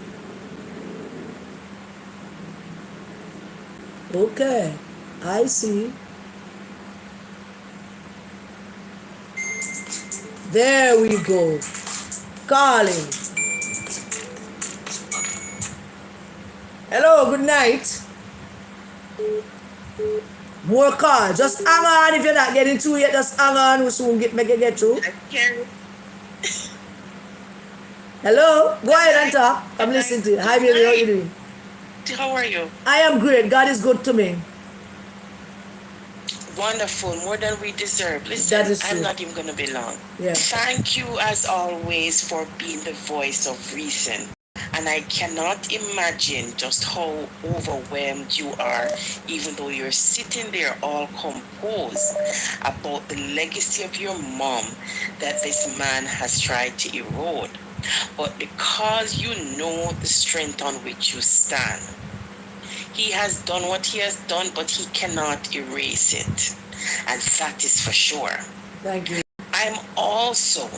Okay, I see. There we go. Calling. Hello, good night. More calls. Just hang on if you're not getting through yet. Just hang on. We'll soon make it get through. Hello? Go ahead and talk. I'm listening to you. Hi, baby. How are you doing? How are you? I am great. God is good to me. Wonderful. More than we deserve. Listen, That is true. I'm not even going to be long. Yeah. Thank you, as always, for being the voice of reason. And I cannot imagine just how overwhelmed you are, even though you're sitting there all composed about the legacy of your mom that this man has tried to erode. But because you know the strength on which you stand, he has done what he has done, but he cannot erase it. And that is for sure. Thank you. I'm also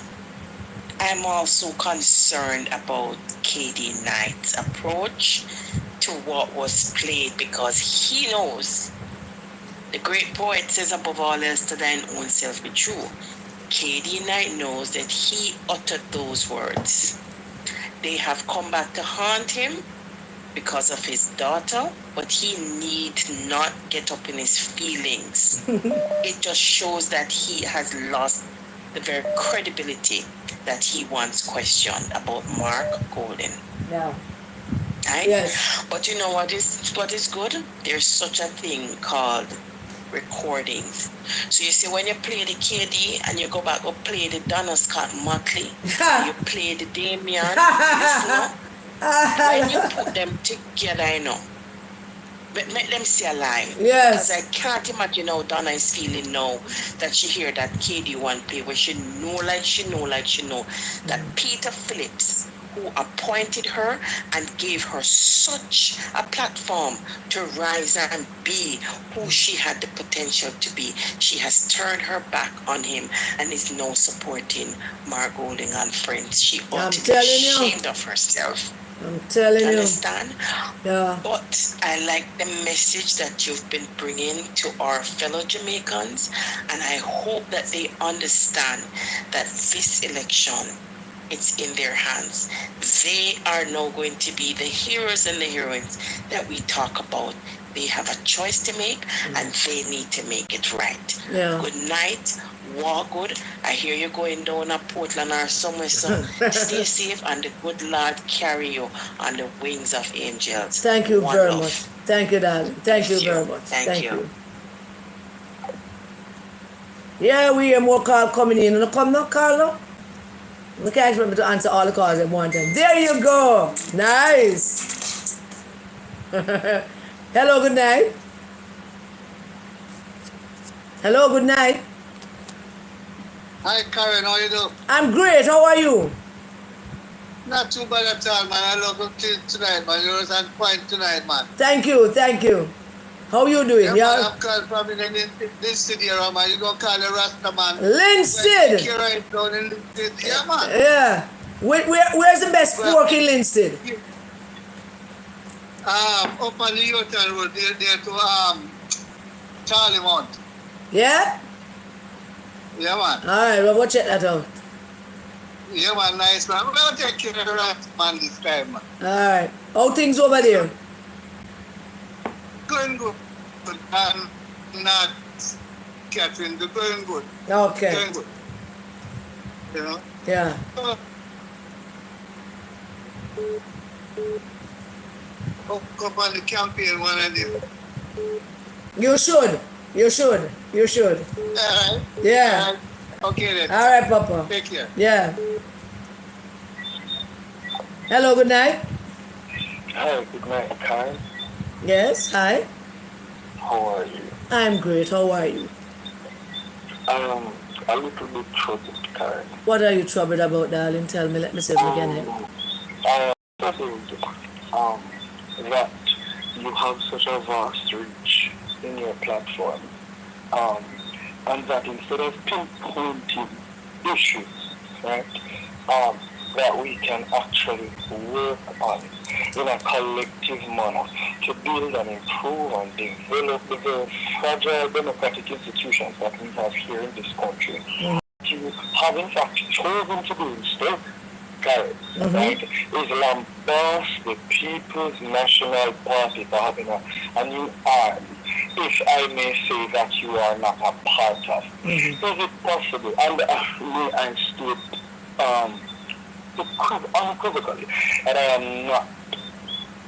concerned about KD Knight's approach to what was played, because he knows the great poet says, above all else, to thine own self be true. KD Knight knows that he uttered those words. They have come back to haunt him because of his daughter, but he need not get up in his feelings. It just shows that he has lost the very credibility that he once questioned about Mark Golding. Yeah. Right? Yes. But you know what is good? There's such a thing called recordings. So you see, when you play the KD and you go back and play the Donna Scott Motley, you play the Damien, when you put them together, I know. But make them see a lie. Yes. Because I can't imagine how Donna is feeling now that she hear that KD one play, where she know that Peter Phillips, who appointed her and gave her such a platform to rise and be who she had the potential to be, she has turned her back on him and is now supporting Mark Golding and friends. She ought to be ashamed of herself. I'm telling you. Understand? Yeah. But I like the message that you've been bringing to our fellow Jamaicans, and I hope that they understand that this election, it's in their hands. They are now going to be the heroes and the heroines that we talk about. They have a choice to make, and they need to make it right. Yeah. Good night. walk good. I hear you going down a Portland or somewhere, so stay safe and the good Lord carry you on the wings of angels. Thank you One very love. much. Thank you, darling. Thank you very much. Thank you. Yeah, we hear more call coming in. You come now, call now. We can't expect me to answer all the calls at one time. There you go. Nice. Hello, good night. Hello, good night. Hi Karen, how you doing? I'm great. How are you? Not too bad at all, man. I love you tonight, man. You was on point tonight, man. Thank you. Thank you. How you doing? Yeah, Yeah. man, I'm calling from in this city here, man. You gonna call the Rasta, man. Linstead. Down in Linstead. Yeah, man. Yeah. Where's the best pork in Linstead? Up on the Yorktown Road, there to Charlie Mount. Yeah? Yeah, man. Alright, we'll go check that out. Yeah, man, nice, man. We're gonna take care of the Rasta, man, this time, man. Alright. How things over there? Going good. And not Catherine, going good. Okay. Going good. You know? Yeah. Up on the campaign one of them. You should. You should. You should. Alright. Yeah. Alright. Okay then. Alright, Papa. Take care. Yeah. Hello, good night. Hi, good night, Karen. Yes, hi. How are you? I'm great. How are you? A little bit troubled, Karen. What are you troubled about, darling? Tell me. Let me see if we can help. Troubled that you have such a vast reach in your platform, and that instead of pinpointing issues, right, that we can actually work on in a collective manner to build and improve and develop the very fragile democratic institutions that we have here in this country. You have in fact chosen to do instead, Garrett, right, is lambast the People's National Party for having a new arm, if I may say that you are not a part of. Is it possible? And may I state unequivocally that I am not,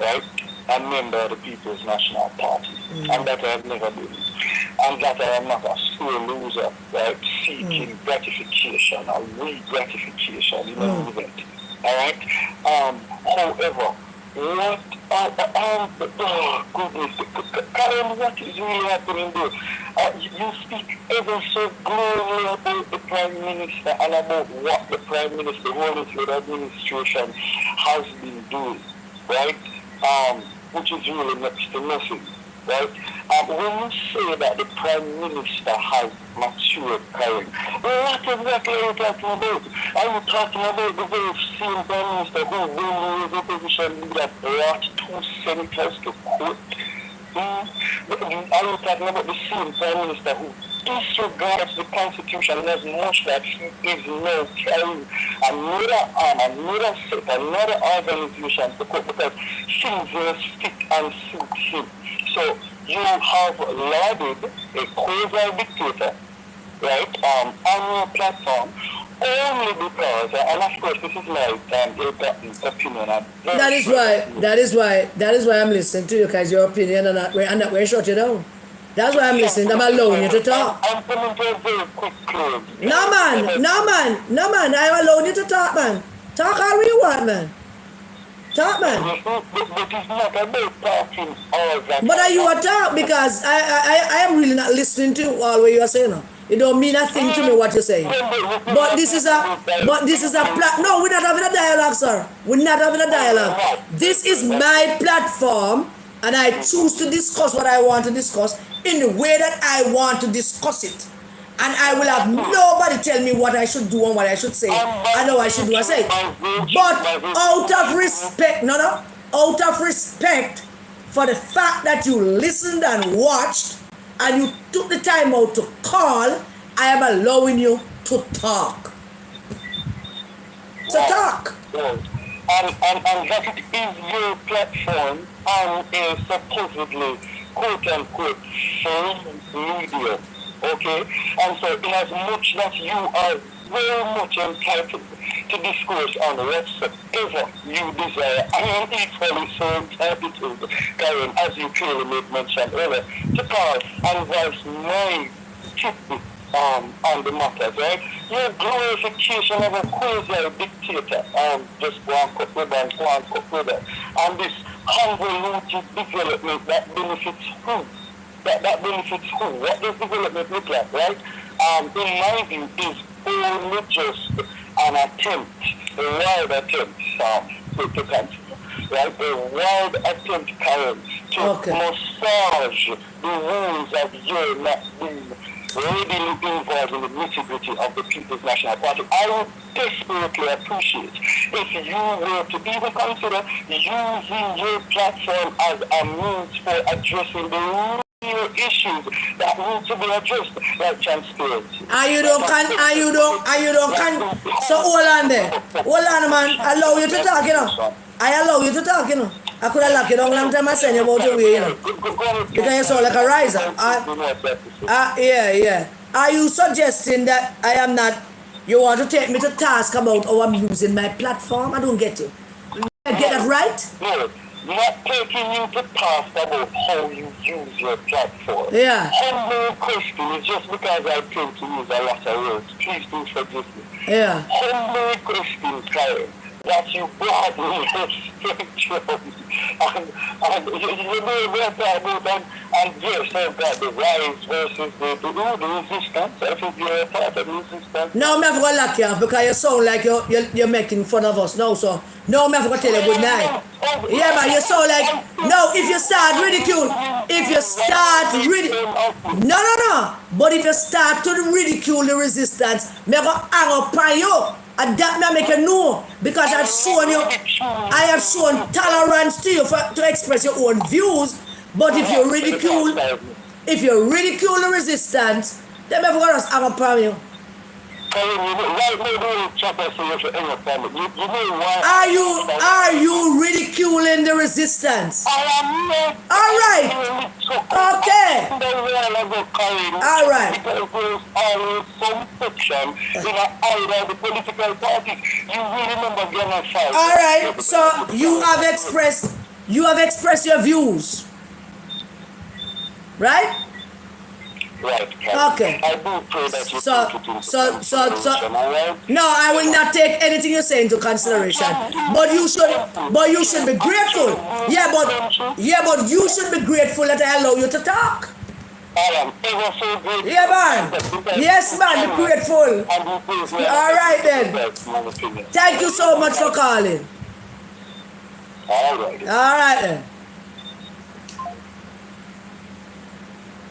right, a member of the People's National Party, and that I have never been, and that I am not a sore loser, right, seeking gratification or re-gratification in an event. All right. However, what? Oh goodness, Karen, what is really happening there? You speak ever so glowingly about the Prime Minister and about what the Prime Minister, the whole administration has been doing, right? Which is really next to nothing, right? When you say that the Prime Minister has matured, Karen, what exactly are you talking about? Are you talking about the very same Prime Minister who, when he was opposition leader, brought 2 senators to court? Are you talking about the same Prime Minister who disregards the Constitution as much that he is now carrying another set, another organization to court because things will stick and suit him? So you have lauded a quasi dictator, right, on your platform only because, and of course this is my opinion. That is why I'm listening to you, because your opinion and that way shut you down. That's why I'm listening. I'm allowing you to talk. I'm coming to a very quick close. No man, I'm allowing you to talk, man. Talk all you want, man. Talk, man. But it's not about talking all that. But are you a talk? Because I am really not listening to you all what you are saying now. It don't mean a thing to me what you're saying. But this is a no, we're not having a dialogue, sir. We're not having a dialogue. This is my platform, and I choose to discuss what I want to discuss in the way that I want to discuss it. And I will have nobody tell me what I should do and what I should say and how I should do and say. But out of respect, out of respect for the fact that you listened and watched and you took the time out to call, I am allowing you to talk. So talk. And that it is your platform on a supposedly quote-unquote free media, okay? And so in as much that you are very much entitled to discourse on whatsoever you desire, I am equally so entitled, Karen, as you clearly made mention earlier, to call and voice my tidbit on the matter, right? Your glorification of a quasi dictator, just go and cut with and go and cut with it. And this convoluted development that benefits who? That benefits who? What does development look like, right? In my view, is only just an attempt, a wild attempt to continue, right? A wild attempt, Karen, to massage the rules of your not being readily involved in the nitty-gritty of the People's National Party. I would desperately appreciate if you were to even consider using your platform as a means for addressing the real issues that need to be addressed, like transparency. So hold on there. Hold on, man. Allow you to talk, you know. I allow you to talk, you know. I could have locked you down long time I said about your way, you know. Because you sound like a riser. Yeah. Are you suggesting that I am not, you want to take me to task about how I'm using my platform? I don't get you. I get that right? No, not taking you to task about how you use your platform. Yeah. Humble question is just because I tend to use a lot of words. Please do forgive me. Yeah. Humble question, Karen, that you broadly spectrum. And you know what I about and yes, I've got the rise versus the resistance. I think you're a part of the resistance. No, I'm not going to lock you off because you sound like you're making fun of us now, so no, I'm not going to tell you good night. Yeah, but you sound like, no, if you start ridicule, no. But if you start to ridicule the resistance, I'm going to hang up on you. And that may make you know, because I have shown tolerance to you to express your own views. But if you ridicule the resistance, then I'm going to hang up on you. Are you ridiculing the resistance? All right. Okay. All right. All right. So you have expressed your views, right? Right. Okay. I do pray that you no, I will not take anything you say into consideration. But you should be grateful. Yeah, but you should be grateful that I allow you to talk. I am ever so grateful. Yeah, man. Yes, man, be grateful. All right, then. Thank you so much for calling. All right, then.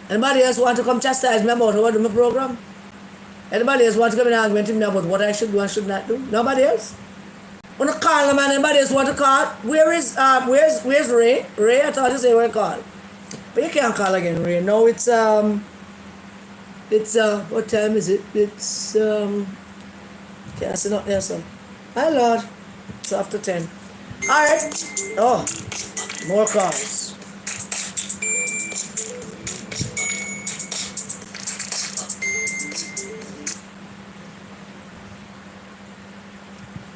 Anybody else want to come chastise me about what my program? Anybody else want to come in and argue with me about what I should do and should not do? Nobody else? Want to call them, man? Anybody else want to call? Where's Ray? Ray, I thought you say where to call. But you can't call again, Ray. No, it's what time is it? It's can't see not there, so. Hi, Lord. It's after 10. All right. Oh, more calls.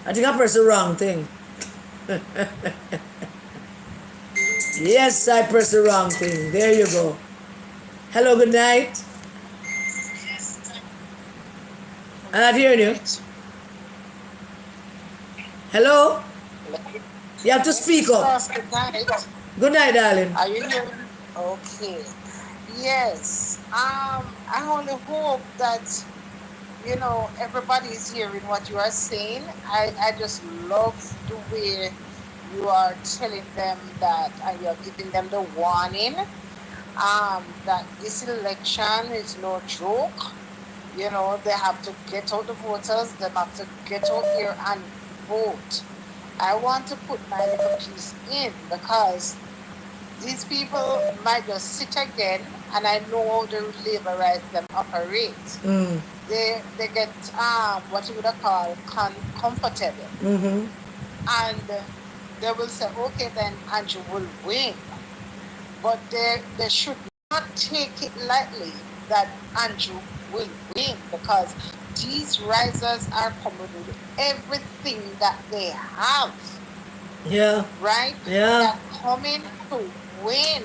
I think I pressed the wrong thing. Yes, I pressed the wrong thing. There you go. Hello, good night. I'm not hearing you. Hello? You have to speak up. Good night. Good night, darling. Are you hearing? Okay. Yes. I only hope that everybody is hearing what you are saying. I just love the way you are telling them that, and you're giving them the warning that this election is no joke. They have to get out the voters. They have to get out here and vote. I want to put my little piece in because these people might just sit again, and I know how the labor rights them operate. They get what you would call comfortable. Mm-hmm. And they will say, okay, then Andrew will win. But they should not take it lightly that Andrew will win, because these risers are coming with everything that they have, Yeah. right? Yeah. They're coming to win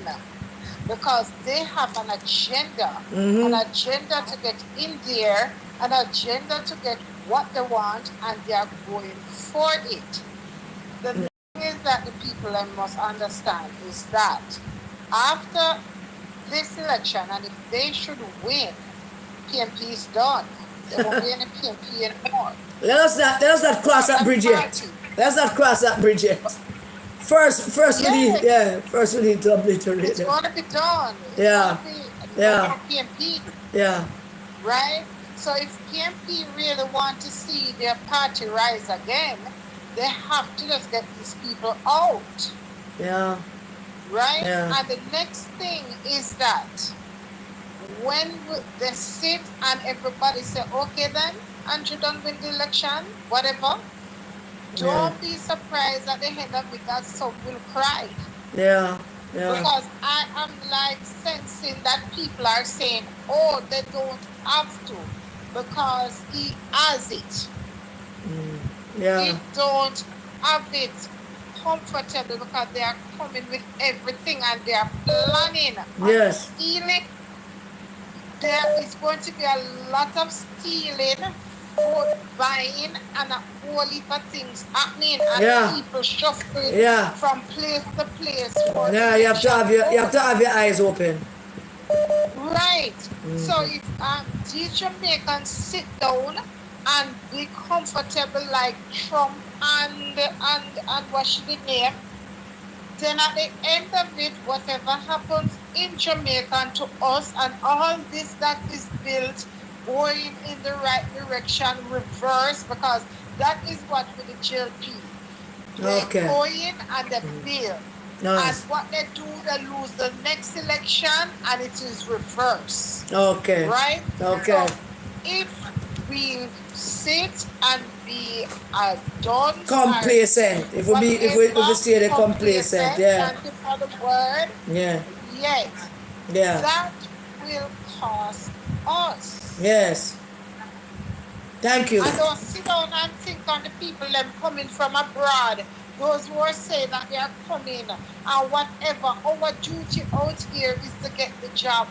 because they have an agenda to get in there, an agenda to get what they want, and they are going for it. The thing is that the people must understand is that after this election, and if they should win, PNP is done. There won't be any PNP anymore. Let us not cross that bridge yet. Let's not cross that bridge yet. First we need to obliterate It's them. going to be done. Yeah. Yeah. PNP, Yeah. right? So if PNP really want to see their party rise again, they have to just get these people out. Yeah. Right? Yeah. And the next thing is that when they sit and everybody say, okay then, Andrew done win the election, whatever, don't be surprised at the end of it that some will cry. Yeah. Yeah. Because I am like sensing that people are saying, oh, they don't have to because he has it. Yeah. He don't have it comfortable because they are coming with everything and they are planning on stealing. There is going to be a lot of stealing, vote buying, and a whole heap of things happening, and people shuffling from place to place. Yeah, you have to have your eyes open. Right. So if these Jamaicans sit down and be comfortable like Trump and what's the name, then at the end of it, whatever happens in Jamaica and to us and all this that is built going in the right direction, reverse, because that is what with the GLP. They go in and they build. Nice. And what they do, they lose the next election and it is reverse. Okay. Right? Okay. So if we sit and be done complacent. If we stay there complacent, thank you for the word. Yeah. Yes. Yeah. That will cost us. Yes. Thank you. And don't sit down and think on the people them coming from abroad. Those who are saying that they are coming and whatever. Our duty out here is to get the job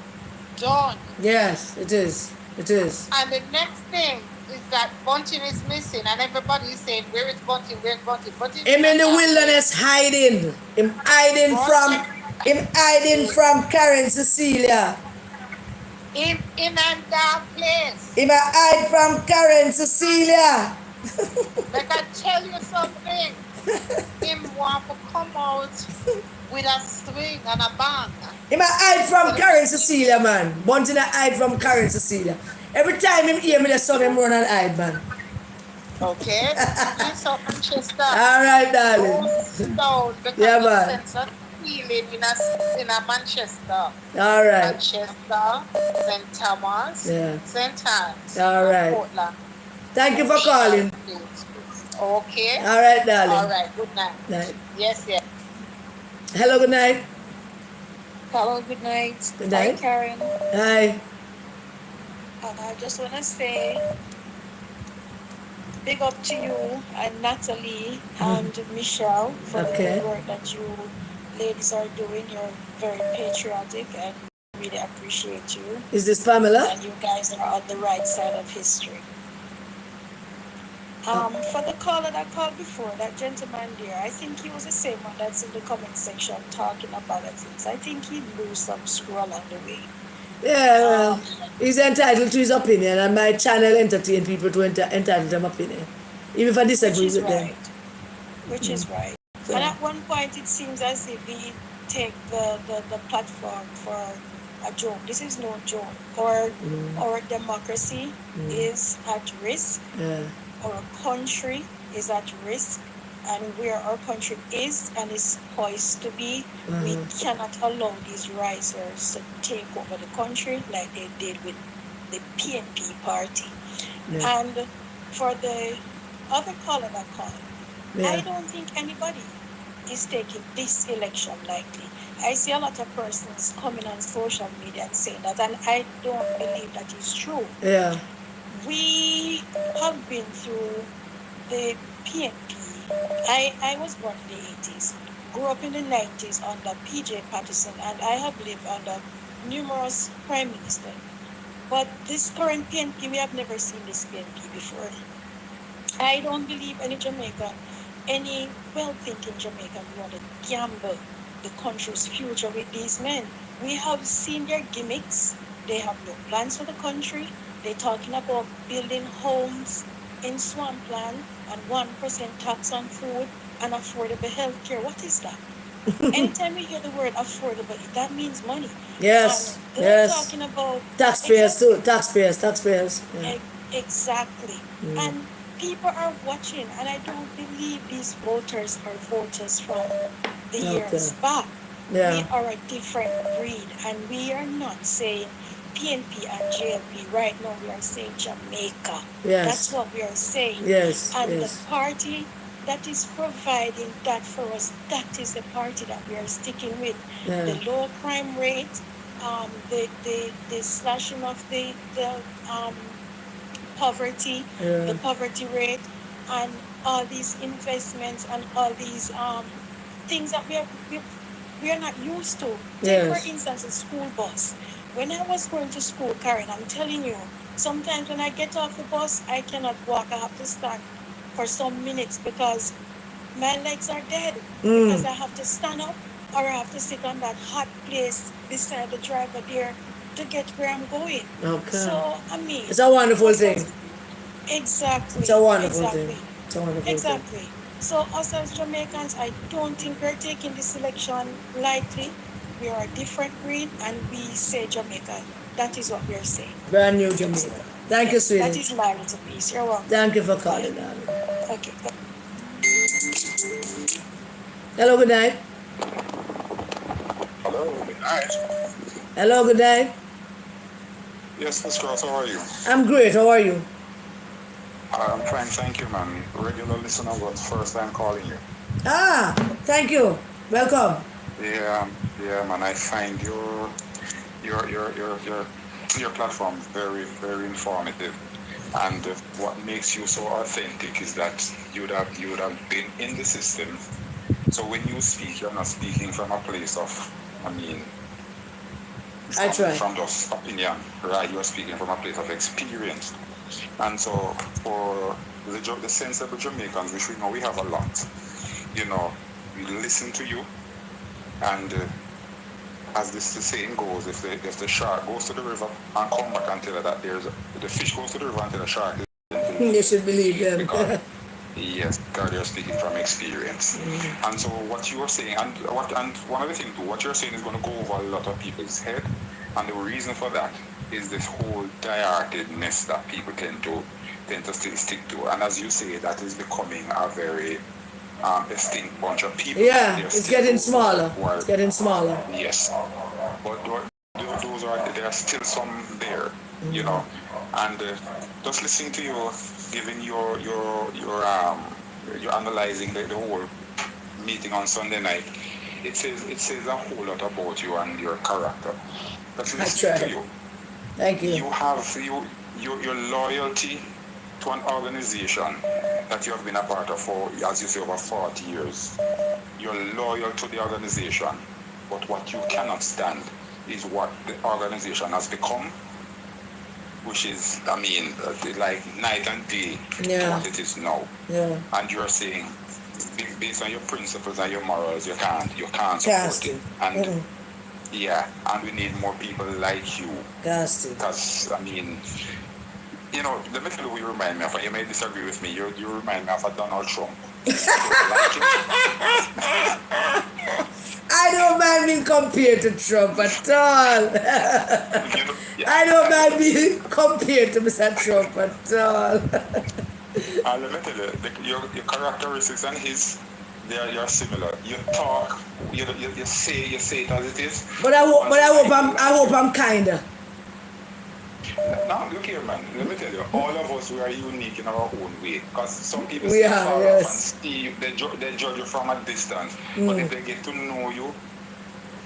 done. Yes, it is. It is. And the next thing is that Bunting is missing, and everybody is saying, where is Bunting? Where is Bunting? Bunting him in the wilderness hiding. Him hiding from Karen Cecilia. In a dark place. Him hide from Karen Cecilia. Like I tell you something. Him want to come out with a swing and a bang. Him hide from Karen Cecilia, man. Bunting hide from Karen Cecilia. Every time him hear me, the son him run and hide, man. Okay. It's up Manchester. All right, darling. Down because yeah, man. sense of feeling in a Manchester. All right. Manchester, St. Thomas, St. Anne's, all right. Portland. Thank you for calling. Okay. All right, darling. All right. Good night. Night. Yes, yes. Hello, good night. Hello, good night. Good night. Hi, Karen. Hi. I just want to say big up to you and Natalie and Michelle for the work that you ladies are doing. You're very patriotic and really appreciate you. Is this Pamela? And you guys are on the right side of history. For the caller that called before, that gentleman there, I think he was the same one that's in the comment section talking about things. I think he blew some screw along the way. Yeah, well, he's entitled to his opinion, and my channel entertain people to entitle them opinion, even if I disagree with them. Which is right. So. And at one point, it seems as if we take the platform for a joke. This is no joke. Our democracy is at risk. Yeah. Our country is at risk. And where our country is and is poised to be, we cannot allow these risers to take over the country like they did with the PNP party. Yeah. And for the other caller that called, I don't think anybody is taking this election lightly. I see a lot of persons coming on social media and saying that, and I don't believe that is true. Yeah. We have been through the PNP. I was born in the 80s, grew up in the 90s under PJ Patterson, and I have lived under numerous prime ministers. But this current PNP, we have never seen this PNP before. I don't believe any Jamaican, any well-thinking Jamaican want to gamble the country's future with these men. We have seen their gimmicks. They have no plans for the country. They're talking about building homes in swampland and 1% tax on food and affordable health care. What is that? Anytime we hear the word affordable, that means money. Yes. And they're Yes. talking about Taxpayers too. Taxpayers. Yeah. Exactly. And people are watching, and I don't believe these voters are voters from the years back. Yeah. We are a different breed, and we are not saying PNP and JLP right now. We are saying Jamaica. Yes. That's what we are saying. Yes. And Yes. the party that is providing that for us, that is the party that we are sticking with. Yeah. The low crime rate, the slashing of the poverty, the poverty rate, and all these investments and all these things that we are not used to. Take for instance a school bus. When I was going to school, Karen, I'm telling you, sometimes when I get off the bus, I cannot walk. I have to stand for some minutes because my legs are dead. Because I have to stand up or I have to sit on that hot place beside the driver there to get where I'm going. Okay. So, I mean, it's a wonderful thing. Exactly. It's a wonderful exactly. thing. It's a wonderful Exactly. thing. So us as Jamaicans, I don't think we're taking this election lightly. We are a different breed, and we say Jamaica. That is what we're saying. Brand new Jamaica. Thank you, sweetie. That is my little piece. You're welcome. Thank you for calling, darling. Okay. Hello, good night. Hello, good night. Hello, good night. Yes, Miss Cross, how are you? I'm great. How are you? I'm fine, thank you, man. Regular listener, but first time calling you. Ah, thank you. Welcome. Yeah, man. I find your platform very, very informative. And what makes you so authentic is that you would have been in the system. So when you speak, you're not speaking from a place of, I try. From just opinion, right? You're speaking from a place of experience. And so for the sensible Jamaicans, which we know we have a lot, we listen to you, and as the saying goes, if the shark goes to the river and come back and tell her that the fish goes to the river and tell the shark, you should believe them. Yes, because you're speaking from experience. And so what you're saying, and one of the things too, what you're saying is going to go over a lot of people's head, and the reason for that is this whole die-heartedness that people tend to stick to. And as you say, that is becoming a very extinct bunch of people. Yeah, it's getting smaller. It's getting smaller. Yes, but there are still some there, and just listening to you, giving your analyzing the whole meeting on Sunday night, it says a whole lot about you and your character. But listening to you, thank you. You have your loyalty to an organization that you have been a part of for, as you say, over 40 years. You're loyal to the organization, but what you cannot stand is what the organization has become, which is, like night and day to what it is now. Yeah. And you're saying, based on your principles and your morals, you can't support it. And yeah, and we need more people like you. Because, let me tell you who you remind me of, and you may disagree with me, you remind me of a Donald Trump. I don't mind being compared to Trump at all. I don't mind being compared to Mr. Trump at all. And let me tell you, your characteristics and his, you're similar. You talk, you say it as it is. But I hope I'm kinder. Now, look here, man. Let me tell you, all of us, we are unique in our own way. Because some people we are, far yes. off and see you, they judge you from a distance. But if they get to know you,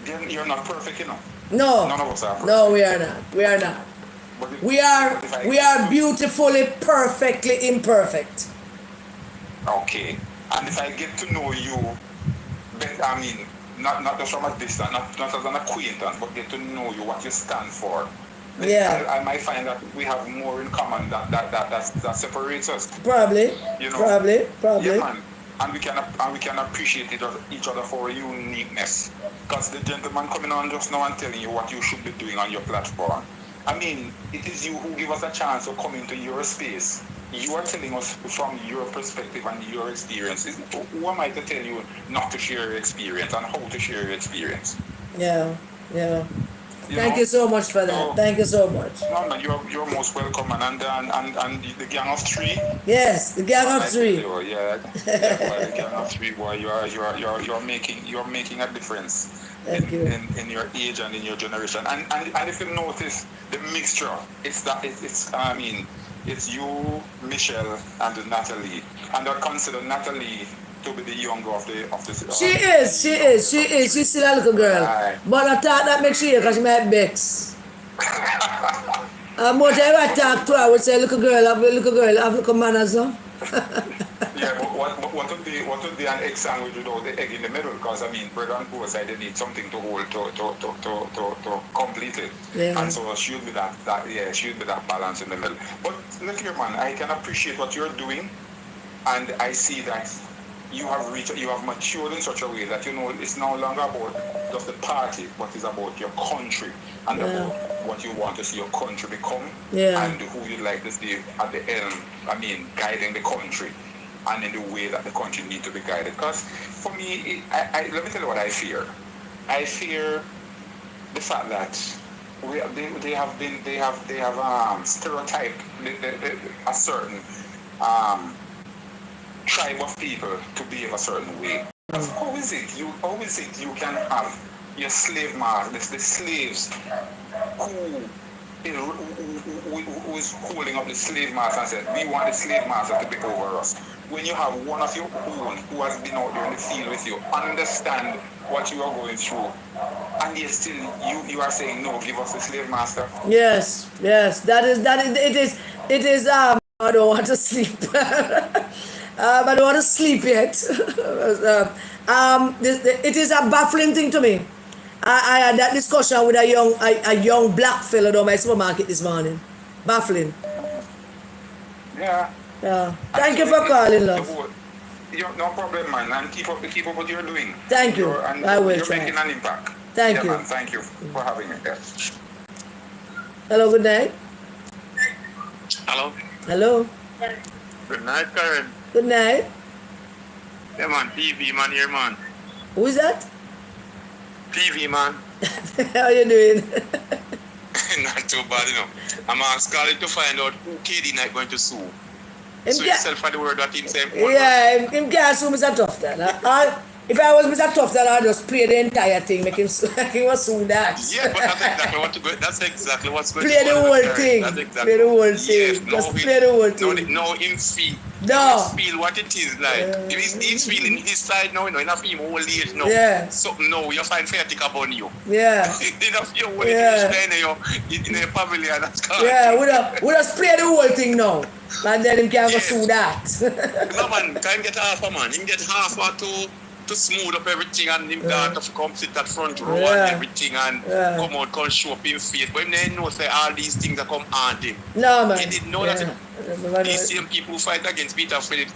then you're not perfect, you know. No. None of us are perfect. No, we are not. We are not. But if- We are but if I we get are to- beautifully, perfectly imperfect. Okay. And if I get to know you, I mean, not just from a distance, not as an acquaintance, but get to know you, what you stand for. then Yeah. I might find that we have more in common that separates us. Probably. You know? Probably. Yeah, man. And we can appreciate each other for our uniqueness. Because the gentleman coming on just now and telling you what you should be doing on your platform. I mean, it is you who give us a chance to come into your space. You are telling us from your perspective and your experiences. Who am I to tell you not to share your experience and how to share your experience? Yeah. Yeah. You Thank know? you so much for that. So- Thank you so much. No, man, you're most welcome, and the gang of three. Yes, the gang of Like three. you, yeah, boy, the gang of three, boy, you're making a difference Thank you. in your age and in your generation. And if you notice the mixture, it's you, Michelle, and Natalie, and I consider Natalie to be the younger of the. She is. She's still a little girl. Aye. But I thought that makes she because she might vex. But I talk to her, I would say, little girl, have little manners, no? Yeah, but what would be an egg sandwich without the egg in the middle? Because I mean, bread and both side they need something to hold to complete it. Yeah. And so she would be that balance in the middle. But look here, man, I can appreciate what you're doing, and I see that you have matured in such a way that you know it's no longer about just the party, but it's about your country and about what you want to see your country become, and who you'd like to see at the helm. I mean, guiding the country, and in the way that the country needs to be guided. Because for me, let me tell you what I fear. I fear the fact that they have stereotyped a certain tribe of people to behave a certain way. How is it you can have your slave masters, the slaves who is holding up the slave master and said, we want the slave master to be over us. When you have one of your own who has been out there in the field with you, understand what you are going through, and yet still you are saying, no, give us the slave master. Yes, it is, I don't want to sleep. I don't want to sleep yet. It is a baffling thing to me. I had that discussion with a young black fellow down my supermarket this morning. Baffling. Yeah. Yeah. Thank you for calling, love. No problem, man. And keep up what you're doing. Thank you. I will You're try. making an impact. Thank you. Man, thank you for having me there. Hello, good night. Hello. Hello. Good night, Karen. Good night. Yeah, man. TV, man, here, man. Who is that? TV, man. How you doing? Not too bad, you know. I'm asking to find out who KD Knight going to sue. Sue yourself for the word that him say. Yeah, him can't sue Mr. Tufton. If I was Mr. Tufton, I'd just play the entire thing, make him sue that. Yeah, but that's exactly what's going Play to the whole thing. Play the whole thing. Just play the whole thing. No, him feel. No. Feel what it is like. If he's feeling his side now, you know, enough him whole age now. Yeah. Something now, you find fairly upon you. Yeah. Enough your whole age in a pavilion. That's Yeah, we just play the whole thing now. And then him can go sue that. No, man, can get half a man. Him get half or two to smooth up everything and him got to come sit that front row and everything and come out, come show up him face. But him didn't know say all these things that come haunt him. No, man. He didn't know that. These same people who fight against Peter Phillips,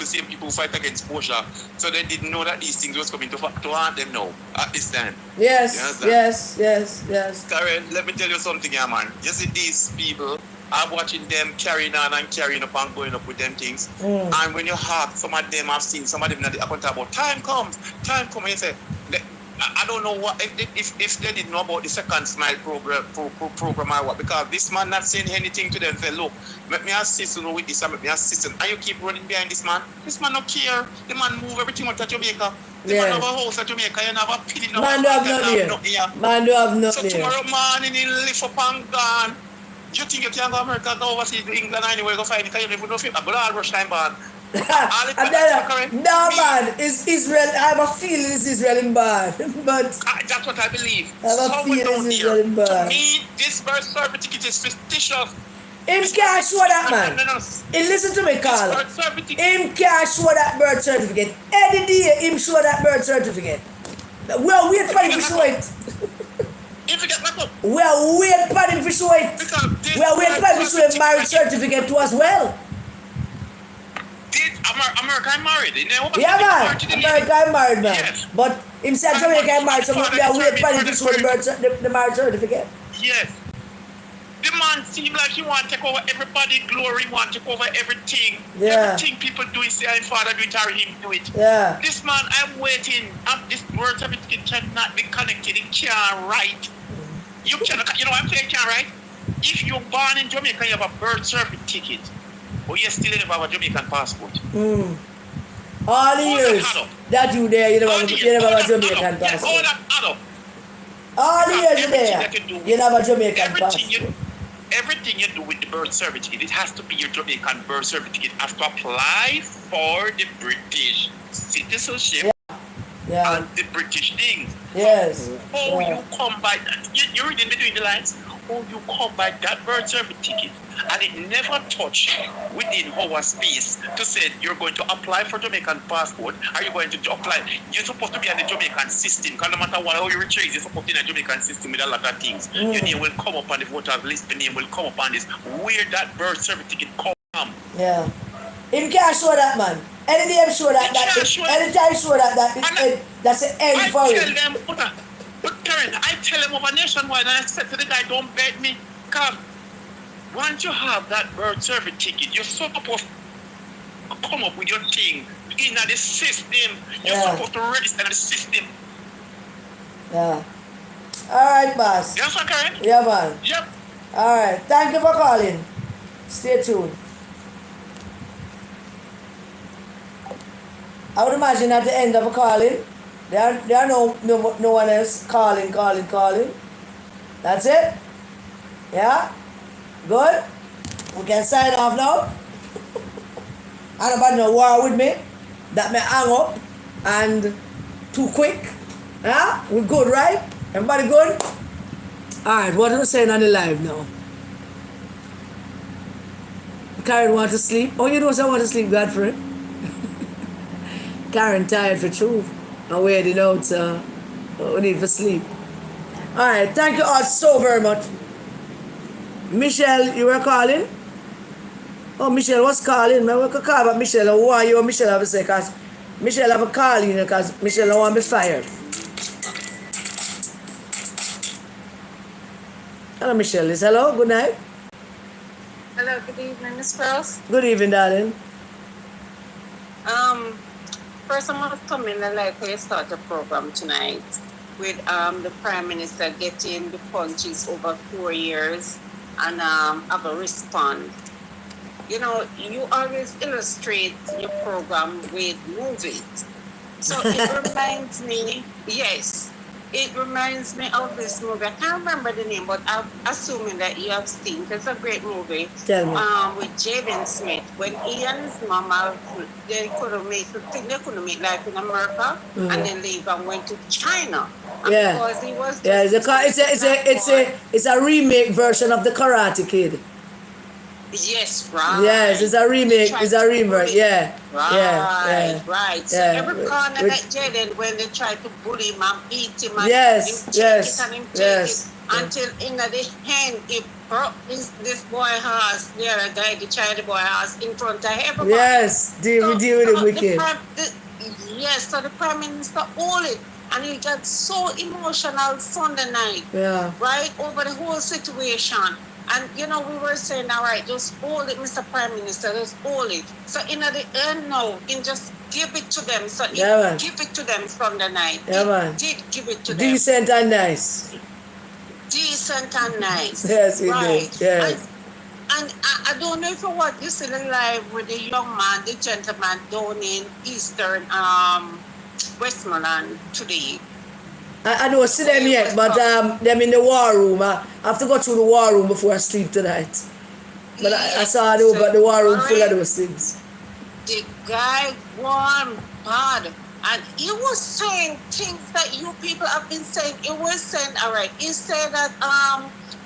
same people who fight against Portia, so they didn't know that these things was coming to haunt them now at this time. Yes. Karen, let me tell you something here, man. You see these people, I'm watching them carrying on and carrying up and going up with them things. And when you have some of them, I've seen some of them that they are talking about time comes, and you say, I don't know what if they didn't know about the second smile program or what, because this man not saying anything to them. Say, look, let me assist you with this and let me assist you. And you keep running behind this man. This man don't care. The man move everything out of Jamaica. The man have a house at Jamaica. You have a pilling. Man do have nothing here. Man do have nothing So here. tomorrow morning he lift up and gone. You think you can go America, go overseas to England anyway, go find it, because you never know if you have a blood rush time ban. No, man, it's Israel. I have a feeling it's Israel in bad, but That's what I believe. I have a Someone feeling down it's there. Israel in To bad. me, this birth certificate is fictitious. Him can't show that, man. Hey, listen to me, Carl. Birth certificate. Him can't show that birth certificate. Any day, him show that birth certificate. We're waiting for him to show it. If you get back up. We're waiting for him to show it. We're waiting for him to show a marriage certificate to as well. Did America married? Yeah, man. America married, man. Yes. But him said Jamaica married, so we're waiting for him to show the marriage certificate. Yes. The man seemed like he want to take over everybody, glory, want to take over everything. Yeah. Everything people do is say, I'm father do it or him do it. Yeah. This man, I'm waiting. This birth certificate cannot be connected. It can't write. You cannot, you know what I'm saying, can't write? If you're born in Jamaica, you have a birth certificate, but you still never have a Jamaican passport. All the years that you there, you never have a Jamaican passport. Yeah, all that add up. All the years you there, you never have a Jamaican passport. Everything you do with the birth certificate, it has to be your Jamaican birth certificate. You have to apply for the British citizenship and the British things. Yes. How you come by that? You're reading between the lines. How you come by that birth certificate, and it never touched within our space to say you're going to apply for Jamaican passport. Are you going to apply? You're supposed to be in the Jamaican system. Because no matter what, how you retrieve, you're supposed to be in the Jamaican system with a lot of things. Your name will come up on the voters list. Your name will come up on this. Where that birth certificate come from? Yeah. Him can't show that, man. Any day him show that, anytime show that, that's the end for him. But Karen, I tell him over nationwide, and I said to the guy, don't bet me. Because once you have that birth certificate, you're supposed to come up with your thing in the system. You're supposed to register in the system. Yeah. All right, boss. Yes, sir, Karen? Yeah, man. Yep. All right. Thank you for calling. Stay tuned. I would imagine at the end of a calling, there are no one else calling. That's it? Yeah? Good? We can sign off now? I don't no war with me. That may hang up and too quick. Yeah? We're good, right? Everybody good? Alright, what are we saying on the live now? Karen want to sleep? Oh, you know I want to sleep, Godfrey. Karen tired for true. I'm waiting out, so we need for sleep. Alright, thank you all so very much. Michelle, you were calling? Oh, Michelle was calling. I could call back Michelle. Who are you? Michelle have to say, because Michelle have a call in because Michelle don't want to be fired. Hello, Michelle. Hello, good night. Hello, good evening, Miss Cross. Good evening, darling. First, I want to come in and like we start the program tonight with the Prime Minister getting the punches over 4 years and have a respond. You know, you always illustrate your program with movies. So it reminds me, it reminds me of this movie. I can't remember the name, but I'm assuming that you have seen. It's a great movie. Tell me. With Jaden Smith. When he and his mama, they couldn't meet like in America, and then they even went to China. And because he was it's a remake version of the Karate Kid. Yes, right. Yes, it's a remake. It's a remake. Yeah. Right. So every corner that Jaden, when they try to bully him and beat him and him take it until in the hand he broke this boy house, the other guy, the child boy house in front of everybody. Yes, deal with him wicked. So the Prime Minister hold it. And he got so emotional Sunday night. Yeah. Right? Over the whole situation. And, you know, we were saying, all right, just hold it, Mr. Prime Minister, just hold it. So, in the end, no, he just give it to them. So, give it to them from the night. Yeah, he did give it to them. Decent and nice. Decent and nice. Yes, he did. Yes. And I don't know if you watch this in the live with the young man, the gentleman down in Eastern Westmoreland today. I don't see them yet, but them in the war room. I have to go through the war room before I sleep tonight. But I saw the war room full of those things. the guy won bad. And he was saying things that you people have been saying. He was saying, all right, he said that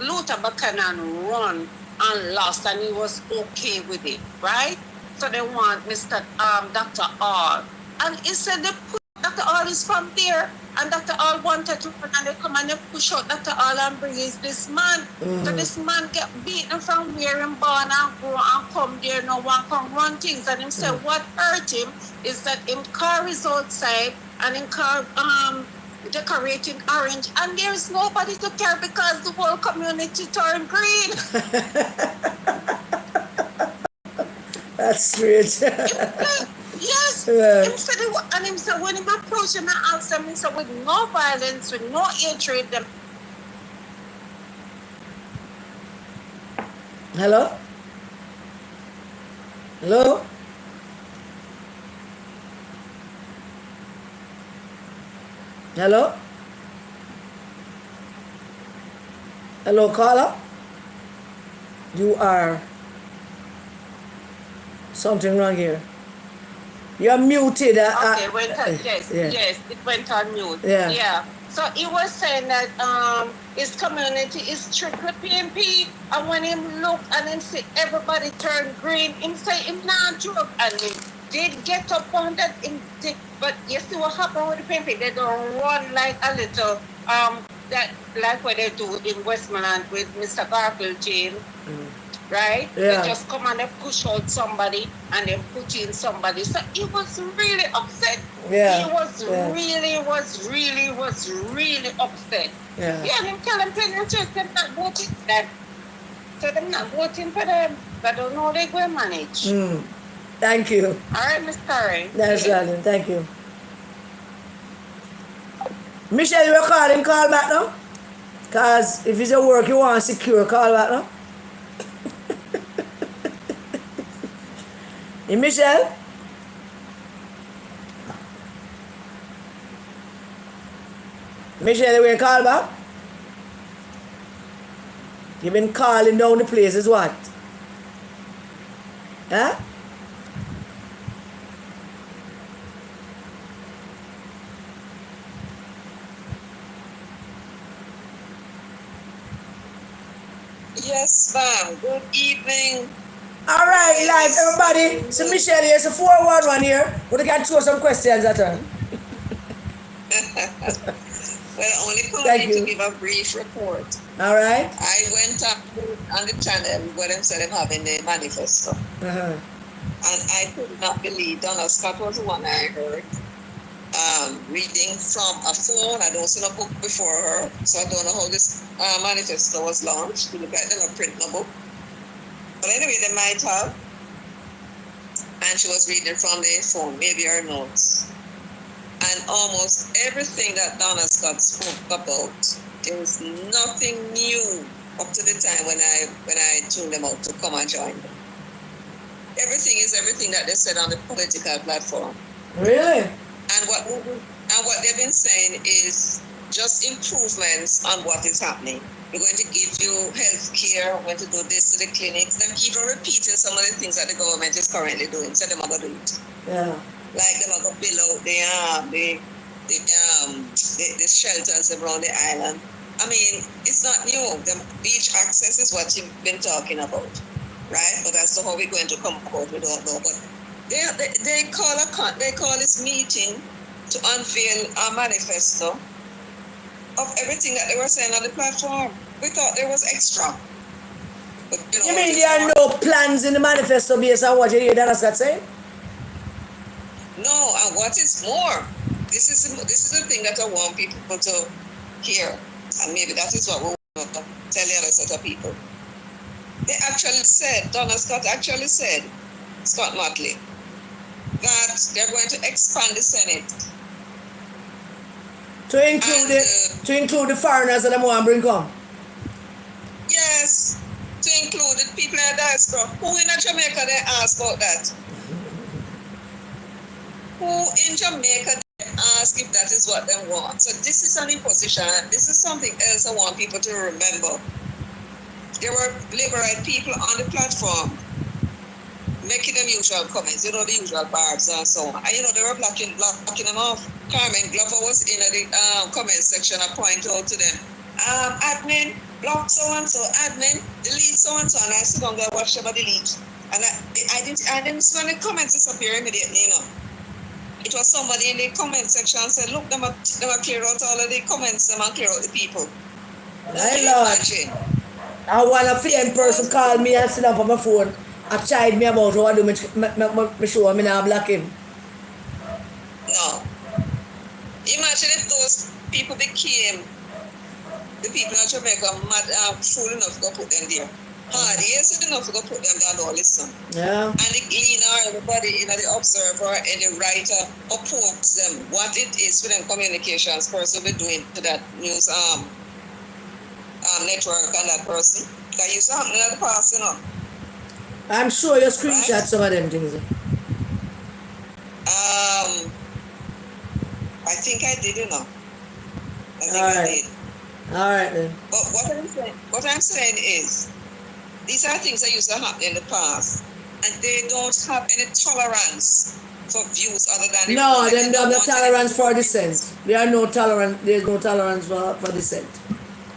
Luther Buchanan won and lost, and he was okay with it, right? So they want Mr. Dr. All. And he said they put Dr. All is from there, and Dr. All wanted to run, and they come and they push out Dr. All and release this man. So this man get beaten from where him born and grow and come there, no one can run things. And him say what hurt him is that him car is outside and him car decorating orange, and there is nobody to care because the whole community turned green. That's strange. Yes. Yeah. Him said and him said when him approached him and asked him, he said with no violence, with no hatred, them. Hello? Hello? Hello? Hello, caller? You are something wrong here. You're muted. Okay, yes, it went on mute. Yeah. So he was saying that his community is strictly PNP, and when him look and him see everybody turn green, him say him not joke, and he did get up on that. But you see what happened with the PNP? They don't run like a little that like what they do in Westmoreland with Mr. Garfield James. Right? Yeah. They just come and they push out somebody and then put in somebody. So he was really upset. Yeah. He was really upset. Yeah. Yeah, them tell them plain and straight, them not voting for them. So them not voting for them. But I don't know they will manage. Thank you. All right, Miss Curry. That's darling. Thank you. Michelle, you calling, call back now? Because if it's a work you want secure, call back now. Hey, Michelle? Michelle, you will call back? You've been calling down the places, what? Huh? Yes, ma'am. Good evening. All right, live, everybody. So, Michelle, here's a 411 here. We can throw some questions at her. Well, only Thank calling you. to give a brief report. All right. I went up on the channel where them said them having the manifesto. And I could not believe Donna Scott was the one I heard reading from a phone. I don't see no book before her, so I don't know how this manifesto was launched. You look like they don't print no book. But anyway, they might have. And she was reading from the phone, maybe her notes. And almost everything that Donna Scott spoke about, there was nothing new up to the time when I tuned them out to come and join them. Everything is everything that they said on the political platform. Really? And what they've been saying is just improvements on what is happening. We're going to give you health care, we're going to do this to the clinics. Them keep on repeating some of the things that the government is currently doing, so they're going to do it. Yeah. Like they're going to build out the shelters around the island. I mean, it's not new. The beach access is what you've been talking about, right? But as to how we're going to come about, we don't know. But they call this meeting to unveil a manifesto of everything that they were saying on the platform. We thought there was extra. But, You mean there are no plans in the manifesto based on what you hear Donna Scott saying? No, and what is more, this is the thing that I want people to hear, and maybe that is what we want to tell the other set of people. They actually said, Donna Scott actually said, Scott Motley, that they're going to expand the Senate. To include the foreigners that they want to bring come? Yes, to include the people in the diaspora. Who in Jamaica they ask about that? Who in Jamaica they ask if that is what they want? So this is an imposition. This is something else I want people to remember. There were liberal people on the platform making them usual comments, the usual barbs and so on. And they were blocking them off. Carmen Glover was in the comment section. I point out to them, admin, block so-and-so, admin, delete so-and-so. And I sit down there, watch them delete. And I didn't see when the comments disappear immediately, It was somebody in the comment section said, look, them are clear out all of the comments, them and clear out the people. I love. I want a famous person call me and sit up on my phone and chide me about how I do me show me now block him. No. Imagine if those people became the people in Jamaica fool enough to go put them there. Hard yes enough to go put them down, don't listen. Yeah. And the cleaner, everybody, the observer and the writer oppose them what it is for them communications person be doing to that news network and that person. That used to happen in the past, I'm sure you screenshot some of them things. I think I did, I did. All right then. But what I'm saying is, these are things that used to happen in the past, and they don't have any tolerance for views other than no, then they have no tolerance for dissent. There's no tolerance for dissent.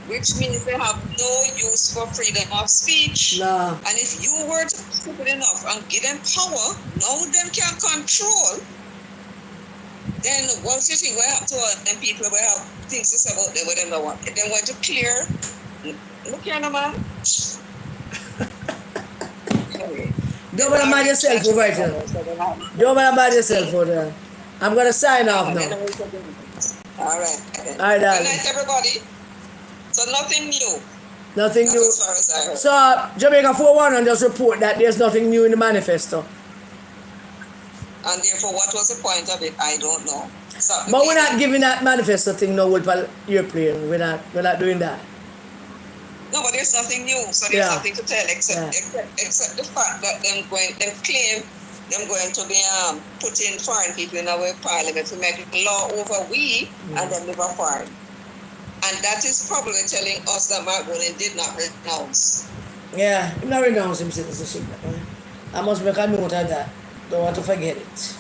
Which means they have no use for freedom of speech. No. And if you were to stupid enough and give them power, now them can control, then what do you think will happen to them people will have things to say about them, what they don't want? If they want to clear, look here, no man. Don't bother about yourself over here. Don't bother about yourself over there. I'm going to sign off now. All right. All right, darling. Good night, everybody. So nothing new. Nothing That's new. as far as I heard. So Jamaica 411 just report that there's nothing new in the manifesto. And therefore, what was the point of it? I don't know. But we're not giving that manifesto thing no will for airplane. We're not doing that. No, but there's nothing new, so there's nothing to tell except the fact that them claim them going to be putting foreign people in our parliament to make law over we and them live foreign. And that is probably telling us that Mark Ronan did not renounce. Yeah, he not renounce his citizenship. I must make a note of that. Don't want to forget it.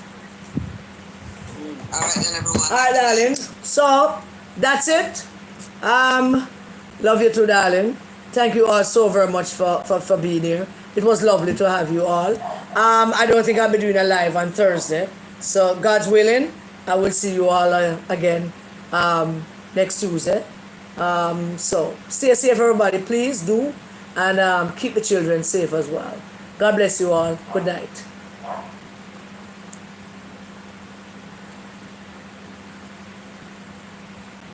All right then, everyone. All right, darling. So that's it. Love you too, darling. Thank you all so very much for being here. It was lovely to have you all. I don't think I'll be doing a live on Thursday. So God's willing, I will see you all again next Tuesday. So stay safe, everybody. Please do. And keep the children safe as well. God bless you all. Good night.